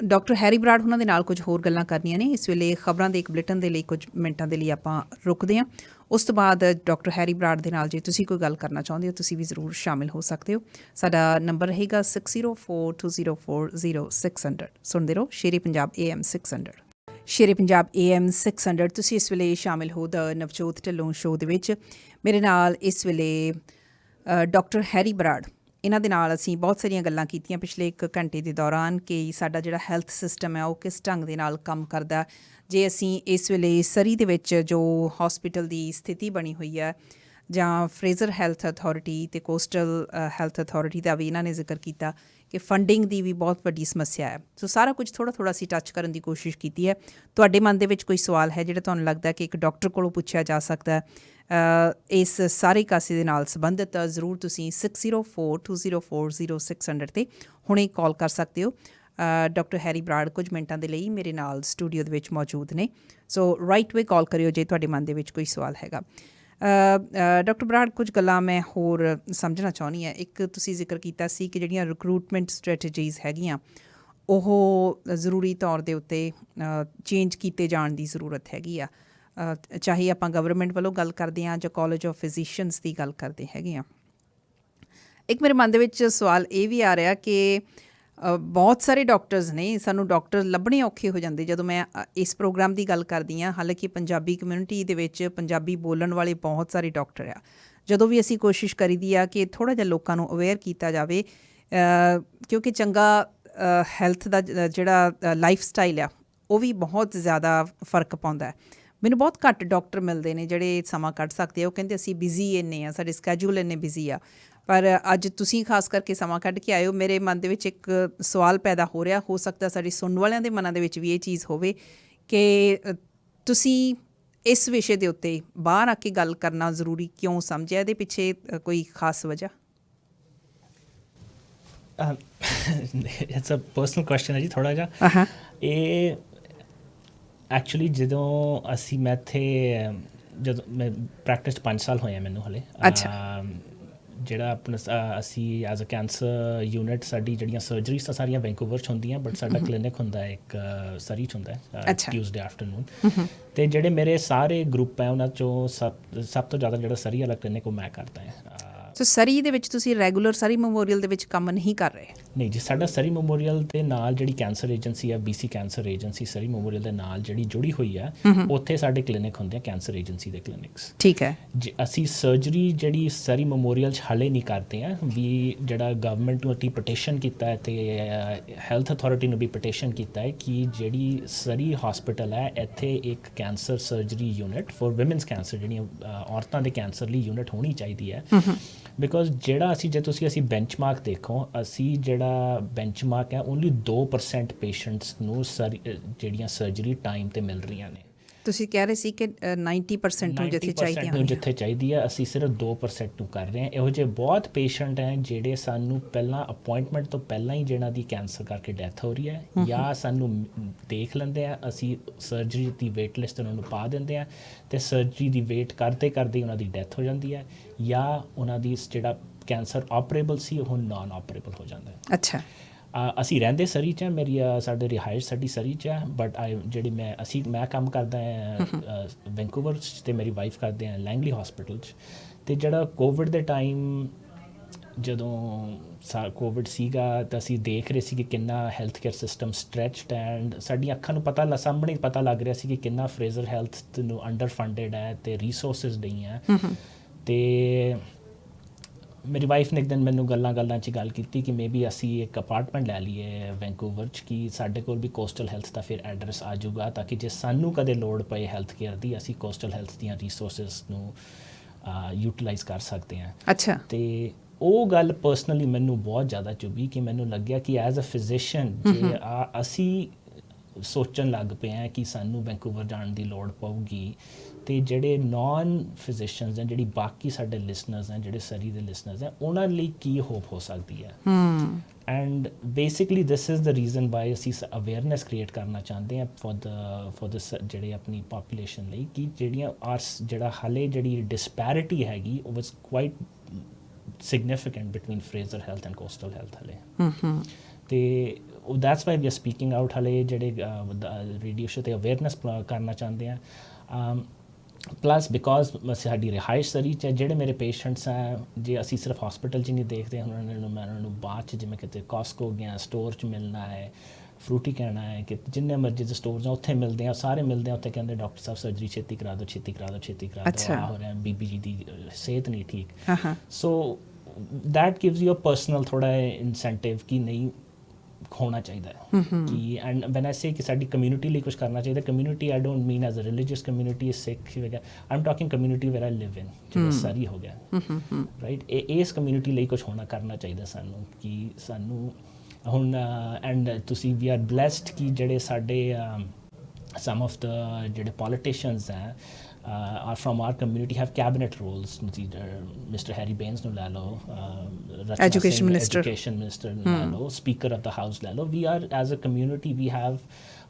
ਡਾਕਟਰ ਹੈਰੀ ਬਰਾੜ ਉਹਨਾਂ ਦੇ ਨਾਲ ਕੁਝ ਹੋਰ ਗੱਲਾਂ ਕਰਨੀਆਂ ਨੇ। ਇਸ ਵੇਲੇ ਖਬਰਾਂ ਦੇ ਇੱਕ ਬੁਲੇਟਿਨ ਦੇ ਲਈ ਕੁਝ ਮਿੰਟਾਂ ਦੇ ਲਈ ਆਪਾਂ ਰੁਕਦੇ ਹਾਂ। ਉਸ ਤੋਂ ਬਾਅਦ ਡਾਕਟਰ ਹੈਰੀ ਬਰਾੜ ਦੇ ਨਾਲ ਜੇ ਤੁਸੀਂ ਕੋਈ ਗੱਲ ਕਰਨਾ ਚਾਹੁੰਦੇ ਹੋ ਤੁਸੀਂ ਵੀ ਜ਼ਰੂਰ ਸ਼ਾਮਿਲ ਹੋ ਸਕਦੇ ਹੋ। ਸਾਡਾ ਨੰਬਰ ਰਹੇਗਾ 6042040600। ਸੁਣਦੇ ਰਹੋ ਸ਼ੇਰੇ Punjab AM 600। Shere Punjab AM 600 ਤੁਸੀਂ ਇਸ ਵੇਲੇ ਸ਼ਾਮਿਲ ਹੋ ਦ ਨਵਜੋਤ ਢਿੱਲੋਂ ਸ਼ੋਅ ਦੇ ਵਿੱਚ। ਮੇਰੇ ਨਾਲ ਇਸ ਵੇਲੇ ਡਾਕਟਰ ਹੈਰੀ ਬਰਾੜ, ਇਹਨਾਂ ਦੇ ਨਾਲ ਅਸੀਂ ਬਹੁਤ ਸਾਰੀਆਂ ਗੱਲਾਂ ਕੀਤੀਆਂ ਪਿਛਲੇ 1 ਘੰਟੇ ਦੇ ਦੌਰਾਨ ਕਿ ਸਾਡਾ ਜਿਹੜਾ ਹੈਲਥ ਸਿਸਟਮ ਹੈ ਉਹ ਕਿਸ ਢੰਗ ਦੇ ਨਾਲ ਕੰਮ ਕਰਦਾ। ਜੇ ਅਸੀਂ ਇਸ ਵੇਲੇ ਸਰੀ ਦੇ ਵਿੱਚ ਜੋ ਹਸਪੀਟਲ ਦੀ ਸਥਿਤੀ ਬਣੀ ਹੋਈ ਹੈ ਜਾਂ ਫਰੇਜ਼ਰ ਹੈਲਥ ਅਥਾਰਟੀ ਅਤੇ ਕੋਸਟਲ ਹੈਲਥ ਅਥਾਰਟੀ ਦਾ ਵੀ ਇਹਨਾਂ ਨੇ ਜ਼ਿਕਰ ਕੀਤਾ ਕਿ ਫੰਡਿੰਗ ਦੀ ਵੀ ਬਹੁਤ ਵੱਡੀ ਸਮੱਸਿਆ ਹੈ। ਸੋ ਸਾਰਾ ਕੁਝ ਥੋੜ੍ਹਾ ਅਸੀਂ ਟੱਚ ਕਰਨ ਦੀ ਕੋਸ਼ਿਸ਼ ਕੀਤੀ ਹੈ। ਤੁਹਾਡੇ ਮਨ ਦੇ ਵਿੱਚ ਕੋਈ ਸਵਾਲ ਹੈ ਜਿਹੜਾ ਤੁਹਾਨੂੰ ਲੱਗਦਾ ਕਿ ਇੱਕ ਡਾਕਟਰ ਕੋਲੋਂ ਪੁੱਛਿਆ ਜਾ ਸਕਦਾ ਇਸ ਸਾਰੇ ਕਾਸੇ ਦੇ ਨਾਲ ਸੰਬੰਧਿਤ, ਜ਼ਰੂਰ ਤੁਸੀਂ 6042040600 'ਤੇ ਹੁਣੇ ਕਾਲ ਕਰ ਸਕਦੇ ਹੋ। ਡਾਕਟਰ ਹੈਰੀ ਬਰਾੜ ਕੁਝ ਮਿੰਟਾਂ ਦੇ ਲਈ ਮੇਰੇ ਨਾਲ ਸਟੂਡੀਓ ਦੇ ਵਿੱਚ ਮੌਜੂਦ ਨੇ, ਸੋ ਰਾਈਟ ਵੇ ਕਾਲ ਕਰਿਓ ਜੇ ਤੁਹਾਡੇ ਮਨ ਦੇ ਵਿੱਚ ਕੋਈ ਸਵਾਲ ਹੈਗਾ। ਡਾਕਟਰ ਬਰਾੜ ਕੁਝ ਗੱਲਾਂ ਮੈਂ ਹੋਰ ਸਮਝਣਾ ਚਾਹੁੰਦੀ ਹਾਂ। ਇੱਕ ਤੁਸੀਂ ਜ਼ਿਕਰ ਕੀਤਾ ਸੀ ਕਿ ਜਿਹੜੀਆਂ ਰਿਕਰੂਟਮੈਂਟ ਸਟ੍ਰੈਟੇਜੀਜ਼ ਹੈਗੀਆਂ ਉਹ ਜ਼ਰੂਰੀ ਤੌਰ ਦੇ ਉੱਤੇ ਚੇਂਜ ਕੀਤੇ ਜਾਣ ਦੀ ਜ਼ਰੂਰਤ ਹੈਗੀ ਆ, ਚਾਹੇ ਆਪਾਂ ਗਵਰਨਮੈਂਟ ਵੱਲੋਂ ਗੱਲ ਕਰਦੇ ਹਾਂ ਜਾਂ ਕਾਲਜ ਆਫ ਫਿਜ਼ੀਸ਼ੀਅਨਸ ਦੀ ਗੱਲ ਕਰਦੇ ਹੈਗੇ ਹਾਂ। ਇੱਕ ਮੇਰੇ ਮਨ ਦੇ ਵਿੱਚ ਸਵਾਲ ਇਹ ਵੀ ਆ ਰਿਹਾ ਕਿ ਬਹੁਤ ਸਾਰੇ ਡਾਕਟਰਸ ਨੇ, ਸਾਨੂੰ ਡਾਕਟਰ ਲੱਭਣੇ ਔਖੇ ਹੋ ਜਾਂਦੇ ਜਦੋਂ ਮੈਂ ਇਸ ਪ੍ਰੋਗਰਾਮ ਦੀ ਗੱਲ ਕਰਦੀ ਹਾਂ। ਹਾਲਾਂਕਿ ਪੰਜਾਬੀ ਕਮਿਊਨਿਟੀ ਦੇ ਵਿੱਚ ਪੰਜਾਬੀ ਬੋਲਣ ਵਾਲੇ ਬਹੁਤ ਸਾਰੇ ਡਾਕਟਰ ਆ। ਜਦੋਂ ਵੀ ਅਸੀਂ ਕੋਸ਼ਿਸ਼ ਕਰੀਦੀ ਆ ਕਿ ਥੋੜ੍ਹਾ ਜਿਹਾ ਲੋਕਾਂ ਨੂੰ ਅਵੇਅਰ ਕੀਤਾ ਜਾਵੇ, ਕਿਉਂਕਿ ਚੰਗਾ ਹੈਲਥ ਦਾ ਜਿਹੜਾ ਲਾਈਫ ਸਟਾਈਲ ਆ ਉਹ ਵੀ ਬਹੁਤ ਜ਼ਿਆਦਾ ਫਰਕ ਪਾਉਂਦਾ। ਮੈਨੂੰ ਬਹੁਤ ਘੱਟ ਡਾਕਟਰ ਮਿਲਦੇ ਨੇ ਜਿਹੜੇ ਸਮਾਂ ਕੱਢ ਸਕਦੇ ਆ। ਉਹ ਕਹਿੰਦੇ ਅਸੀਂ ਬਿਜ਼ੀ ਇੰਨੇ ਆ, ਸਾਡੇ ਸਕੈਜੂਲ ਇੰਨੇ ਬਿਜ਼ੀ ਆ। ਪਰ ਅੱਜ ਤੁਸੀਂ ਖਾਸ ਕਰਕੇ ਸਮਾਂ ਕੱਢ ਕੇ ਆਏ ਹੋ। ਮੇਰੇ ਮਨ ਦੇ ਵਿੱਚ ਇੱਕ ਸਵਾਲ ਪੈਦਾ ਹੋ ਰਿਹਾ, ਹੋ ਸਕਦਾ ਸਾਡੇ ਸੁਣਨ ਵਾਲਿਆਂ ਦੇ ਮਨਾਂ ਦੇ ਵਿੱਚ ਵੀ ਇਹ ਚੀਜ਼ ਹੋਵੇ ਕਿ ਤੁਸੀਂ ਇਸ ਵਿਸ਼ੇ ਦੇ ਉੱਤੇ ਬਾਹਰ ਆ ਕੇ ਗੱਲ ਕਰਨਾ ਜ਼ਰੂਰੀ ਕਿਉਂ ਸਮਝਿਆ? ਇਹਦੇ ਪਿੱਛੇ ਕੋਈ ਖਾਸ ਵਜ੍ਹਾ? ਇਟਸ ਅ ਪਰਸਨਲ ਕੁਐਸਚਨ ਹੈ ਜੀ ਥੋੜ੍ਹਾ ਜਿਹਾ। ਇਹ ਐਕਚੁਅਲੀ ਮੈਂ ਇੱਥੇ ਜਦੋਂ ਮੈਂ ਪ੍ਰੈਕਟਿਸ 5 ਸਾਲ ਹੋਏ ਆ ਮੈਨੂੰ ਹਲੇ। ਜਿਹੜਾ ਆਪਣਾ ਅਸੀਂ ਐਜ਼ ਅ ਕੈਂਸਰ ਯੂਨਿਟ ਸਾਡੀ ਜਿਹੜੀਆਂ ਸਰਜਰੀਜ਼ ਤਾਂ ਸਾਰੀਆਂ ਵੈਂਕੂਵਰ 'ਚ ਹੁੰਦੀਆਂ, ਬਟ ਸਾਡਾ ਕਲੀਨਿਕ ਹੁੰਦਾ ਹੈ ਇੱਕ ਸਰੀ 'ਚ ਹੁੰਦਾ ਹੈ ਟਿਊਜ਼ਡੇ ਆਫਟਰਨੂਨ। ਅਤੇ ਜਿਹੜੇ ਮੇਰੇ ਸਾਰੇ ਗਰੁੱਪ ਹੈ ਉਹਨਾਂ 'ਚੋਂ ਸਭ ਤੋਂ ਜ਼ਿਆਦਾ ਜਿਹੜਾ ਸਰੀ ਵਾਲਾ ਕਲੀਨਿਕ ਉਹ ਮੈਂ ਕਰਦਾ ਹਾਂ। ਸੋ ਸਰੀ ਦੇ ਵਿੱਚ ਤੁਸੀਂ ਰੈਗੂਲਰ ਸਰੀ ਮੈਮੋਰੀਅਲ ਦੇ ਵਿੱਚ ਕੰਮ ਨਹੀਂ ਕਰ ਰਹੇ? ਨਹੀਂ ਜੀ, ਸਾਡਾ ਸਰੀ ਮੈਮੋਰੀਅਲ ਦੇ ਨਾਲ ਜਿਹੜੀ ਕੈਂਸਰ ਏਜੰਸੀ ਹੈ, BC ਕੈਂਸਰ ਏਜੰਸੀ ਸਰੀ ਮੈਮੋਰੀਅਲ ਦੇ ਨਾਲ ਜਿਹੜੀ ਜੁੜੀ ਹੋਈ ਹੈ, ਉੱਥੇ ਸਾਡੇ ਕਲੀਨਿਕ ਹੁੰਦੇ ਆ ਕੈਂਸਰ ਏਜੰਸੀ ਦੇ ਕਲੀਨਿਕਸ। ਠੀਕ ਹੈ। ਅਸੀਂ ਸਰਜਰੀ ਜਿਹੜੀ ਸਰੀ ਮੈਮੋਰੀਅਲ 'ਚ ਹਾਲੇ ਨਹੀਂ ਕਰਦੇ ਆ ਵੀ, ਜਿਹੜਾ ਗਵਰਨਮੈਂਟ ਨੂੰ ਪਟੀਸ਼ਨ ਕੀਤਾ ਹੈ ਤੇ ਹੈਲਥ ਅਥਾਰਟੀ ਨੂੰ ਵੀ ਪਟੀਸ਼ਨ ਕੀਤਾ ਹੈ ਕਿ ਜਿਹੜੀ ਸਰੀ ਹਸਪੀਟਲ ਹੈ, ਇੱਥੇ ਇੱਕ cancer surgery unit for women's cancer, ਜਿਹੜੀਆਂ ਔਰਤਾਂ ਦੇ ਕੈਂਸਰ ਲਈ ਯੂਨਿਟ ਹੋਣੀ ਚਾਹੀਦੀ ਹੈ। ਬਿਕੋਜ਼ ਜਿਹੜਾ ਜੇ ਅਸੀਂ ਬੈਂਚਮਾਰਕ ਦੇਖੋ, ਅਸੀਂ ਜਿਹੜਾ ਬੈਂਚਮਾਰਕ ਹੈ, ਓਨਲੀ 2% ਪੇਸ਼ੈਂਟਸ ਨੂੰ ਜਿਹੜੀਆਂ ਸਰਜਰੀ ਟਾਈਮ ਤੇ ਮਿਲ ਰਹੀਆਂ ਨੇ। ਤੁਸੀਂ ਕਹਿ ਰਹੇ ਸੀ ਕਿ 90% ਨੂੰ ਜਿੱਥੇ ਚਾਹੀਦੀ ਹੈ, ਅਸੀਂ ਸਿਰਫ 2% ਨੂੰ ਕਰ ਰਹੇ ਹਾਂ। ਇਹੋ ਜਿਹੇ ਬਹੁਤ ਪੇਸ਼ੈਂਟ ਹੈ ਜਿਹੜੇ ਸਾਨੂੰ ਪਹਿਲਾਂ ਅਪਾਇੰਟਮੈਂਟ ਤੋਂ ਪਹਿਲਾਂ ਹੀ ਜਿਹਨਾਂ ਦੀ ਕੈਂਸਰ ਕਰਕੇ ਡੈਥ ਹੋ ਰਹੀ ਹੈ, ਜਾਂ ਸਾਨੂੰ ਦੇਖ ਲੈਂਦੇ ਆ, ਅਸੀਂ ਸਰਜਰੀ ਦੀ ਵੇਟ ਲਿਸਟ ਉਹਨਾਂ ਨੂੰ ਪਾ ਦਿੰਦੇ ਆ, ਤੇ ਸਰਜਰੀ ਦੀ ਵੇਟ ਕਰਦੇ ਕਰਦੇ ਉਹਨਾਂ ਦੀ ਡੈਥ ਹੋ ਜਾਂਦੀ ਹੈ, ਜਾਂ ਉਹਨਾਂ ਦੀ ਜਿਹੜਾ ਕੈਂਸਰ ਆਪਰੇਬਲ ਸੀ ਉਹ ਨਾਨ ਆਪਰੇਬਲ ਹੋ ਜਾਂਦਾ ਹੈ। ਅੱਛਾ। ਅਸੀਂ ਰਹਿੰਦੇ ਸਰੀ 'ਚ, ਮੇਰੀ ਸਾਡੇ ਰਿਹਾਇਸ਼ ਸਾਡੀ ਸਰੀ 'ਚ ਹੈ, ਬਟ ਜਿਹੜੀ ਮੈਂ ਕੰਮ ਕਰਦਾ ਹਾਂ ਵੈਂਕੂਵਰ 'ਚ, ਅਤੇ ਮੇਰੀ ਵਾਈਫ ਕਰਦੇ ਹਾਂ ਲੈਂਗਲੀ ਹਸਪੀਟਲ 'ਚ। ਅਤੇ ਜਿਹੜਾ ਕੋਵਿਡ ਦੇ ਟਾਈਮ ਜਦੋਂ ਕੋਵਿਡ ਸੀਗਾ, ਤਾਂ ਅਸੀਂ ਦੇਖ ਰਹੇ ਸੀ ਕਿ ਕਿੰਨਾ ਹੈਲਥ ਕੇਅਰ ਸਿਸਟਮ ਸਟਰੈਚਡ, ਐਂਡ ਸਾਡੀਆਂ ਅੱਖਾਂ ਨੂੰ ਸਾਹਮਣੇ ਪਤਾ ਲੱਗ ਰਿਹਾ ਸੀ ਕਿ ਕਿੰਨਾ ਫਰੇਜ਼ਰ ਹੈਲਥ ਨੂੰ ਅੰਡਰ ਫੰਡਡ ਹੈ ਅਤੇ ਰੀਸੋਰਸਿਸ ਨਹੀਂ ਹੈ। ਅਤੇ ਮੇਰੀ ਵਾਈਫ ਨੇ ਇੱਕ ਦਿਨ ਮੈਨੂੰ ਗੱਲਾਂ 'ਚ ਗੱਲ ਕੀਤੀ ਕਿ ਮੇਬੀ ਅਸੀਂ ਇੱਕ ਅਪਾਰਟਮੈਂਟ ਲੈ ਲਈਏ ਵੈਂਕੂਵਰ 'ਚ, ਕਿ ਸਾਡੇ ਕੋਲ ਵੀ ਕੋਸਟਲ ਹੈਲਥ ਦਾ ਫਿਰ ਐਡਰੈਸ ਆ ਜਾਊਗਾ, ਤਾਂ ਕਿ ਜੇ ਸਾਨੂੰ ਕਦੇ ਲੋੜ ਪਏ ਹੈਲਥ ਕੇਅਰ ਦੀ, ਅਸੀਂ ਕੋਸਟਲ ਹੈਲਥ ਦੀਆਂ ਰੀਸੋਰਸਿਸ ਨੂੰ ਯੂਟੀਲਾਈਜ਼ ਕਰ ਸਕਦੇ ਹਾਂ। ਅੱਛਾ। ਅਤੇ ਉਹ ਗੱਲ ਪਰਸਨਲੀ ਮੈਨੂੰ ਬਹੁਤ ਜ਼ਿਆਦਾ ਚੁਭੀ, ਕਿ ਮੈਨੂੰ ਲੱਗਿਆ ਕਿ ਐਜ਼ ਅ ਫਿਜ਼ੀਸ਼ੀਅਨ ਜੇ ਅਸੀਂ ਸੋਚਣ ਲੱਗ ਪਏ ਹਾਂ ਕਿ ਸਾਨੂੰ ਵੈਂਕੂਵਰ ਜਾਣ ਦੀ ਲੋੜ ਪਊਗੀ, ਅਤੇ ਜਿਹੜੇ ਨਾਨ ਫਿਜ਼ੀਸ਼ੀਅਨਸ ਹੈ, ਜਿਹੜੀ ਬਾਕੀ ਸਾਡੇ ਲਿਸਨਰਸ ਹੈ, ਜਿਹੜੇ ਸਰੀ ਦੇ ਲਿਸਨਰਸ ਹੈ, ਉਹਨਾਂ ਲਈ ਕੀ ਹੋਪ ਹੋ ਸਕਦੀ ਹੈ। And basically this is the reason why ਅਸੀਂ ਅਵੇਅਰਨੈਸ ਕ੍ਰੀਏਟ ਕਰਨਾ ਚਾਹੁੰਦੇ ਹਾਂ ਫॉर ਜਿਹੜੇ ਆਪਣੀ ਪਾਪੂਲੇਸ਼ਨ ਲਈ, ਕਿ ਜਿਹੜਾ ਹਾਲੇ ਜਿਹੜੀ ਡਿਸਪੈਰਿਟੀ ਹੈਗੀ, ਉਹ was quite significant between Fraser health and coastal health ਹਾਲੇ। ਅਤੇ that's why we are speaking out, ਹਾਲੇ ਜਿਹੜੇ ਰੇਡੀਓ ਸ਼ੋ 'ਤੇ ਅਵੇਅਰਨੈਸ ਕਰਨਾ ਚਾਹੁੰਦੇ ਹਾਂ। ਪਲੱਸ ਬਿਕੋਜ਼ ਸਾਡੀ ਰਿਹਾਇਸ਼ ਸਰੀ 'ਚ ਹੈ, ਜਿਹੜੇ ਮੇਰੇ ਪੇਸ਼ੈਂਟਸ ਹੈ, ਜੇ ਅਸੀਂ ਸਿਰਫ ਹਸਪੀਟਲ 'ਚ ਨਹੀਂ ਦੇਖਦੇ, ਮੈਂ ਉਹਨਾਂ ਨੂੰ ਬਾਅਦ 'ਚ ਜਿਵੇਂ ਕਿਤੇ ਕਾਸਕੋ ਗਿਆ, ਸਟੋਰ 'ਚ ਮਿਲਣਾ ਹੈ, ਫਰੂਟੀ ਕਹਿਣਾ ਹੈ, ਕਿ ਜਿੰਨੇ ਮਰਜ਼ੀ ਦੇ ਸਟੋਰਸ ਆ ਉੱਥੇ ਮਿਲਦੇ ਆ, ਸਾਰੇ ਮਿਲਦੇ ਆ, ਉੱਥੇ ਕਹਿੰਦੇ ਡਾਕਟਰ ਸਾਹਿਬ ਸਰਜਰੀ ਛੇਤੀ ਕਰਾ ਦਿਓ, ਛੇਤੀ ਕਰਾ ਦਿਓ, ਛੇਤੀ ਕਰਾ ਦਿਓ, ਆ ਹੋ ਰਿਹਾ, ਬੀਬੀ ਜੀ ਦੀ ਸਿਹਤ ਨਹੀਂ ਠੀਕ। So that gives you a personal ਥੋੜ੍ਹਾ ਇਨਸੈਂਟਿਵ ਕਿ ਨਹੀਂ ਹੋਣਾ ਚਾਹੀਦਾ ਹੈ, ਕਿ ਐਂਡ ਵੈਨ ਆਈ ਸੇ ਕਿ ਸਾਡੀ ਕਮਿਊਨਿਟੀ ਲਈ ਕੁਛ ਕਰਨਾ ਚਾਹੀਦਾ। Community I don't mean as a religious community, Sikh ਵਗੈਰਾ, I am talking community where I live in, ਜਿਹੜਾ ਸਰੀ ਹੋ ਗਿਆ, ਰਾਈਟ। ਇਸ ਕਮਿਊਨਿਟੀ ਲਈ ਕੁਛ ਕਰਨਾ ਚਾਹੀਦਾ ਸਾਨੂੰ, ਕਿ ਸਾਨੂੰ ਹੁਣ ਐਂਡ ਤੁਸੀਂ ਵੀ ਆਰ ਬਲੈਸਡ ਕਿ ਜਿਹੜੇ ਸਾਡੇ ਸਮ ਆਫ ਦ ਜਿਹੜੇ ਪੋਲੀਟੀਸ਼ੀਅਨਸ ਹੈ are from our community, have cabinet roles. Mr. Harry Bains nu le lo, education minister nu le lo, speaker of the house le lo. We are, as a community, we have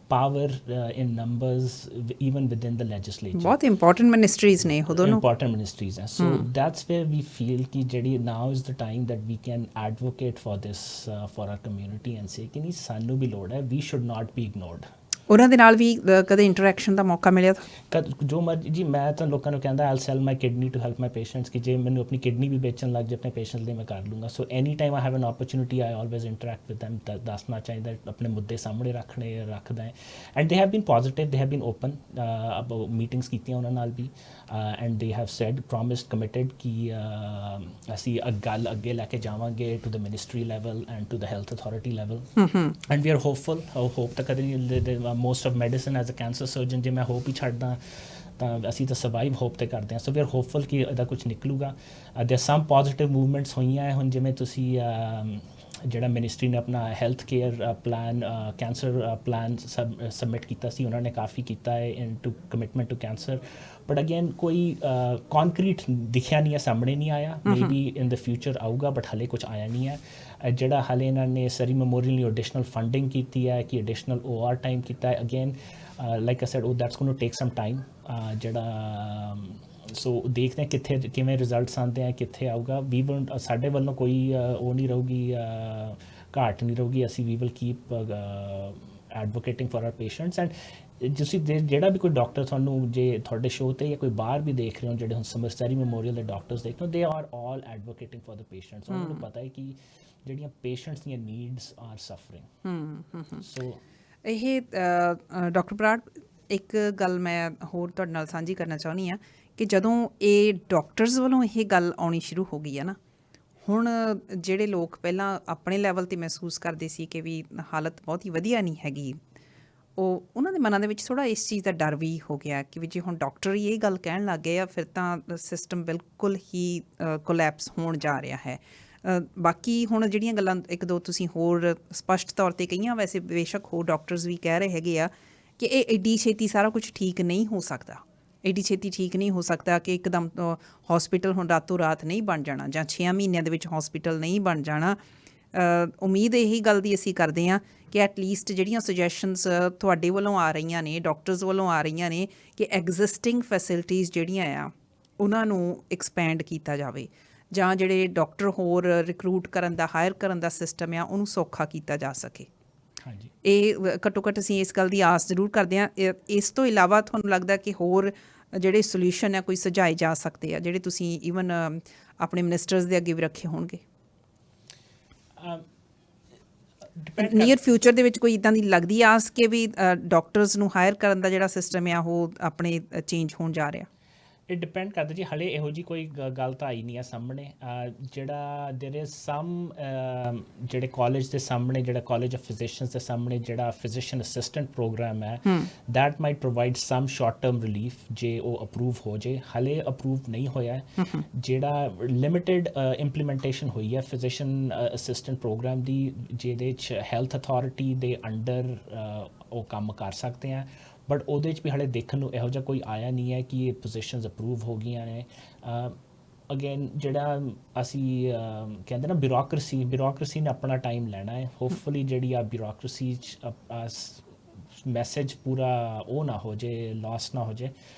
power in numbers even within the legislature. बहुत important ministries ne ho dono, important ministries hai. So that's where we feel ki jehdi now is the time that we can advocate for this for our community and say ki nahi sanu bhi lod hai, we should not be ignored. ਉਹਨਾਂ ਦੇ ਨਾਲ ਵੀ ਕਦੇ interaction ਦਾ ਮੌਕਾ ਮਿਲਿਆ ਤਾਂ? ਜੋ ਮਰਜ਼ੀ ਜੀ, ਮੈਂ ਤਾਂ ਲੋਕਾਂ ਨੂੰ ਕਹਿੰਦਾ I'll sell my kidney to help my patients, ਕਿ ਜੇ ਮੈਨੂੰ ਆਪਣੀ ਕਿਡਨੀ ਵੀ ਵੇਚਣ ਲੱਗ ਜੇ ਆਪਣੇ ਪੇਸ਼ੈਂਟਸ ਲਈ, ਮੈਂ ਕਰ ਲੂੰਗਾ। So any time I have an opportunity, I always interact with them, ਦੱਸਣਾ ਚਾਹੀਦਾ, ਆਪਣੇ ਮੁੱਦੇ ਸਾਹਮਣੇ ਰੱਖਦਾ ਹੈ। ਐਂਡ ਦੇ have been positive, they have been open, meetings ਕੀਤੀਆਂ ਉਹਨਾਂ ਨਾਲ ਵੀ, ਐਂਡ ਦੇ ਹੈਵ ਸੈਡ, ਪ੍ਰੋਮਿਸਡ, ਕਮਿਟਡ ਕਿ ਅਸੀਂ ਗੱਲ ਅੱਗੇ ਲੈ ਕੇ ਜਾਵਾਂਗੇ to the ministry level and to the health authority level, and we are hopeful. Hope ਤਾਂ ਕਦੇ ਨਹੀਂ, most of medicine as a cancer surgeon, ਜੇ ਮੈਂ ਹੋਪ ਹੀ ਛੱਡਦਾ ਤਾਂ ਅਸੀਂ ਤਾਂ ਸਰਵਾਈਵ ਹੋਪ 'ਤੇ ਕਰਦੇ ਹਾਂ। ਸੋ ਵੀ ਆਰ ਹੋਪਫੁਲ ਕਿ ਇਹਦਾ ਕੁਛ ਨਿਕਲੂਗਾ। ਦੇਰ ਸਮ ਪੋਜ਼ੀਟਿਵ ਮੂਵਮੈਂਟਸ ਹੋਈਆਂ ਹੁਣ, ਜਿਵੇਂ ਤੁਸੀਂ ਜਿਹੜਾ ਮਿਨਿਸਟਰੀ ਨੇ ਆਪਣਾ health care plan, cancer plan submit ਕੀਤਾ ਸੀ, ਉਹਨਾਂ ਨੇ ਕਾਫੀ ਕੀਤਾ ਹੈ in to commitment to cancer, but again ਕੋਈ ਕੌਨਕਰੀਟ ਦਿਖਿਆ ਨਹੀਂ ਹੈ, ਸਾਹਮਣੇ ਨਹੀਂ ਆਇਆ। ਮੇਬੀ ਇਨ ਦ ਫਿਊਚਰ ਆਊਗਾ, ਬਟ ਹਾਲੇ ਕੁਛ ਆਇਆ ਨਹੀਂ ਹੈ। ਜਿਹੜਾ ਹਾਲੇ ਇਹਨਾਂ ਨੇ ਸਰੀ ਮੈਮੋਰੀਅਲ ਲਈ ਐਡੀਸ਼ਨਲ ਫੰਡਿੰਗ ਕੀਤੀ ਹੈ, ਕਿ ਐਡੀਸ਼ਨਲ OR ਟਾਈਮ ਕੀਤਾ ਹੈ, again like I said, that's going to take some time. ਜਿਹੜਾ ਸੋ ਦੇਖਦੇ ਹਾਂ ਕਿਵੇਂ ਰਿਜ਼ਲਟਸ ਆਉਂਦੇ ਆ, ਕਿੱਥੇ ਆਊਗਾ। ਵੀ ਸਾਡੇ ਵੱਲੋਂ ਕੋਈ ਉਹ ਨਹੀਂ ਰਹੂਗੀ, ਘਾਟ ਨਹੀਂ ਰਹੂਗੀ। ਅਸੀਂ ਵੀ will keep advocating for our patients, and ਤੁਸੀਂ ਜਿਹੜਾ ਵੀ ਕੋਈ ਡਾਕਟਰ ਤੁਹਾਨੂੰ ਜੇ ਤੁਹਾਡੇ ਸ਼ੋਅ ਤੇ ਜਾਂ ਕੋਈ ਬਾਹਰ ਵੀ ਦੇਖ ਰਹੇ ਹੋ, ਜਿਹੜੇ ਹੁਣ ਸਮਰਸਰੀ ਮੈਮੋਰੀਅਲ ਦੇ ਡਾਕਟਰਸ ਦੇਖ ਰਹੇ ਹੋ, they are all advocating for the patients. ਉਹਨਾਂ ਨੂੰ ਪਤਾ ਹੈ ਕਿ ਜਿਹੜੀਆਂ ਪੇਸ਼ੈਂਟਸ ਦੀਆਂ ਨੀਡਸ ਆਰ ਸਫਰਿੰਗ। ਸੋ ਇਹ ਡਾਕਟਰ ਬਰਾੜ, ਇੱਕ ਗੱਲ ਮੈਂ ਹੋਰ ਤੁਹਾਡੇ ਨਾਲ ਸਾਂਝੀ ਕਰਨਾ ਚਾਹੁੰਦੀ ਹਾਂ ਕਿ ਜਦੋਂ ਇਹ ਡਾਕਟਰਸ ਵੱਲੋਂ ਇਹ ਗੱਲ ਆਉਣੀ ਸ਼ੁਰੂ ਹੋ ਗਈ ਹੈ ਨਾ, ਹੁਣ ਜਿਹੜੇ ਲੋਕ ਪਹਿਲਾਂ ਆਪਣੇ ਲੈਵਲ 'ਤੇ ਮਹਿਸੂਸ ਕਰਦੇ ਸੀ ਕਿ ਵੀ ਹਾਲਤ ਬਹੁਤ ਹੀ ਵਧੀਆ ਨਹੀਂ ਹੈਗੀ, ਉਹਨਾਂ ਦੇ ਮਨਾਂ ਦੇ ਵਿੱਚ ਥੋੜ੍ਹਾ ਇਸ ਚੀਜ਼ ਦਾ ਡਰ ਵੀ ਹੋ ਗਿਆ ਕਿ ਵੀ ਜੇ ਹੁਣ ਡਾਕਟਰ ਹੀ ਇਹ ਗੱਲ ਕਹਿਣ ਲੱਗ ਗਏ ਆ, ਫਿਰ ਤਾਂ ਸਿਸਟਮ ਬਿਲਕੁਲ ਹੀ ਕੋਲੈਪਸ ਹੋਣ ਜਾ ਰਿਹਾ ਹੈ। ਬਾਕੀ ਹੁਣ ਜਿਹੜੀਆਂ ਗੱਲਾਂ ਇੱਕ ਦੋ ਤੁਸੀਂ ਹੋਰ ਸਪਸ਼ਟ ਤੌਰ 'ਤੇ ਕਹੀਆਂ, ਵੈਸੇ ਬੇਸ਼ੱਕ ਹੋਰ ਡਾਕਟਰਸ ਵੀ ਕਹਿ ਰਹੇ ਹੈਗੇ ਆ ਕਿ ਇਹ ਐਡੀ ਛੇਤੀ ਸਾਰਾ ਕੁਝ ਠੀਕ ਨਹੀਂ ਹੋ ਸਕਦਾ, ਐਡੀ ਛੇਤੀ ਠੀਕ ਨਹੀਂ ਹੋ ਸਕਦਾ ਕਿ ਇੱਕਦਮ ਹੌਸਪੀਟਲ ਹੁਣ ਰਾਤੋਂ ਰਾਤ ਨਹੀਂ ਬਣ ਜਾਣਾ ਜਾਂ 6 ਮਹੀਨਿਆਂ ਦੇ ਵਿੱਚ ਹੌਸਪੀਟਲ ਨਹੀਂ ਬਣ ਜਾਣਾ। ਉਮੀਦ ਇਹੀ ਗੱਲ ਦੀ ਅਸੀਂ ਕਰਦੇ ਹਾਂ ਕਿ ਐਟਲੀਸਟ ਜਿਹੜੀਆਂ ਸੁਜੈਸ਼ਨਸ ਤੁਹਾਡੇ ਵੱਲੋਂ ਆ ਰਹੀਆਂ ਨੇ, ਡਾਕਟਰਸ ਵੱਲੋਂ ਆ ਰਹੀਆਂ ਨੇ, ਕਿ ਐਗਜ਼ਿਸਟਿੰਗ ਫੈਸਿਲਿਟੀਜ਼ ਜਿਹੜੀਆਂ ਆ ਉਹਨਾਂ ਨੂੰ ਐਕਸਪੈਂਡ ਕੀਤਾ ਜਾਵੇ, ਜਾਂ ਜਿਹੜੇ ਡਾਕਟਰ ਹੋਰ ਰਿਕਰੂਟ ਕਰਨ ਦਾ, ਹਾਇਰ ਕਰਨ ਦਾ ਸਿਸਟਮ ਆ, ਉਹਨੂੰ ਸੌਖਾ ਕੀਤਾ ਜਾ ਸਕੇ। ਹਾਂਜੀ, ਇਹ ਘੱਟੋ ਘੱਟ ਅਸੀਂ ਇਸ ਗੱਲ ਦੀ ਆਸ ਜ਼ਰੂਰ ਕਰਦੇ ਹਾਂ। ਇਸ ਤੋਂ ਇਲਾਵਾ ਤੁਹਾਨੂੰ ਲੱਗਦਾ ਕਿ ਹੋਰ ਜਿਹੜੇ ਸੋਲਿਊਸ਼ਨ ਆ ਕੋਈ ਸੁਝਾਏ ਜਾ ਸਕਦੇ ਆ, ਜਿਹੜੇ ਤੁਸੀਂ ਈਵਨ ਆਪਣੇ ਮਿਨਿਸਟਰਸ ਦੇ ਅੱਗੇ ਵੀ ਰੱਖੇ ਹੋਣਗੇ? ਨੀਅਰ ਫਿਊਚਰ ਦੇ ਵਿੱਚ ਕੋਈ ਇੱਦਾਂ ਦੀ ਲੱਗਦੀ ਆਸ ਕਿ ਵੀ ਡਾਕਟਰਸ ਨੂੰ ਹਾਇਰ ਕਰਨ ਦਾ ਜਿਹੜਾ ਸਿਸਟਮ ਆ ਉਹ ਆਪਣੇ ਚੇਂਜ ਹੋਣ ਜਾ ਰਿਹਾ? ਇਹ ਡਿਪੈਂਡ ਕਰਦਾ ਜੀ, ਹਾਲੇ ਇਹੋ ਜਿਹੀ ਕੋਈ ਗੱਲ ਤਾਂ ਆਈ ਨਹੀਂ ਆ ਸਾਹਮਣੇ। ਜਿਹੜਾ ਦੇਰ ਇਜ਼ ਸਮ ਜਿਹੜੇ ਕਾਲਜ ਦੇ ਸਾਹਮਣੇ, ਜਿਹੜਾ ਕਾਲਜ ਆਫ ਫਿਜ਼ੀਸ਼ੀਅਨਸ ਦੇ ਸਾਹਮਣੇ ਜਿਹੜਾ ਫਿਜ਼ੀਸ਼ੀਅਨ ਅਸਿਸਟੈਂਟ ਪ੍ਰੋਗਰਾਮ ਹੈ, that might provide some short term relief ਜੇ ਉਹ ਅਪਰੂਵ ਹੋ ਜੇ। ਹਾਲੇ ਅਪਰੂਵ ਨਹੀਂ ਹੋਇਆ। ਜਿਹੜਾ ਲਿਮਿਟਿਡ ਇੰਪਲੀਮੈਂਟੇਸ਼ਨ ਹੋਈ ਹੈ ਫਿਜ਼ੀਸ਼ੀਅਨ ਅਸਿਸਟੈਂਟ ਪ੍ਰੋਗਰਾਮ ਦੀ, ਜਿਹਦੇ 'ਚ ਹੈਲਥ ਅਥਾਰਟੀ ਦੇ ਅੰਡਰ ਉਹ ਕੰਮ ਕਰ ਸਕਦੇ ਆ, ਬਟ ਉਹਦੇ 'ਚ ਵੀ ਹਾਲੇ ਦੇਖਣ ਨੂੰ ਇਹੋ ਜਿਹਾ ਕੋਈ ਆਇਆ ਨਹੀਂ ਹੈ ਕਿ ਇਹ ਪੋਜੀਸ਼ਨਸ ਅਪਰੂਵ ਹੋ ਗਈਆਂ ਨੇ। ਅਗੇਨ ਜਿਹੜਾ ਅਸੀਂ ਕਹਿੰਦੇ ਨਾ ਬਿਊਰੋਕਰੇਸੀ ਨੇ ਆਪਣਾ ਟਾਈਮ ਲੈਣਾ ਹੈ। ਹੋਪਫੁਲੀ ਜਿਹੜੀ ਆ ਬਿਊਰੋਕਰੇਸੀ 'ਚ ਮੈਸੇਜ ਪੂਰਾ ਉਹ ਨਾ ਹੋ ਜੇ, ਲਾਸ ਨਾ ਹੋ ਜੇ,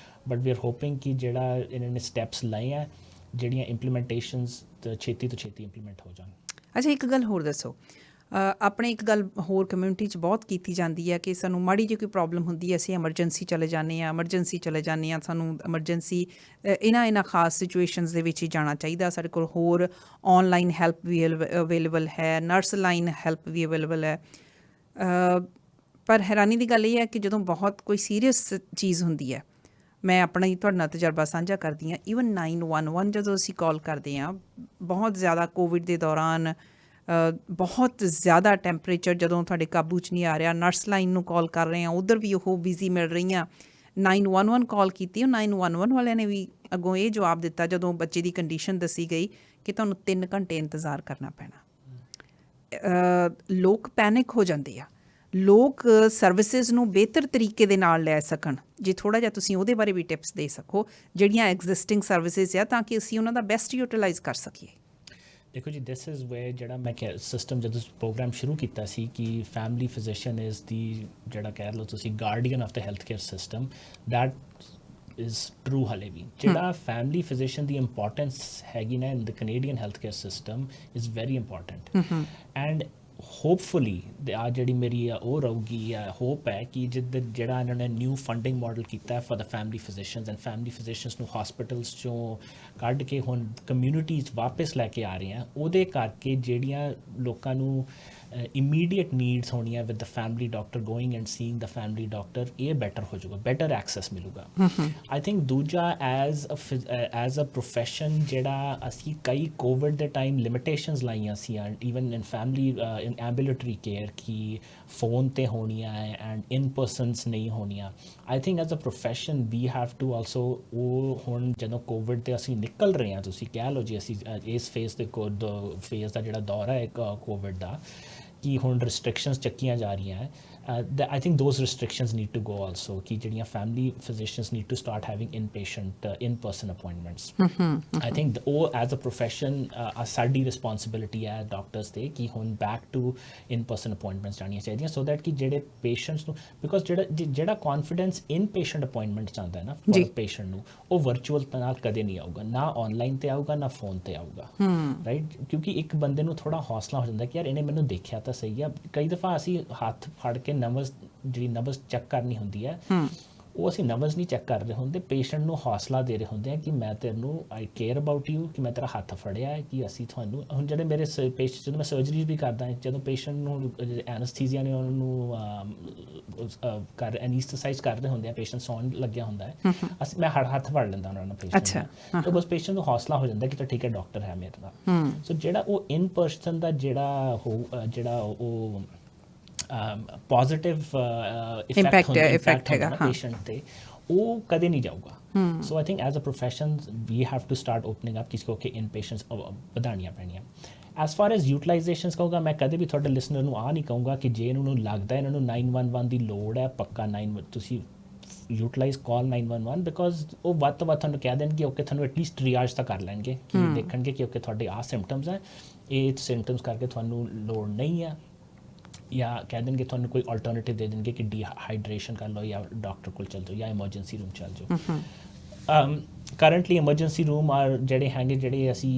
ਬਟ ਵੀ ਆਰ ਹੋਪਿੰਗ ਕਿ ਜਿਹੜਾ ਇਹਨਾਂ ਨੇ ਸਟੈਪਸ ਲਏ ਆ, ਜਿਹੜੀਆਂ ਇੰਪਲੀਮੈਂਟੇਸ਼ਨਸ ਛੇਤੀ ਤੋਂ ਛੇਤੀ ਇੰਪਲੀਮੈਂਟ ਹੋ ਜਾਣ। ਅੱਛਾ, ਇੱਕ ਗੱਲ ਹੋਰ ਦੱਸੋ। ਆਪਣੇ ਇੱਕ ਗੱਲ ਹੋਰ ਕਮਿਊਨਿਟੀ 'ਚ ਬਹੁਤ ਕੀਤੀ ਜਾਂਦੀ ਹੈ ਕਿ ਸਾਨੂੰ ਮਾੜੀ ਜਿਹੀ ਕੋਈ ਪ੍ਰੋਬਲਮ ਹੁੰਦੀ ਹੈ, ਅਸੀਂ ਐਮਰਜੈਂਸੀ ਚਲੇ ਜਾਂਦੇ ਹਾਂ, ਸਾਨੂੰ ਐਮਰਜੈਂਸੀ ਇਹਨਾਂ ਖਾਸ ਸਿਚੁਏਸ਼ਨਸ ਦੇ ਵਿੱਚ ਹੀ ਜਾਣਾ ਚਾਹੀਦਾ। ਸਾਡੇ ਕੋਲ ਹੋਰ ਔਨਲਾਈਨ ਹੈਲਪ ਵੀ ਅਵੇਲੇਬਲ ਹੈ, ਨਰਸ ਲਾਈਨ ਹੈਲਪ ਵੀ ਅਵੇਲੇਬਲ ਹੈ। ਪਰ ਹੈਰਾਨੀ ਦੀ ਗੱਲ ਇਹ ਹੈ ਕਿ ਜਦੋਂ ਬਹੁਤ ਕੋਈ ਸੀਰੀਅਸ ਚੀਜ਼ ਹੁੰਦੀ ਹੈ, ਮੈਂ ਆਪਣਾ ਹੀ ਤੁਹਾਡੇ ਨਾਲ ਤਜਰਬਾ ਸਾਂਝਾ ਕਰਦੀ ਹਾਂ, ਈਵਨ 911 ਜਦੋਂ ਅਸੀਂ ਕਾਲ ਕਰਦੇ ਹਾਂ, ਬਹੁਤ ਜ਼ਿਆਦਾ ਕੋਵਿਡ ਦੇ ਦੌਰਾਨ ਬਹੁਤ ਜ਼ਿਆਦਾ ਟੈਂਪਰੇਚਰ ਜਦੋਂ ਤੁਹਾਡੇ ਕਾਬੂ 'ਚ ਨਹੀਂ ਆ ਰਿਹਾ, ਨਰਸ ਲਾਈਨ ਨੂੰ ਕਾਲ ਕਰ ਰਹੇ ਹਾਂ, ਉੱਧਰ ਵੀ ਉਹ ਬਿਜ਼ੀ ਮਿਲ ਰਹੀਆਂ। 911 ਕਾਲ ਕੀਤੀ, ਉਹ 911 ਵਾਲਿਆਂ ਨੇ ਵੀ ਅੱਗੋਂ ਇਹ ਜਵਾਬ ਦਿੱਤਾ ਜਦੋਂ ਬੱਚੇ ਦੀ ਕੰਡੀਸ਼ਨ ਦੱਸੀ ਗਈ ਕਿ ਤੁਹਾਨੂੰ 3 ਘੰਟੇ ਇੰਤਜ਼ਾਰ ਕਰਨਾ ਪੈਣਾ। ਲੋਕ ਪੈਨਿਕ ਹੋ ਜਾਂਦੇ ਆ। ਲੋਕ ਸਰਵਿਸਿਜ਼ ਨੂੰ ਬਿਹਤਰ ਤਰੀਕੇ ਦੇ ਨਾਲ ਲੈ ਸਕਣ, ਜੇ ਥੋੜ੍ਹਾ ਜਿਹਾ ਤੁਸੀਂ ਉਹਦੇ ਬਾਰੇ ਵੀ ਟਿਪਸ ਦੇ ਸਕੋ, ਜਿਹੜੀਆਂ ਐਗਜ਼ਿਸਟਿੰਗ ਸਰਵਿਸਿਜ਼ ਆ, ਤਾਂ ਕਿ ਅਸੀਂ ਉਹਨਾਂ ਦਾ ਬੈਸਟ ਯੂਟੀਲਾਈਜ਼ ਕਰ ਸਕੀਏ। ਦੇਖੋ ਜੀ, ਦਿਸ ਇਜ਼ ਵੇ ਜਿਹੜਾ ਮੈਂ ਸਿਸਟਮ ਜਦੋਂ ਪ੍ਰੋਗਰਾਮ ਸ਼ੁਰੂ ਕੀਤਾ ਸੀ ਕਿ ਫੈਮਿਲੀ ਫਿਜ਼ੀਸ਼ੀਅਨ ਇਜ਼ ਦੀ, ਜਿਹੜਾ ਕਹਿ ਲਓ ਤੁਸੀਂ, guardian of the health care system, that is true. ਹਾਲੇ ਵੀ ਜਿਹੜਾ ਫੈਮਿਲੀ ਫਿਜ਼ੀਸ਼ੀਅਨ ਦੀ ਇੰਪੋਰਟੈਂਸ ਹੈਗੀ ਨਾ in the Canadian health care system is very important. And hopefully ਆ ਜਿਹੜੀ ਮੇਰੀ ਉਹ ਰਹੂਗੀ ਹੋਪ ਹੈ ਕਿ ਜਿਹੜਾ ਇਹਨਾਂ ਨੇ ਨਿਊ ਫੰਡਿੰਗ ਮਾਡਲ ਕੀਤਾ for the family physicians, and family physicians ਨੂੰ ਹਸਪੀਟਲਸ 'ਚੋਂ ਕੱਢ ਕੇ ਹੁਣ ਕਮਿਊਨਿਟੀਜ਼ ਵਾਪਸ ਲੈ ਕੇ ਆ ਰਹੇ ਆ, ਉਹਦੇ ਕਰਕੇ ਜਿਹੜੀਆਂ ਲੋਕਾਂ ਨੂੰ ਇਮੀਡੀਏਟ ਨੀਡਸ ਹੋਣੀਆਂ with the family doctor going and seeing the family doctor, ਇਹ ਬੈਟਰ ਹੋ ਜਾਊਗਾ, ਬੈਟਰ ਐਕਸੈਸ ਮਿਲੂਗਾ। ਆਈ ਥਿੰਕ ਦੂਜਾ ਐਜ਼ ਅ ਪ੍ਰੋਫੈਸ਼ਨ, ਜਿਹੜਾ ਅਸੀਂ ਕਈ ਕੋਵਿਡ ਦੇ ਟਾਈਮ ਲਿਮਿਟੇਸ਼ਨਸ ਲਾਈਆਂ ਸੀ, even in family in ambulatory care, ਕਿ ਫੋਨ 'ਤੇ ਹੋਣੀਆਂ ਐਂਡ ਇਨ ਪਰਸਨਸ ਨਹੀਂ ਹੋਣੀਆਂ। I think as a profession we have to also, ਉਹ ਹੁਣ ਜਦੋਂ ਕੋਵਿਡ 'ਤੇ ਅਸੀਂ ਨਿਕਲ ਰਹੇ ਹਾਂ, ਤੁਸੀਂ ਕਹਿ ਲਓ ਜੀ, ਅਸੀਂ ਇਸ ਫੇਜ਼ ਦੇ ਫੇਜ਼ ਦਾ ਜਿਹੜਾ ਦੌਰ ਹੈ ਕੋਵਿਡ ਦਾ, ਕਿ ਹੁਣ ਰਿਸਟ੍ਰਿਕਸ਼ਨਸ ਚੱਕੀਆਂ ਜਾ ਰਹੀਆਂ ਹੈ। I think those restrictions need to go also, ਕਿ ਜਿਹੜੀਆਂ family physicians need to start having in-person appointments. I think ਉਹ as a profession ਸਾਡੀ responsibility ਹੈ ਡਾਕਟਰਸ ਤੇ ਕਿ ਹੁਣ back to in-person appointments ਜਾਣੀਆਂ ਚਾਹੀਦੀਆਂ, so that ਕਿ ਜਿਹੜੇ patients ਨੂੰ, because ਜਿਹੜਾ confidence in-patient appointment ਚਾਹੁੰਦਾ ਹੈ ਨਾ for patient ਨੂੰ, ਉਹ virtual ਨਾਲ ਕਦੇ ਨਹੀਂ ਆਊਗਾ, ਨਾ online ਤੇ ਆਊਗਾ, ਨਾ phone ਤੇ ਆਊਗਾ, right? ਕਿਉਂਕਿ ਇੱਕ ਬੰਦੇ ਨੂੰ ਥੋੜਾ ਹੌਸਲਾ ਹੋ ਜਾਂਦਾ ਕਿ ਯਾਰ ਇਹਨੇ ਮੈਨੂੰ ਦੇਖਿਆ ਤਾਂ ਸਹੀ ਆ। ਕਈ ਦਫਾ ਅਸੀਂ ਹੱਥ ਫੜ ਕੇ ਨਬਜ਼ ਜਿਹੜੀ ਨਬਜ਼ ਚੈੱਕ ਕਰਨੀ ਹੁੰਦੀ ਹੈ ਉਹ ਅਸੀਂ ਨਬਜ਼ ਨਹੀਂ ਚੈੱਕ ਕਰ ਰਹੇ ਹੁੰਦੇ, ਪੇਸ਼ੈਂਟ ਨੂੰ ਹੌਸਲਾ ਦੇ ਰਹੇ ਹੁੰਦੇ ਆ ਕਿ ਮੈਂ ਤੈਨੂੰ ਆਈ ਕੇਅਰ ਅਬਾਊਟ ਯੂ, ਕਿ ਮੈਂ ਤੇਰਾ ਹੱਥ ਫੜਿਆ ਹੈ, ਕਿ ਅਸੀਂ ਤੁਹਾਨੂੰ ਹੁਣ ਜਿਹੜੇ ਮੇਰੇ ਪੇਸ਼ੈਂਟ ਜਦੋਂ ਮੈਂ ਸਰਜਰੀਜ਼ ਵੀ ਕਰਦਾ ਜਦੋਂ ਪੇਸ਼ੈਂਟ ਨੂੰ ਐਨਸਥੀਸੀਆ ਨੇ ਉਹਨੂੰ ਐਨਸਥੀਸਾਈਜ਼ ਕਰ ਰਹੇ ਹੁੰਦੇ ਆ, ਪੇਸ਼ੈਂਟ ਸੌਣ ਲੱਗਿਆ ਹੁੰਦਾ ਹੈ, ਮੈਂ ਹੱਥ ਫੜ ਲੈਂਦਾ ਉਹਨਾਂ ਨੂੰ ਪੇਸ਼ੈਂਟ ਦਾ, ਤਾਂ ਬਸ ਪੇਸ਼ੈਂਟ ਨੂੰ ਹੌਸਲਾ ਹੋ ਜਾਂਦਾ ਕਿ ਤਾਂ ਠੀਕ ਹੈ ਡਾਕਟਰ ਹੈ ਮੇਰੇ ਨਾਲ। ਸੋ ਜਿਹੜਾ ਉਹ ਇਨ ਪਰਸਨ ਦਾ ਜਿਹੜਾ ਉਹ ਪੋਜ਼ਿਟਿਵ ਇਫੈਕਟ ਹੈਗਾ ਪੇਸ਼ੈਂਟ ਤੇ, ਉਹ ਕਦੇ ਨਹੀਂ ਜਾਊਗਾ। So I think as a profession we have to start opening up ਕਿਸ ਕਿ ਇਨ ਪੇਸ਼ੈਂਟਸ ਵਧਾਉਣੀਆਂ ਪੈਣੀਆਂ। ਐਜ਼ ਫਾਰ ਐਜ਼ ਯੂਟੀਲਾਈਜੇਸ਼ਨਸ ਕਹੂੰਗਾ, ਮੈਂ ਕਦੇ ਵੀ ਤੁਹਾਡੇ ਲਿਸਨਰ ਨੂੰ ਨਹੀਂ ਕਹੂੰਗਾ ਕਿ ਜੇ ਇਹਨਾਂ ਨੂੰ ਲੱਗਦਾ ਇਹਨਾਂ ਨੂੰ 911 ਦੀ ਲੋੜ ਹੈ, ਪੱਕਾ ਤੁਸੀਂ ਯੂਟੀਲਾਈਜ਼ ਕਾਲ 911, ਬਿਕੋਜ਼ ਉਹ ਵੱਧ ਤੋਂ ਵੱਧ ਤੁਹਾਨੂੰ ਕਹਿ ਦੇਣਗੇ ਓਕੇ, ਤੁਹਾਨੂੰ ਐਟਲੀਸਟ ਟ੍ਰਿਆਜ ਤਾਂ ਕਰ ਲੈਣਗੇ ਕਿ ਦੇਖਣਗੇ ਕਿ ਓਕੇ ਤੁਹਾਡੇ ਆਹ ਸਿੰਪਟਮਸ ਹੈ, ਇਹ ਸਿੰਪਟਮਸ ਕਰਕੇ ਤੁਹਾਨੂੰ ਲੋੜ ਨਹੀਂ ਹੈ, ਜਾਂ ਕਹਿ ਦੇਣਗੇ ਤੁਹਾਨੂੰ ਕੋਈ ਆਲਟਰਨੇਟਿਵ ਦੇ ਦੇਣਗੇ ਕਿ ਡੀਹਾਈਡਰੇਸ਼ਨ ਕਰ ਲਓ ਜਾਂ ਡਾਕਟਰ ਕੋਲ ਚੱਲ ਜਾਓ ਜਾਂ ਐਮਰਜੈਂਸੀ ਰੂਮ ਚੱਲ ਜਾਓ। ਕਰੰਟਲੀ ਐਮਰਜੈਂਸੀ ਰੂਮ ਆਰ ਜਿਹੜੇ ਹੈਗੇ, ਜਿਹੜੇ ਅਸੀਂ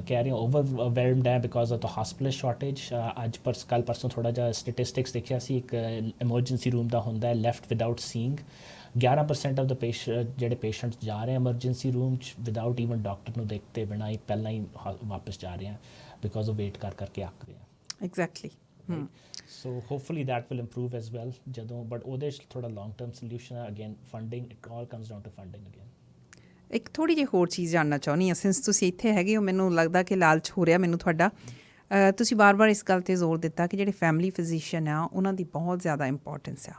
ਕਹਿ ਰਹੇ ਹਾਂ ਓਵਰਵੈਲਮਡ ਹੈ ਬਿਕੋਜ਼ ਆਫ ਦ ਹਸਪੀਟਲਿਸਟ ਸ਼ਾਰਟੇਜ। ਅੱਜ ਕੱਲ੍ਹ ਪਰਸੋਂ ਥੋੜ੍ਹਾ ਜਿਹਾ ਸਟੈਟਿਸਟਿਕਸ ਦੇਖਿਆ ਸੀ, ਇੱਕ ਐਮਰਜੈਂਸੀ ਰੂਮ ਦਾ ਹੁੰਦਾ ਹੈ left without seeing, 11% of the ਜਿਹੜੇ ਪੇਸ਼ੈਂਟਸ ਜਾ ਰਹੇ ਐਮਰਜੈਂਸੀ ਰੂਮ 'ਚ ਵਿਦਆਊਟ ਈਵਨ ਡਾਕਟਰ ਨੂੰ ਦੇਖਤੇ ਬਿਨਾਂ ਹੀ ਪਹਿਲਾਂ ਹੀ ਵਾਪਸ ਜਾ ਰਹੇ ਆ ਬਿਕੋਜ਼ ਉਹ ਵੇਟ ਕਰਕੇ ਅੱਕ ਗਏ ਆ। Exactly. So hopefully that will improve as well ਜਦੋਂ, but ਉਹਦੇ 'ਚ ਥੋੜਾ long term solution ਹੈ, again funding, it all comes down to funding again। ਇੱਕ ਥੋੜ੍ਹੀ ਜਿਹੀ ਹੋਰ ਚੀਜ਼ ਜਾਣਨਾ ਚਾਹੁੰਦੀ ਹਾਂ, ਸਿੰਸ ਤੁਸੀਂ ਇੱਥੇ ਹੈਗੇ ਹੋ, ਮੈਨੂੰ ਲੱਗਦਾ ਕਿ ਲਾਲਚ ਹੋ ਰਿਹਾ ਮੈਨੂੰ ਤੁਹਾਡਾ। ਤੁਸੀਂ ਵਾਰ-ਵਾਰ ਇਸ ਗੱਲ 'ਤੇ ਜ਼ੋਰ ਦਿੱਤਾ ਕਿ ਜਿਹੜੇ ਫੈਮਿਲੀ ਫਿਜ਼ੀਸ਼ੀਅਨ ਆ ਉਹਨਾਂ ਦੀ ਬਹੁਤ ਜ਼ਿਆਦਾ ਇੰਪੋਰਟੈਂਸ ਆ,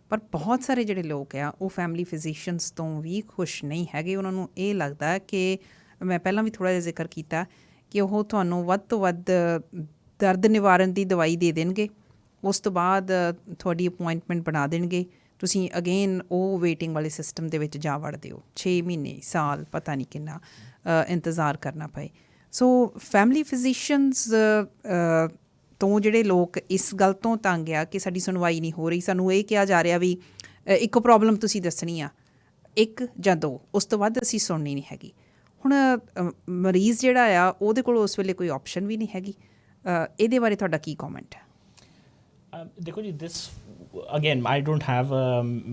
ਪਰ ਬਹੁਤ ਸਾਰੇ ਜਿਹੜੇ ਲੋਕ ਆ ਉਹ ਫੈਮਿਲੀ ਫਿਜ਼ੀਸ਼ੀਅਨਸ ਤੋਂ ਵੀ ਖੁਸ਼ ਨਹੀਂ ਹੈਗੇ। ਉਹਨਾਂ ਨੂੰ ਇਹ ਲੱਗਦਾ ਕਿ, ਮੈਂ ਪਹਿਲਾਂ ਵੀ ਥੋੜ੍ਹਾ ਜਿਹਾ ਜ਼ਿਕਰ ਕੀਤਾ, ਕਿ ਉਹ ਤੁਹਾਨੂੰ ਵੱਧ ਤੋਂ ਵੱਧ ਦਰਦ ਨਿਵਾਰਨ ਦੀ ਦਵਾਈ ਦੇ ਦੇਣਗੇ, ਉਸ ਤੋਂ ਬਾਅਦ ਤੁਹਾਡੀ ਅਪੁਆਇੰਟਮੈਂਟ ਬਣਾ ਦੇਣਗੇ, ਤੁਸੀਂ ਅਗੇਨ ਉਹ ਵੇਟਿੰਗ ਵਾਲੇ ਸਿਸਟਮ ਦੇ ਵਿੱਚ ਜਾ ਵੜਦੇ ਹੋ, 6 ਮਹੀਨੇ ਸਾਲ ਪਤਾ ਨਹੀਂ ਕਿੰਨਾ ਇੰਤਜ਼ਾਰ ਕਰਨਾ ਪਏ। ਸੋ ਫੈਮਿਲੀ ਫਿਜ਼ੀਸ਼ੀਅਨਸ ਤੋਂ ਜਿਹੜੇ ਲੋਕ ਇਸ ਗੱਲ ਤੋਂ ਤੰਗ ਆ ਕਿ ਸਾਡੀ ਸੁਣਵਾਈ ਨਹੀਂ ਹੋ ਰਹੀ, ਸਾਨੂੰ ਇਹ ਕਿਹਾ ਜਾ ਰਿਹਾ ਵੀ ਇੱਕੋ ਪ੍ਰੋਬਲਮ ਤੁਸੀਂ ਦੱਸਣੀ ਆ, 1 ਜਾਂ 2, ਉਸ ਤੋਂ ਵੱਧ ਅਸੀਂ ਸੁਣਨੀ ਨਹੀਂ ਹੈਗੀ। ਹੁਣ ਮਰੀਜ਼ ਜਿਹੜਾ ਆ ਉਹਦੇ ਕੋਲ ਉਸ ਵੇਲੇ ਕੋਈ ਆਪਸ਼ਨ ਵੀ ਨਹੀਂ ਹੈਗੀ, ਇਹਦੇ ਬਾਰੇ ਤੁਹਾਡਾ ਕੀ ਕਮੈਂਟ ਹੈ? ਦੇਖੋ ਜੀ, ਦਿਸ ਅਗੇਨ ਆਈ ਡੋਂਟ ਹੈਵ,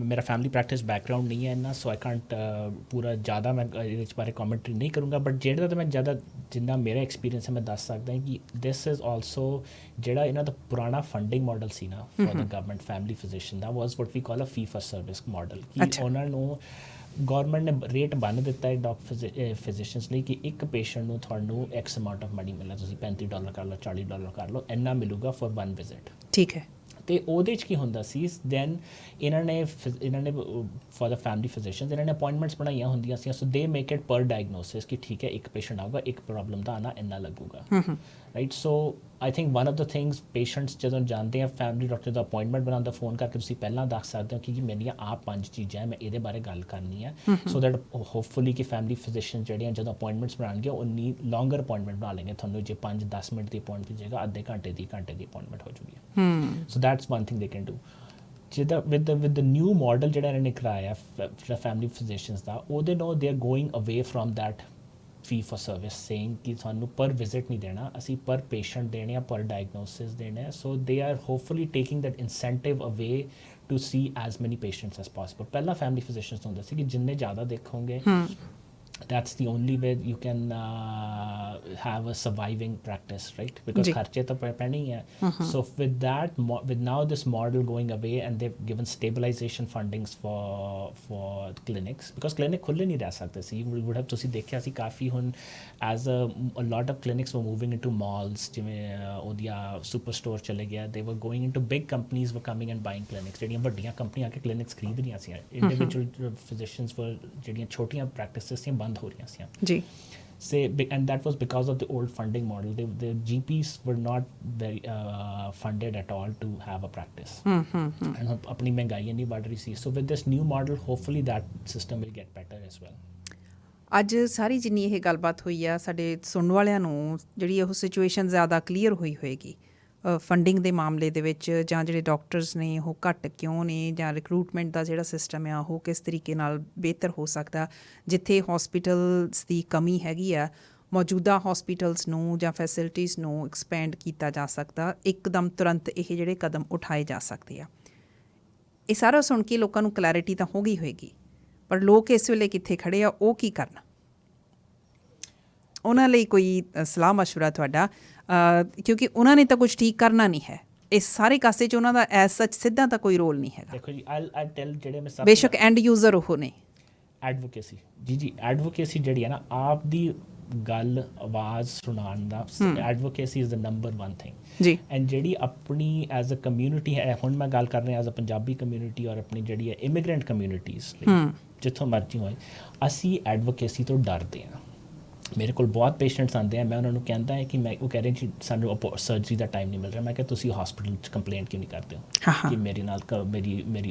ਮੇਰਾ ਫੈਮਿਲੀ ਪ੍ਰੈਕਟਿਸ ਬੈਕਗਰਾਊਂਡ ਨਹੀਂ ਹੈ ਇੰਨਾ, ਸੋ ਆਈ ਕਾਂਟ ਪੂਰਾ ਜ਼ਿਆਦਾ ਮੈਂ ਇਹਦੇ ਬਾਰੇ ਕਮੈਂਟਰੀ ਨਹੀਂ ਕਰੂੰਗਾ, ਬਟ ਜਿਹੜਾ ਤਾਂ ਮੈਂ ਜਿੰਨਾ ਮੇਰਾ ਐਕਸਪੀਰੀਅੰਸ ਹੈ ਮੈਂ ਦੱਸ ਸਕਦਾ ਕਿ ਦਿਸ ਇਜ਼ ਆਲਸੋ ਜਿਹੜਾ ਇਹਨਾਂ ਦਾ ਪੁਰਾਣਾ ਫੰਡਿੰਗ ਮਾਡਲ ਸੀ ਨਾ for the government family physician, ਦਾ was what we call a fee for service model, ਕਿ ਉਹਨਾਂ ਨੂੰ ਗੌਰਮੈਂਟ ਨੇ ਰੇਟ ਬੰਨ੍ਹ ਦਿੱਤਾ ਹੈ ਫਿਜ਼ੀਸ਼ੀਅਨਸ ਲਈ ਕਿ ਇੱਕ ਪੇਸ਼ੈਂਟ ਨੂੰ ਤੁਹਾਨੂੰ ਐਕਸ ਅਮਾਊਂਟ ਆਫ ਮਨੀ ਮਿਲਣਾ, ਤੁਸੀਂ $35 ਕਰ ਲਓ, $40 ਕਰ ਲਓ, ਇੰਨਾ ਮਿਲੂਗਾ ਫॉर 1 ਵਿਜ਼ਿਟ। ਠੀਕ ਹੈ। ਅਤੇ ਉਹਦੇ 'ਚ ਕੀ ਹੁੰਦਾ ਸੀ, ਦੈਨ ਇਹਨਾਂ ਨੇ ਫॉर द ਫੈਮਿਲੀ ਫਿਜ਼ੀਸ਼ੀਅਨਸ ਇਹਨਾਂ ਨੇ ਅਪੁਆਇੰਟਮੈਂਟਸ ਬਣਾਈਆਂ ਹੁੰਦੀਆਂ ਸੀ, ਸੋ ਦੇ ਮੇਕ ਇਟ ਪਰ ਡਾਇਗਨੋਸਿਸ ਕਿ ਠੀਕ ਹੈ ਇੱਕ ਪੇਸ਼ੈਂਟ ਆਊਗਾ, ਇੱਕ ਪ੍ਰੋਬਲਮ ਦਾ ਆਉਣਾ ਇੰਨਾ ਲੱਗੂਗਾ, right. So I think one of the things patients ਜਦੋਂ ਜਾਂਦੇ ਆ ਫੈਮਿਲੀ ਡਾਕਟਰ ਦਾ ਅਪੁਆਇੰਟਮੈਂਟ ਬਣਾਉਣ ਦਾ, ਫੋਨ ਕਰਕੇ ਤੁਸੀਂ ਪਹਿਲਾਂ ਦੱਸ ਸਕਦੇ ਹੋ ਕਿ ਮੇਰੀਆਂ ਆਹ 5 ਚੀਜ਼ਾਂ ਹੈ, ਮੈਂ ਇਹਦੇ ਬਾਰੇ ਗੱਲ ਕਰਨੀ ਹੈ, ਸੋ ਦੈਟ ਹੋਪਫੁਲੀ ਕਿ ਫੈਮਿਲੀ ਫਿਜ਼ੀਸ਼ੀਅਨ ਜਿਹੜੀਆਂ ਜਦੋਂ ਅਪੁਆਇੰਟਮੈਂਟਸ ਬਣਾਉਣਗੇ ਉਨੀ ਲੌਂਗਰ ਅਪੁਆਇੰਟਮੈਂਟ ਬਣਾ ਲੈਣਗੇ, ਤੁਹਾਨੂੰ ਜੇ 5-10 ਮਿੰਟ ਦੀ ਅਪੁਆਇੰਟਮੈਂਟ ਜਗ੍ਹਾ ਅੱਧੇ ਘੰਟੇ ਦੀ ਅਪੁਆਇੰਟਮੈਂਟ ਹੋ ਜੂਗੀ। So that's one thing they can do. ਜਿੱਦਾਂ ਵਿਦ ਦ ਨਿਊ ਮਾਡਲ ਜਿਹੜਾ ਇਹਨਾਂ ਨੇ ਕਰਾਇਆ ਫੈਮਿਲੀ ਫਿਜ਼ੀਸ਼ੀਅਨਸ ਦਾ, ਉਹਦੇ ਨਾਲ they are going away from that fee for service, saying ਕਿ ਤੁਹਾਨੂੰ ਪਰ ਵਿਜ਼ਿਟ ਨਹੀਂ ਦੇਣਾ, ਅਸੀਂ ਪਰ ਪੇਸ਼ੈਂਟ ਦੇਣੇ ਆ, ਪਰ ਡਾਇਗਨੋਸਿਸ ਦੇਣੇ ਆ। So they are hopefully taking that incentive away to see as many patients as possible. ਪਹਿਲਾਂ ਫੈਮਿਲੀ ਫਿਜ਼ੀਸ਼ੀਅਨਸ ਹੁੰਦਾ ਸੀ ਕਿ ਜਿੰਨੇ ਜ਼ਿਆਦਾ ਦੇਖੋਗੇ that's the only way you can have a surviving practice, right? Because kharche to pehne hi hai. So with that, with now this model going away and they've given stabilization fundings for clinics, because clinic khulle nahi reh sakte si, you would have tusi dekhya si kafi hun as a lot of clinics were moving into malls, jive odia superstore chale gaya, they were going into big companies were coming and buying clinics, jehdiyan vaddiyan companies aake clinics khareed rahiyan si, individual physicians were jehdiyan chotiyan practices si ਬੰਦ ਹੋ ਰਹੀਆਂ ਸੀ ਜੀ। Say and that was because of the old funding model, the GPs were not very funded at all to have a practice, and ਆਪਣੀ ਮਹਿੰਗਾਈ ਨਹੀਂ ਵੱਧ ਰਹੀ ਸੀ। So with this new model hopefully that system will get better as well. ਅੱਜ ਸਾਰੀ ਜਿੰਨੀ ਇਹ ਗੱਲਬਾਤ ਹੋਈ ਆ, ਸਾਡੇ ਸੁਣਨ ਵਾਲਿਆਂ ਨੂੰ ਜਿਹੜੀ ਉਹ ਸਿਚੁਏਸ਼ਨ ਜ਼ਿਆਦਾ ਕਲੀਅਰ ਹੋਈ ਹੋਏਗੀ ਫੰਡਿੰਗ ਦੇ ਮਾਮਲੇ ਦੇ ਵਿੱਚ, ਜਾਂ ਜਿਹੜੇ ਡਾਕਟਰਸ ਨੇ ਉਹ ਘੱਟ ਕਿਉਂ ਨੇ, ਜਾਂ ਰਿਕਰੂਟਮੈਂਟ ਦਾ ਜਿਹੜਾ ਸਿਸਟਮ ਆ ਉਹ ਕਿਸ ਤਰੀਕੇ ਨਾਲ ਬਿਹਤਰ ਹੋ ਸਕਦਾ, ਜਿੱਥੇ ਹੌਸਪੀਟਲਸ ਦੀ ਕਮੀ ਹੈਗੀ ਆ ਮੌਜੂਦਾ ਹੌਸਪੀਟਲਸ ਨੂੰ ਜਾਂ ਫੈਸਿਲਿਟੀਜ਼ ਨੂੰ ਐਕਸਪੈਂਡ ਕੀਤਾ ਜਾ ਸਕਦਾ, ਇੱਕਦਮ ਤੁਰੰਤ ਇਹ ਜਿਹੜੇ ਕਦਮ ਉਠਾਏ ਜਾ ਸਕਦੇ ਆ। ਇਹ ਸਾਰਾ ਸੁਣ ਕੇ ਲੋਕਾਂ ਨੂੰ ਕਲੈਰਿਟੀ ਤਾਂ ਹੋ ਗਈ ਹੋਏਗੀ, ਪਰ ਲੋਕ ਇਸ ਵੇਲੇ ਕਿੱਥੇ ਖੜੇ ਆ, ਉਹ ਕੀ ਕਰਨ? ਉਹਨਾਂ ਲਈ ਕੋਈ ਸਲਾਹ ਮਸ਼ਵਰਾ ਤੁਹਾਡਾ, ਕਿਉਂਕਿ ਉਹਨਾਂ ਨੇ ਤਾਂ ਕੁਝ ਠੀਕ ਕਰਨਾ ਨਹੀਂ ਹੈ ਇਸ ਸਾਰੇ ਕਾਸੇ 'ਚ, ਉਹਨਾਂ ਦਾ ਐਜ਼ ਸੱਚ ਸਿੱਧਾ ਤਾਂ ਕੋਈ ਰੋਲ ਨਹੀਂ ਹੈਗਾ। ਦੇਖੋ ਜੀ, ਆਈ ਟੈਲ ਜਿਹੜੇ ਮੈਂ ਸਭ ਬੇਸ਼ੱਕ ਐਂਡ ਯੂਜ਼ਰ ਉਹ ਨੇ। ਐਡਵੋਕੇਸੀ ਜੀ ਐਡਵੋਕੇਸੀ ਜਿਹੜੀ ਹੈ ਨਾ, ਆਪ ਦੀ ਗੱਲ ਆਵਾਜ਼ ਸੁਣਾਉਣ ਦਾ, advocacy is the number 1 thing ਜੀ। ਐਂਡ ਜਿਹੜੀ ਆਪਣੀ ਐਜ਼ ਅ ਕਮਿਊਨਿਟੀ ਹੈ, ਹੁਣ ਮੈਂ ਗੱਲ ਕਰ ਰਿਹਾ ਐਜ਼ ਅ ਪੰਜਾਬੀ ਕਮਿਊਨਿਟੀ ਔਰ ਆਪਣੀ ਜਿਹੜੀ ਹੈ ਇਮੀਗ੍ਰੈਂਟ ਕਮਿਊਨਿਟੀਜ਼ ਲਈ, ਜਿੱਥੋਂ ਮਰਜ਼ੀ ਹੋਏ, ਅਸੀਂ ਐਡਵੋਕੇਸੀ ਤੋਂ ਡਰਦੇ ਹਾਂ। ਮੇਰੇ ਕੋਲ ਬਹੁਤ ਪੇਸ਼ੈਂਟਸ ਆਉਂਦੇ ਆ, ਮੈਂ ਉਹਨਾਂ ਨੂੰ ਕਹਿੰਦਾ ਹੈ ਕਿ ਉਹ ਕਹਿ ਰਹੇ ਜੀ ਸਾਨੂੰ ਸਰਜਰੀ ਦਾ ਟਾਈਮ ਨਹੀਂ ਮਿਲ ਰਿਹਾ। ਮੈਂ ਕਿਹਾ ਤੁਸੀਂ ਹਸਪੀਟਲ 'ਚ ਕੰਪਲੇਂਟ ਕਿਉਂ ਨਹੀਂ ਕਰਦੇ ਹੋ ਕਿ ਮੇਰੇ ਨਾਲ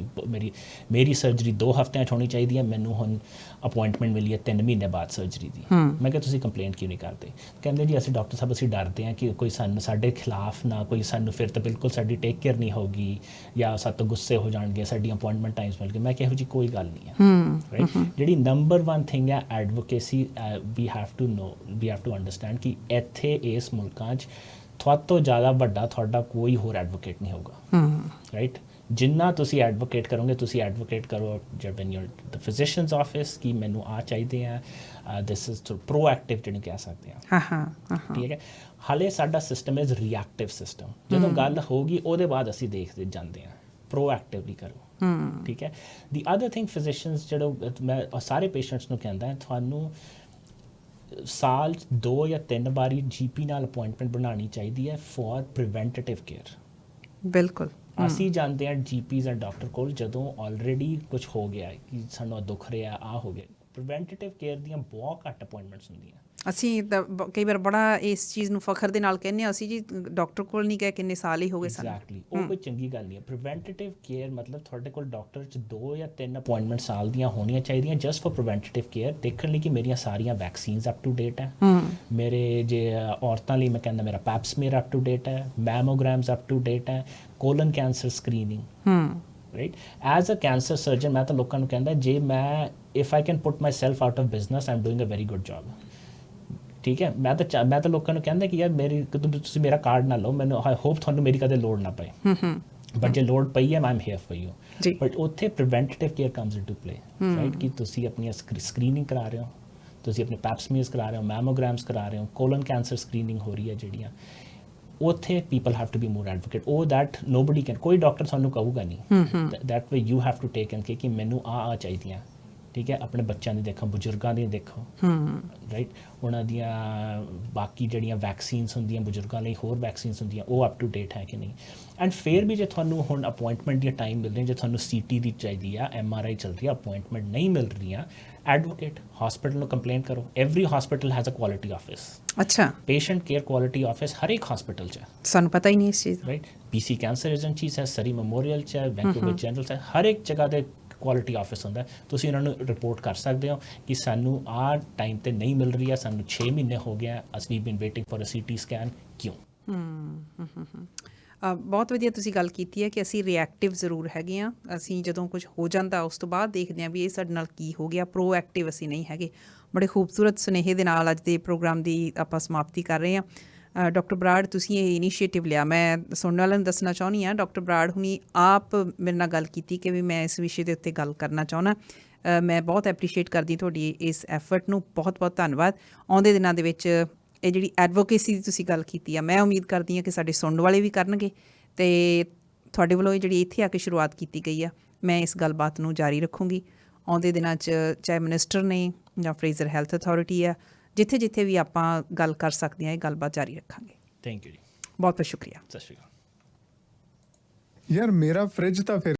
ਮੇਰੀ ਸਰਜਰੀ 2 ਹਫ਼ਤਿਆਂ 'ਚ ਹੋਣੀ ਚਾਹੀਦੀ ਹੈ, ਮੈਨੂੰ ਹੁਣ ਅਪੁਆਇੰਟਮੈਂਟ ਮਿਲੀ ਹੈ 3 ਮਹੀਨੇ ਬਾਅਦ ਸਰਜਰੀ ਦੀ। ਮੈਂ ਕਿਹਾ ਤੁਸੀਂ ਕੰਪਲੇਂਟ ਕਿਉਂ ਨਹੀਂ ਕਰਦੇ? ਕਹਿੰਦੇ ਜੀ ਅਸੀਂ ਡਾਕਟਰ ਸਾਹਿਬ ਅਸੀਂ ਡਰਦੇ ਹਾਂ ਕਿ ਕੋਈ ਸਾਡੇ ਖਿਲਾਫ ਨਾ ਕੋਈ ਸਾਨੂੰ, ਫਿਰ ਤਾਂ ਬਿਲਕੁਲ ਸਾਡੀ ਟੇਕ ਕੇਅਰ ਨਹੀਂ ਹੋਊਗੀ ਜਾਂ ਸਾਡੇ ਤੋਂ ਗੁੱਸੇ ਹੋ ਜਾਣਗੇ, ਸਾਡੀਆਂ ਅਪੁਆਇੰਟਮੈਂਟ ਟਾਈਮਸ ਮਿਲ ਗਏ। ਮੈਂ ਕਿਹਾ ਇਹੋ ਜਿਹੀ ਕੋਈ ਗੱਲ ਨਹੀਂ ਹੈ, ਰਾਈਟ। ਜਿਹੜੀ ਨੰਬਰ 1 ਥਿੰਗ ਹੈ advocacy, we have to understand ਕਿ ਇੱਥੇ ਇਸ ਮੁਲਕਾਂ 'ਚ ਤੁਹਾਡੇ ਤੋਂ ਜ਼ਿਆਦਾ ਵੱਡਾ ਤੁਹਾਡਾ ਕੋਈ ਹੋਰ ਐਡਵੋਕੇਟ ਨਹੀਂ ਹੋਊਗਾ, ਰਾਈਟ। ਜਿੰਨਾ ਤੁਸੀਂ ਐਡਵੋਕੇਟ ਕਰੋਗੇ, ਤੁਸੀਂ ਐਡਵੋਕੇਟ ਕਰੋ van your the physicians office ਕਿ ਮੈਨੂੰ ਆ ਚਾਹੀਦੇ ਆ, ਦਿਸ ਇਜ਼ ਪ੍ਰੋਐਕਟਿਵ ਜਿਹਨੂੰ ਕਹਿ ਸਕਦੇ ਹਾਂ, ਠੀਕ ਹੈ। ਹਾਲੇ ਸਾਡਾ ਸਿਸਟਮ ਇਜ਼ ਰਿਐਕਟਿਵ ਸਿਸਟਮ। ਜਦੋਂ ਗੱਲ ਹੋਊਗੀ ਉਹਦੇ ਬਾਅਦ ਅਸੀਂ ਦੇਖਦੇ ਜਾਂਦੇ ਹਾਂ, ਪ੍ਰੋਐਕਟਿਵਲੀ ਕਰੋ, ਠੀਕ ਹੈ। ਦੀ ਅਦਰ ਥਿੰਗ ਫਿਜ਼ੀਸ਼ੀਅਨਸ, ਜਿਹੜਾ ਮੈਂ ਸਾਰੇ ਪੇਸ਼ੈਂਟਸ ਨੂੰ ਕਹਿੰਦਾ ਤੁਹਾਨੂੰ ਸਾਲ 2 ਜਾਂ 3 ਵਾਰੀ GP ਨਾਲ ਅਪੁਆਇੰਟਮੈਂਟ ਬਣਾਉਣੀ ਚਾਹੀਦੀ ਹੈ ਫॉर ਪ੍ਰੀਵੈਂਟਿਵ ਕੇਅਰ। ਬਿਲਕੁਲ। ਅਸੀਂ ਜਾਂਦੇ ਹਾਂ GPs ਐਂਡ ਡਾਕਟਰ ਕੋਲ ਜਦੋਂ ਆਲਰੇਡੀ ਕੁਝ ਹੋ ਗਿਆ ਕਿ ਸਾਨੂੰ ਦੁੱਖ ਰਿਹਾ, ਆ ਹੋ ਗਿਆ। ਪ੍ਰੀਵੈਂਟਿਵ ਕੇਅਰ ਦੀਆਂ ਬਹੁਤ ਘੱਟ ਅਪੁਆਇੰਟਮੈਂਟਸ ਹੁੰਦੀਆਂ। ਅਸੀਂ ਤਾਂ ਕਈ ਵਾਰ ਬੜਾ ਇਸ ਚੀਜ਼ ਨੂੰ ਫਖਰ ਦੇ ਨਾਲ ਕਹਿੰਦੇ ਹਾਂ, ਅਸੀਂ ਜੀ ਡਾਕਟਰ ਕੋਲ ਨਹੀਂ ਗਏ, ਕਿੰਨੇ ਸਾਲ ਹੀ ਹੋ ਗਏ ਸਾਨੂੰ। ਐਗਜ਼ੈਕਟਲੀ, ਉਹ ਕੋਈ ਚੰਗੀ ਗੱਲ ਨਹੀਂ ਹੈ। ਪ੍ਰੀਵੈਂਟਿਵ ਕੇਅਰ ਮਤਲਬ ਤੁਹਾਡੇ ਕੋਲ ਡਾਕਟਰ 'ਚ 2 ਜਾਂ 3 ਅਪੁਆਇੰਟਮੈਂਟ ਸਾਲ ਦੀਆਂ ਹੋਣੀਆਂ ਚਾਹੀਦੀਆਂ ਜਸਟ ਫॉर ਪ੍ਰੀਵੈਂਟਿਵ ਕੇਅਰ, ਦੇਖਣ ਲਈ ਕਿ ਮੇਰੀਆਂ ਸਾਰੀਆਂ ਵੈਕਸੀਨਸ ਅਪ ਟੂ ਡੇਟ ਹੈ, ਮੇਰੇ ਜੇ ਔਰਤਾਂ ਲਈ ਮੈਂ ਕਹਿੰਦਾ ਮੇਰਾ ਪੈਪਸਮੀਅਰ ਅਪ ਟੂ ਡੇਟ ਹੈ, ਮੈਮੋਗ੍ਰਾਮਸ ਅਪ ਟੂ ਡੇਟ ਹੈ, colon cancer screening, right. As a cancer surgeon ਮੈਂ ਤਾਂ ਲੋਕਾਂ ਨੂੰ ਕਹਿੰਦਾ ਜੇ ਮੈਂ if I can put myself out of business I am doing a very good job, ਠੀਕ ਹੈ। ਮੈਂ ਤਾਂ ਲੋਕਾਂ ਨੂੰ ਕਹਿੰਦਾ ਕਿ ਯਾਰ ਤੁਸੀਂ ਮੇਰਾ ਕਾਰਡ ਨਾ ਲਓ, ਮੈਨੂੰ ਆਈ ਹੋਪ ਤੁਹਾਨੂੰ ਮੇਰੀ ਕਦੇ ਲੋੜ ਨਾ ਪਏ, ਬਟ ਜੇ ਲੋੜ ਪਈ ਹੈ I am here for you. But ਉੱਥੇ preventive care comes into play, right, ਕਿ ਤੁਸੀਂ ਆਪਣੀਆਂ ਸਕਰੀਨਿੰਗ ਕਰਾ ਰਹੇ ਹੋ, ਤੁਸੀਂ ਆਪਣੇ ਪੈਪਸਮੀਅਰਸ ਕਰਾ ਰਹੇ ਹੋ, ਮੈਮੋਗ੍ਰਾਮਸ ਕਰਾ ਰਹੇ ਹੋ, ਕੋਲਨ ਕੈਂਸਰ ਸਕਰੀਨਿੰਗ ਹੋ ਰਹੀ ਹੈ ਜਿਹੜੀਆਂ, ਉੱਥੇ people have to be more advocate. ਉਹ ਦੈਟ ਨੋਬਡੀ ਕੈਨ, ਕੋਈ ਡਾਕਟਰ ਤੁਹਾਨੂੰ ਕਹੂਗਾ ਨਹੀਂ, that way you have to take and ਕਿ ਮੈਨੂੰ ਆ ਚਾਹੀਦੀਆਂ, ਠੀਕ ਹੈ। ਆਪਣੇ ਬੱਚਿਆਂ ਦੀ ਦੇਖੋ, ਬਜ਼ੁਰਗਾਂ ਦੀ ਦੇਖੋ, ਰਾਈਟ, ਉਹਨਾਂ ਦੀਆਂ ਬਾਕੀ ਜਿਹੜੀਆਂ ਵੈਕਸੀਨਸ ਹੁੰਦੀਆਂ ਬਜ਼ੁਰਗਾਂ ਲਈ, ਹੋਰ ਵੈਕਸੀਨਸ ਹੁੰਦੀਆਂ, ਉਹ ਅਪ ਟੂ ਡੇਟ ਹੈ ਕਿ ਨਹੀਂ। ਐਂਡ ਫਿਰ ਵੀ ਜੇ ਤੁਹਾਨੂੰ ਹੁਣ ਅਪੁਆਇੰਟਮੈਂਟ ਦੀਆਂ ਟਾਈਮ ਮਿਲ ਰਹੀਆਂ, ਜੇ ਤੁਹਾਨੂੰ CT ਦੀ ਚਾਹੀਦੀ ਆ, MRI ਚੱਲ ਰਹੀ ਆ, ਅਪੁਆਇੰਟਮੈਂਟ ਨਹੀਂ ਮਿਲ ਰਹੀਆਂ, ਐਡਵੋਕੇਟ ਹਸਪੀਟਲ ਨੂੰ ਕੰਪਲੇਂਟ ਕਰੋ। Every hospital has a quality office. ਅੱਛਾ। ਪੇਸ਼ੈਂਟ ਕੇਅਰ ਕੁਆਲਿਟੀ ਆਫਿਸ ਹਰ ਇੱਕ ਹਸਪੀਟਲ 'ਚ ਹੈ, ਸਾਨੂੰ ਪਤਾ ਹੀ ਨਹੀਂ ਇਸ ਚੀਜ਼ ਦਾ, ਰਾਈਟ। PC ਕੈਂਸਰ ਏਜੰਸੀਜ਼ ਹੈ, ਸਰੀ ਮੈਮੋਰੀਅਲ 'ਚ ਹੈ, ਵੈਂਕੂਵਰ ਜਨਰਲ 'ਚ ਹੈ, ਹਰ ਇੱਕ ਜਗ੍ਹਾ 'ਤੇ ਕੁਆਲਿਟੀ ਆਫਿਸ ਹੁੰਦਾ। ਤੁਸੀਂ ਉਹਨਾਂ ਨੂੰ ਰਿਪੋਰਟ ਕਰ ਸਕਦੇ ਹੋ ਕਿ ਸਾਨੂੰ ਆਹ ਟਾਈਮ 'ਤੇ ਨਹੀਂ ਮਿਲ ਰਹੀ ਹੈ, ਸਾਨੂੰ 6 ਮਹੀਨੇ ਹੋ ਗਏ, ਅਸੀਂ been waiting for a CT scan, ਕਿਉਂ? ਬਹੁਤ ਵਧੀਆ ਤੁਸੀਂ ਗੱਲ ਕੀਤੀ ਹੈ ਕਿ ਅਸੀਂ ਰਿਐਕਟਿਵ ਜ਼ਰੂਰ ਹੈਗੇ ਹਾਂ। ਅਸੀਂ ਜਦੋਂ ਕੁਝ ਹੋ ਜਾਂਦਾ ਉਸ ਤੋਂ ਬਾਅਦ ਦੇਖਦੇ ਹਾਂ ਵੀ ਇਹ ਸਾਡੇ ਨਾਲ ਕੀ ਹੋ ਗਿਆ, ਪ੍ਰੋਐਕਟਿਵ ਅਸੀਂ ਨਹੀਂ ਹੈਗੇ। ਬੜੇ ਖੂਬਸੂਰਤ ਸੁਨੇਹੇ ਦੇ ਨਾਲ ਅੱਜ ਦੇ ਪ੍ਰੋਗਰਾਮ ਦੀ ਆਪਾਂ ਸਮਾਪਤੀ ਕਰ ਰਹੇ ਹਾਂ। ਡਾਕਟਰ ਬਰਾੜ, ਤੁਸੀਂ ਇਹ ਇਨੀਸ਼ੀਏਟਿਵ ਲਿਆ, ਮੈਂ ਸੁਣਨ ਵਾਲਿਆਂ ਨੂੰ ਦੱਸਣਾ ਚਾਹੁੰਦੀ ਹਾਂ, ਡਾਕਟਰ ਬਰਾੜ ਹੁਣੀ ਆਪ ਮੇਰੇ ਨਾਲ ਗੱਲ ਕੀਤੀ ਕਿ ਵੀ ਮੈਂ ਇਸ ਵਿਸ਼ੇ ਦੇ ਉੱਤੇ ਗੱਲ ਕਰਨਾ ਚਾਹੁੰਦਾ। ਮੈਂ ਬਹੁਤ ਐਪਰੀਸ਼ੀਏਟ ਕਰਦੀ ਤੁਹਾਡੀ ਇਸ ਐਫਰਟ ਨੂੰ, ਬਹੁਤ ਬਹੁਤ ਧੰਨਵਾਦ। ਆਉਂਦੇ ਦਿਨਾਂ ਦੇ ਵਿੱਚ ਇਹ ਜਿਹੜੀ ਐਡਵੋਕੇਸੀ ਦੀ ਤੁਸੀਂ ਗੱਲ ਕੀਤੀ ਆ, ਮੈਂ ਉਮੀਦ ਕਰਦੀ ਹਾਂ ਕਿ ਸਾਡੇ ਸੁਣਨ ਵਾਲੇ ਵੀ ਕਰਨਗੇ, ਅਤੇ ਤੁਹਾਡੇ ਵੱਲੋਂ ਇਹ ਜਿਹੜੀ ਇੱਥੇ ਆ ਕੇ ਸ਼ੁਰੂਆਤ ਕੀਤੀ ਗਈ ਆ, ਮੈਂ ਇਸ ਗੱਲਬਾਤ ਨੂੰ ਜਾਰੀ ਰੱਖੂੰਗੀ। ਆਉਂਦੇ ਦਿਨਾਂ 'ਚ ਚਾਹੇ ਮਿਨਿਸਟਰ ਨੇ ਜਾਂ ਫਰੇਜ਼ਰ ਹੈਲਥ ਅਥਾਰਟੀ ਆ, ਜਿੱਥੇ ਜਿੱਥੇ ਵੀ ਆਪਾਂ ਗੱਲ ਕਰ ਸਕਦੇ ਹਾਂ, ਇਹ ਗੱਲਬਾਤ ਜਾਰੀ ਰੱਖਾਂਗੇ। ਥੈਂਕ ਯੂ ਜੀ, ਬਹੁਤ ਬਹੁਤ ਸ਼ੁਕਰੀਆ। ਸਤਿ ਸ਼੍ਰੀ ਅਕਾਲ। ਯਾਰ ਮੇਰਾ ਫ੍ਰਿਜ ਤਾਂ ਫਿਰ